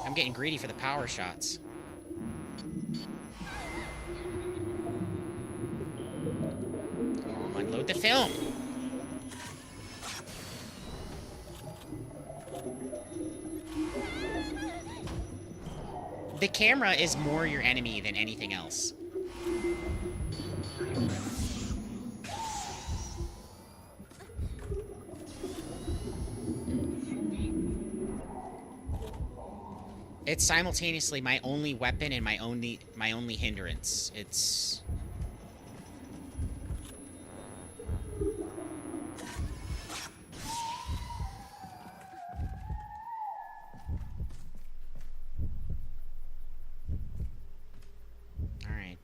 I'm getting greedy for the power shots. Come on, unload the film! The camera is more your enemy than anything else. It's simultaneously my only weapon and my only hindrance. It's... Alright.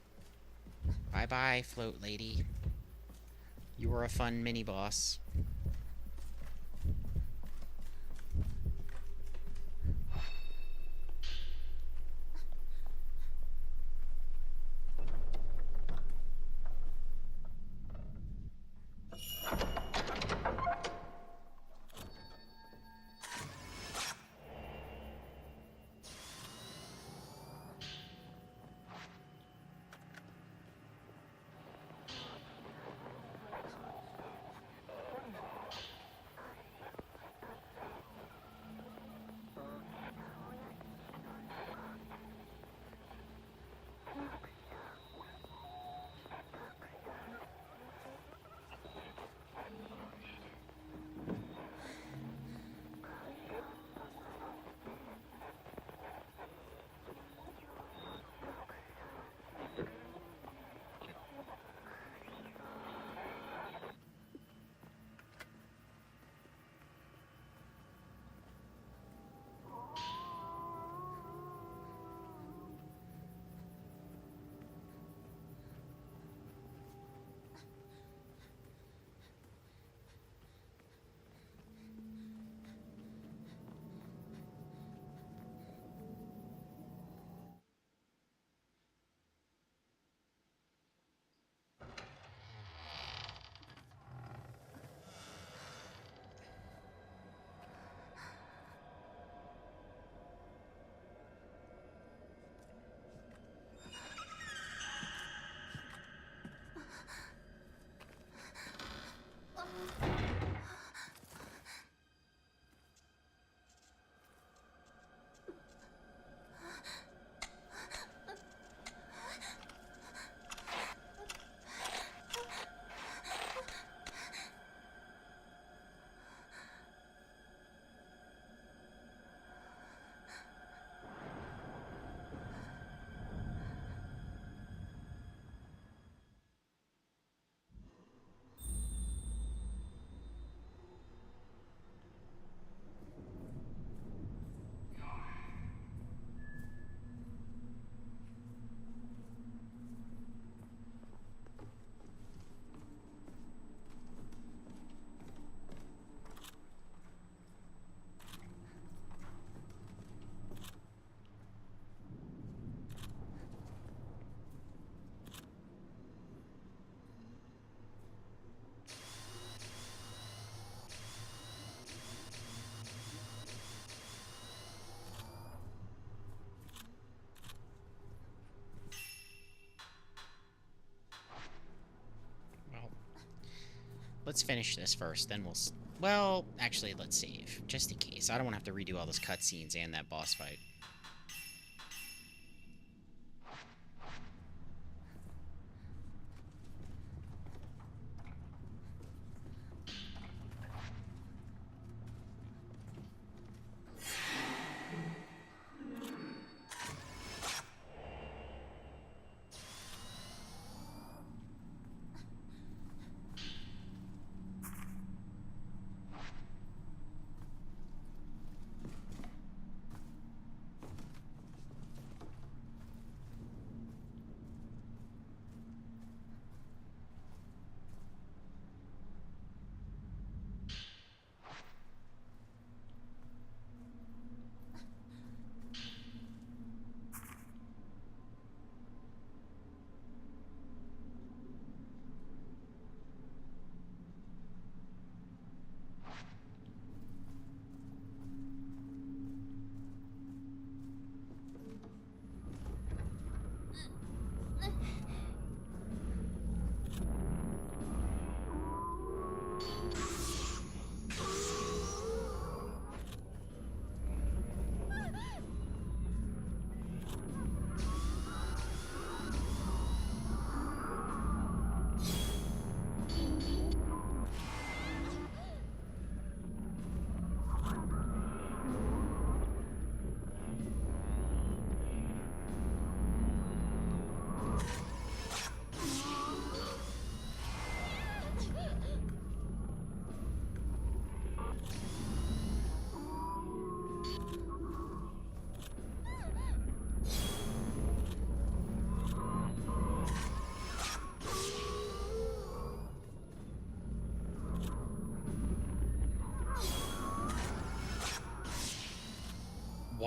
Bye-bye, float lady. You were a fun mini-boss. Well, let's finish this first, then we'll... Well, actually, let's save, just in case. I don't want to have to redo all those cutscenes and that boss fight.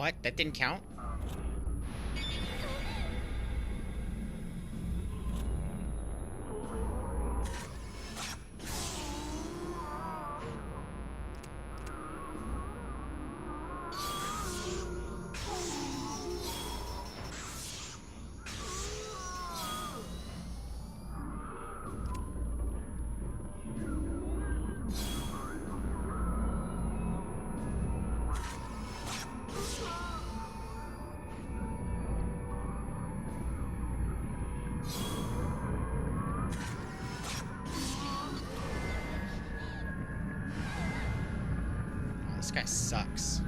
What? That didn't count? Oh, this guy sucks.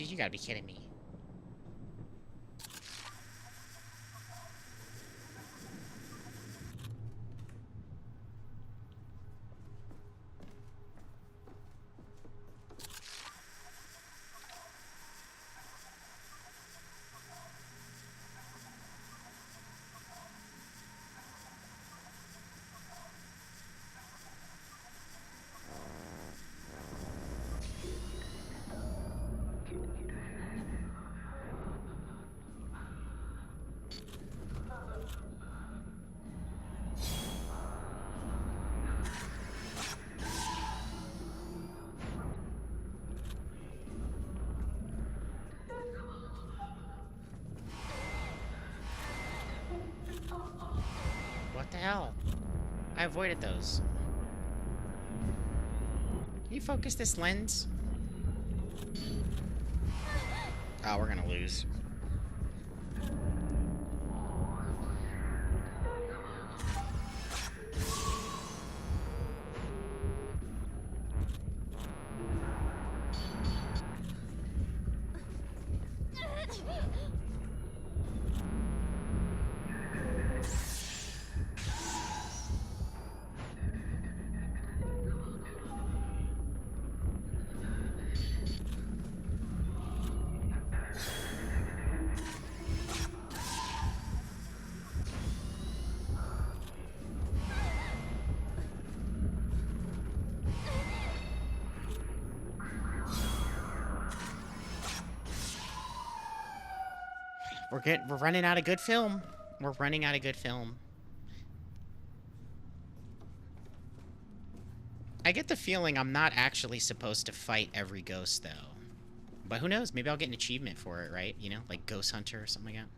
Dude, you gotta be kidding me. What the hell? I avoided those. Can you focus this lens? Oh, we're gonna lose. We're running out of good film. We're running out of good film. I get the feeling I'm not actually supposed to fight every ghost, though. But who knows? Maybe I'll get an achievement for it, right? You know, like Ghost Hunter or something like that.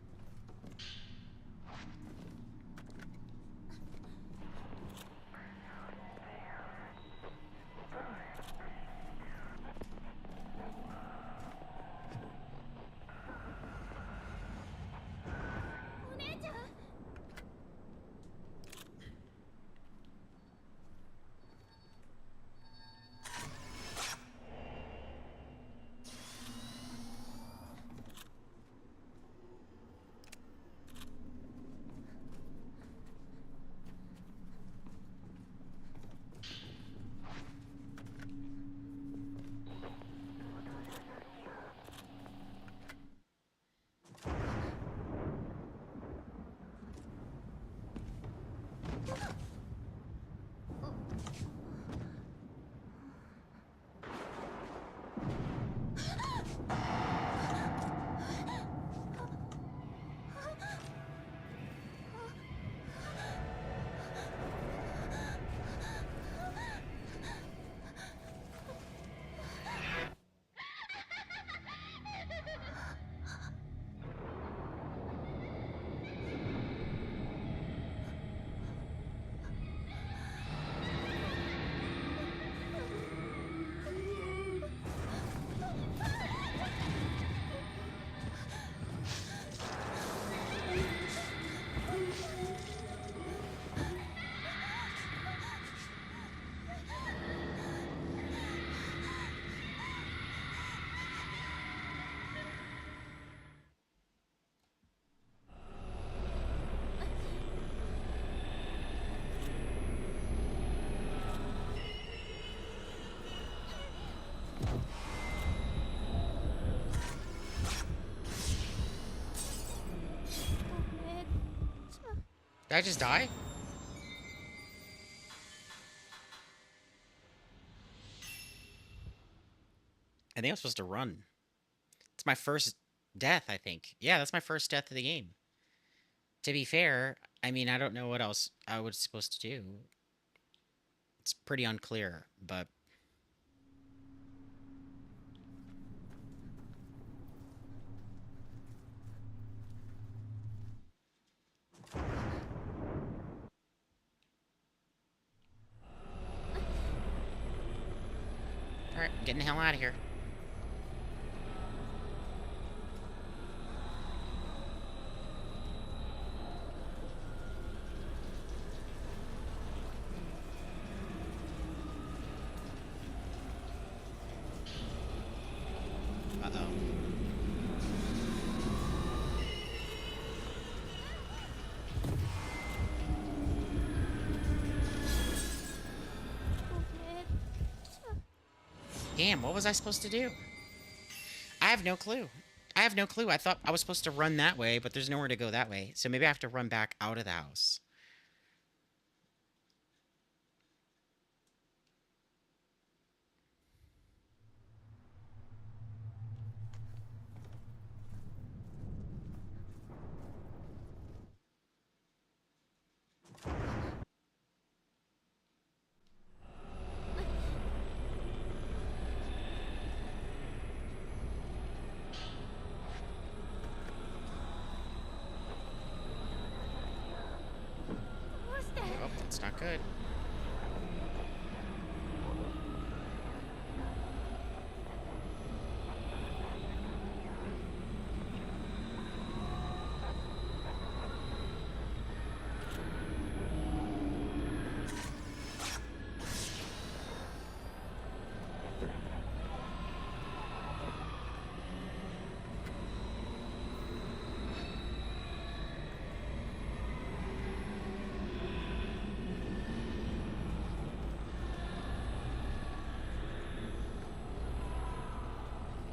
Did I just die? I think I'm supposed to run. It's my first death, I think. Yeah, that's my first death of the game. To be fair, I mean, I don't know what else I was supposed to do. It's pretty unclear, but... Alright, getting the hell out of here. Uh-oh. Damn, what was I supposed to do? I have no clue. I have no clue. I thought I was supposed to run that way, but there's nowhere to go that way. So maybe I have to run back out of the house. Oh, that's not good.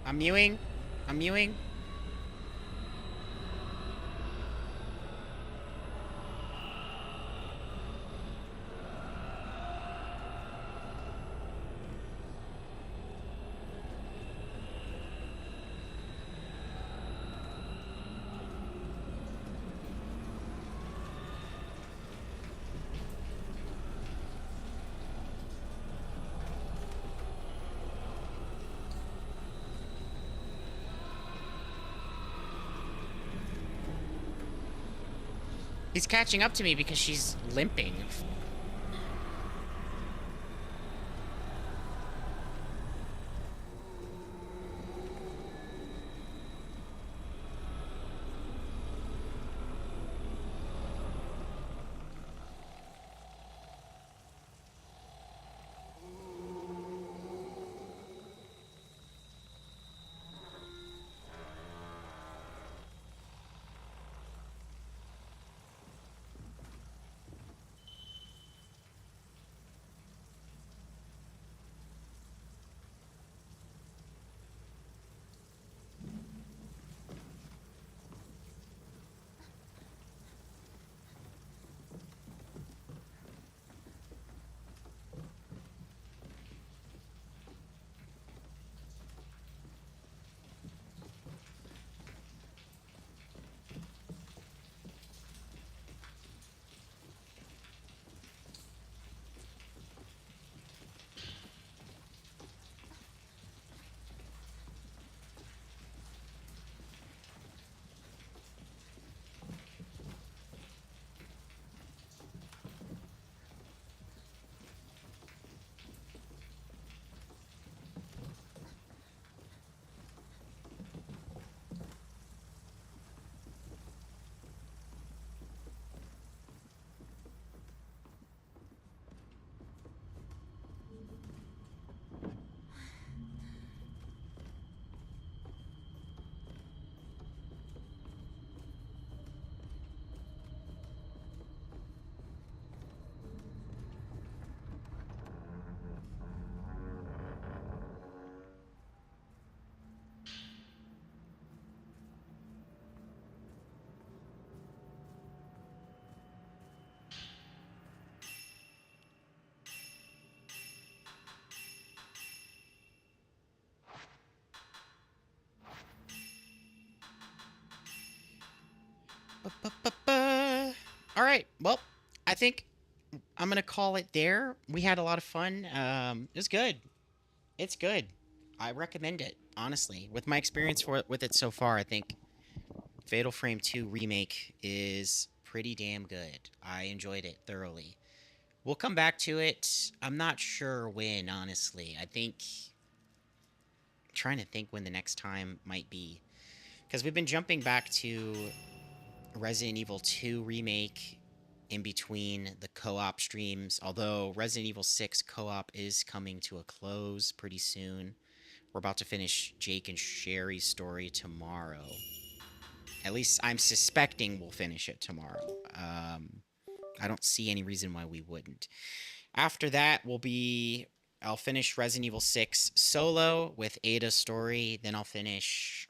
I'm mewing. I'm mewing. He's catching up to me because she's limping. Ba-ba-ba-ba. All right. Well, I think I'm gonna call it there. We had a lot of fun. It was good. It's good. I recommend it honestly. With my experience with it so far, I think Fatal Frame 2 remake is pretty damn good. I enjoyed it thoroughly. We'll come back to it. I'm not sure when, honestly. I think trying to think when the next time might be because we've been jumping back to Resident Evil 2 remake in between the co-op streams, although Resident Evil 6 co-op is coming to a close pretty soon. We're about to finish Jake and Sherry's story tomorrow. At least I'm suspecting we'll finish it tomorrow. I don't see any reason why we wouldn't. After that, I'll finish Resident Evil 6 solo with Ada's story. Then I'll finish.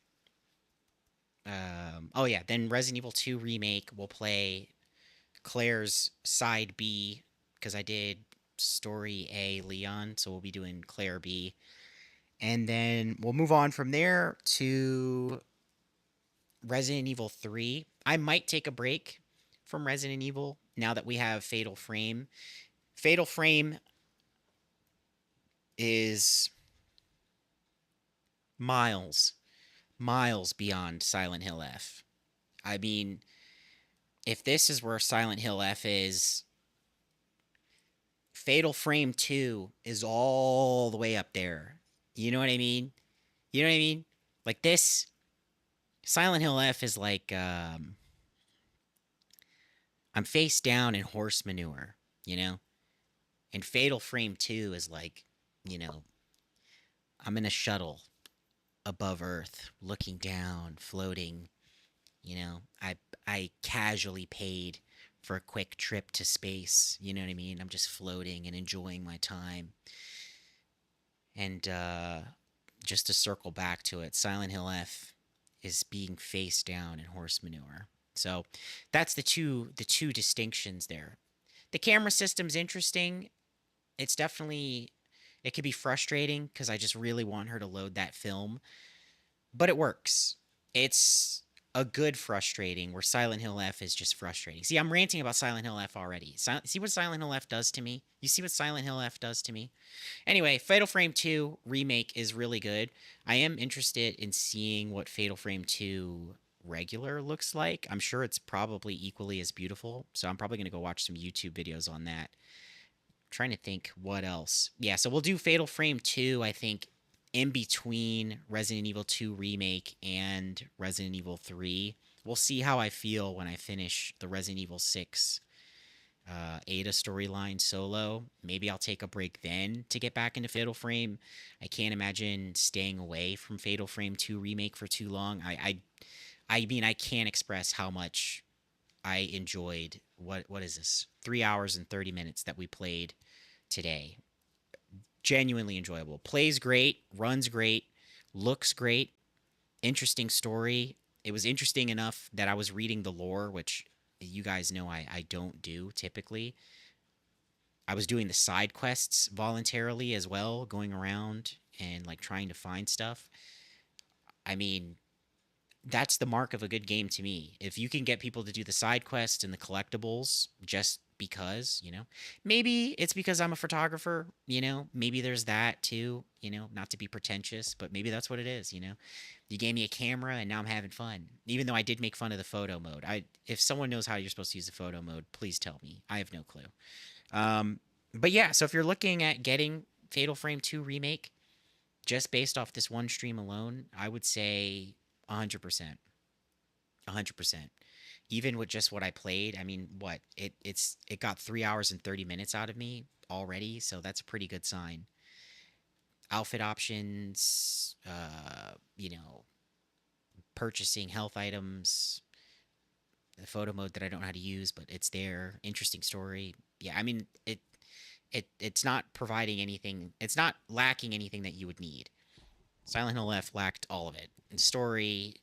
Oh yeah, then Resident Evil 2 remake. We'll play Claire's side B because I did story A Leon, so we'll be doing Claire B. And then we'll move on from there to Resident Evil 3. I might take a break from Resident Evil now that we have Fatal Frame. Fatal Frame is miles, miles beyond Silent Hill F. I mean, if this is where Silent Hill F is, Fatal Frame 2 is all the way up there. You know what I mean? You know what I mean? Like this, Silent Hill F is like I'm face down in horse manure, you know? And Fatal Frame 2 is like, you know, I'm in a shuttle above Earth, looking down, floating, you know. I casually paid for a quick trip to space, you know what I mean? I'm just floating and enjoying my time. And just to circle back to it, Silent Hill F is being face down in horse manure. So that's the two distinctions there. The camera system's interesting. It's definitely it could be frustrating because I just really want her to load that film, but it works. It's a good frustrating where Silent Hill F is just frustrating. See, I'm ranting about Silent Hill F already. See what Silent Hill F does to me? You see what Silent Hill F does to me? Anyway, Fatal Frame 2 remake is really good. I am interested in seeing what Fatal Frame 2 regular looks like. I'm sure it's probably equally as beautiful. So I'm probably going to go watch some YouTube videos on that. Trying to think what else. Yeah, so we'll do Fatal Frame 2, I think, in between Resident Evil 2 Remake and Resident Evil 3. We'll see how I feel when I finish the Resident Evil 6 Ada storyline solo. Maybe I'll take a break then to get back into Fatal Frame. I can't imagine staying away from Fatal Frame 2 Remake for too long. I mean, I can't express how much I enjoyed what is this? 3 hours and 30 minutes that we played today. Genuinely enjoyable. Plays great, runs great, looks great, interesting story. It was interesting enough that I was reading the lore, which you guys know I don't do typically. I was doing the side quests voluntarily as well, going around and like trying to find stuff. I mean, that's the mark of a good game to me. If you can get people to do the side quests and the collectibles just because, maybe it's because I'm a photographer, maybe there's that too, not to be pretentious, but maybe that's what it is. You gave me a camera and now I'm having fun. Even though I did make fun of the photo mode. If someone knows how you're supposed to use the photo mode, please tell me. I have no clue. But yeah, so if you're looking at getting Fatal Frame 2 Remake just based off this one stream alone, I would say 100%. 100%. Even with just what I played, I mean, it got 3 hours and 30 minutes out of me already, so that's a pretty good sign. Outfit options, purchasing health items, the photo mode that I don't know how to use, but it's there. Interesting story. Yeah, I mean, it's not providing anything. It's not lacking anything that you would need. Silent Hill F lacked all of it. And story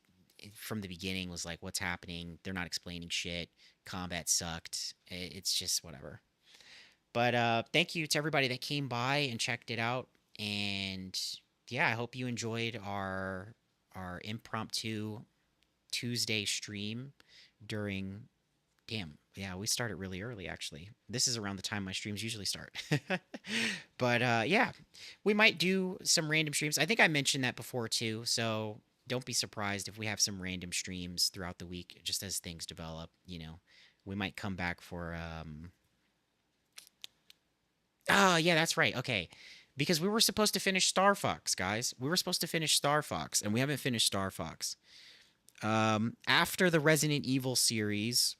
from the beginning was like, what's happening? They're not explaining shit. Combat sucked. It's just whatever. But thank you to everybody that came by and checked it out. And yeah, I hope you enjoyed our impromptu Tuesday stream during. Damn, yeah, we started really early actually. This is around the time my streams usually start. But yeah, we might do some random streams. I think I mentioned that before too, so don't be surprised if we have some random streams throughout the week just as things develop. We might come back for oh yeah, that's right. Okay. Because we were supposed to finish Star Fox, guys. We were supposed to finish Star Fox, and we haven't finished Star Fox. After the Resident Evil series,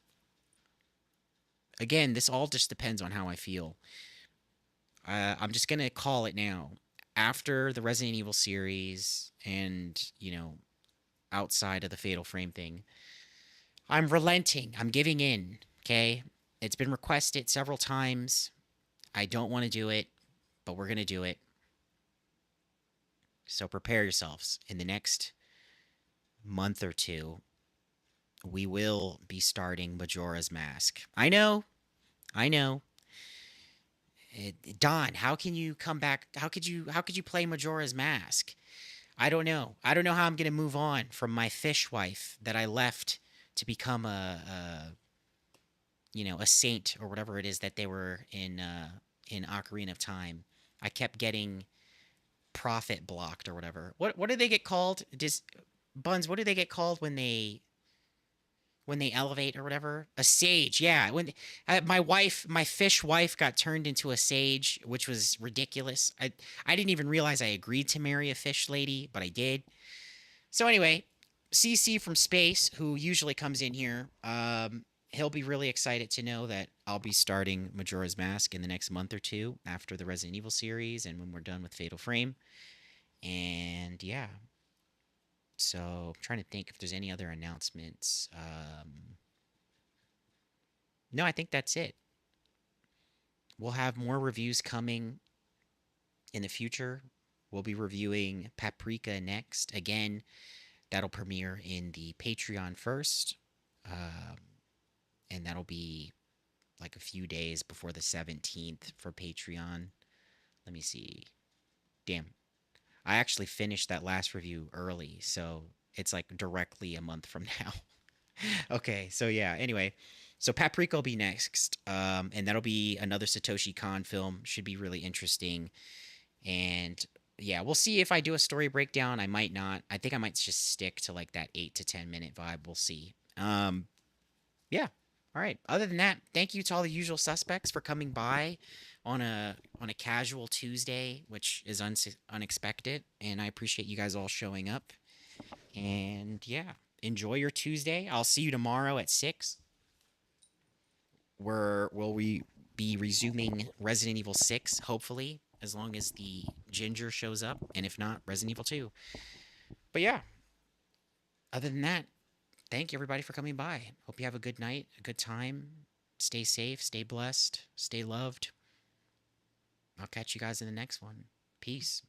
again, this all just depends on how I feel. I'm just gonna call it now. After the Resident Evil series, and outside of the Fatal Frame thing, I'm relenting. I'm giving in. Okay, it's been requested several times. I don't want to do it, but we're gonna do it. So prepare yourselves. In the next month or two, we will be starting Majora's Mask. I know. Don, how can you come back? How could you play Majora's Mask? I don't know. I don't know how I'm going to move on from my fish wife that I left to become a saint or whatever it is that they were in Ocarina of Time. I kept getting prophet blocked or whatever. What do they get called? Buns, what do they get called when they elevate or whatever? A sage, yeah. When my fish wife got turned into a sage, which was ridiculous. I didn't even realize I agreed to marry a fish lady, but I did. So anyway, CC from space, who usually comes in here, he'll be really excited to know that I'll be starting Majora's Mask in the next month or two after the Resident Evil series and when we're done with Fatal Frame. And yeah, so I'm trying to think if there's any other announcements. No, I think that's it. We'll have more reviews coming in the future. We'll be reviewing Paprika next. Again, that'll premiere in the Patreon first. And that'll be like a few days before the 17th for Patreon. Let me see. Damn. I actually finished that last review early, so it's like directly a month from now. Okay, so yeah, anyway. So Paprika will be next, and that'll be another Satoshi Kon film. Should be really interesting. And yeah, we'll see if I do a story breakdown. I might not. I think I might just stick to like that 8 to 10 minute vibe. We'll see. Yeah. All right. Other than that, thank you to all the usual suspects for coming by on a casual Tuesday, which is unexpected, and I appreciate you guys all showing up. And yeah, enjoy your Tuesday. I'll see you tomorrow at 6. Where will we be resuming Resident Evil 6, hopefully, as long as the Ginger shows up, and if not, Resident Evil 2. But yeah, other than that, thank you everybody for coming by. Hope you have a good night, a good time. Stay safe, stay blessed, stay loved. I'll catch you guys in the next one. Peace.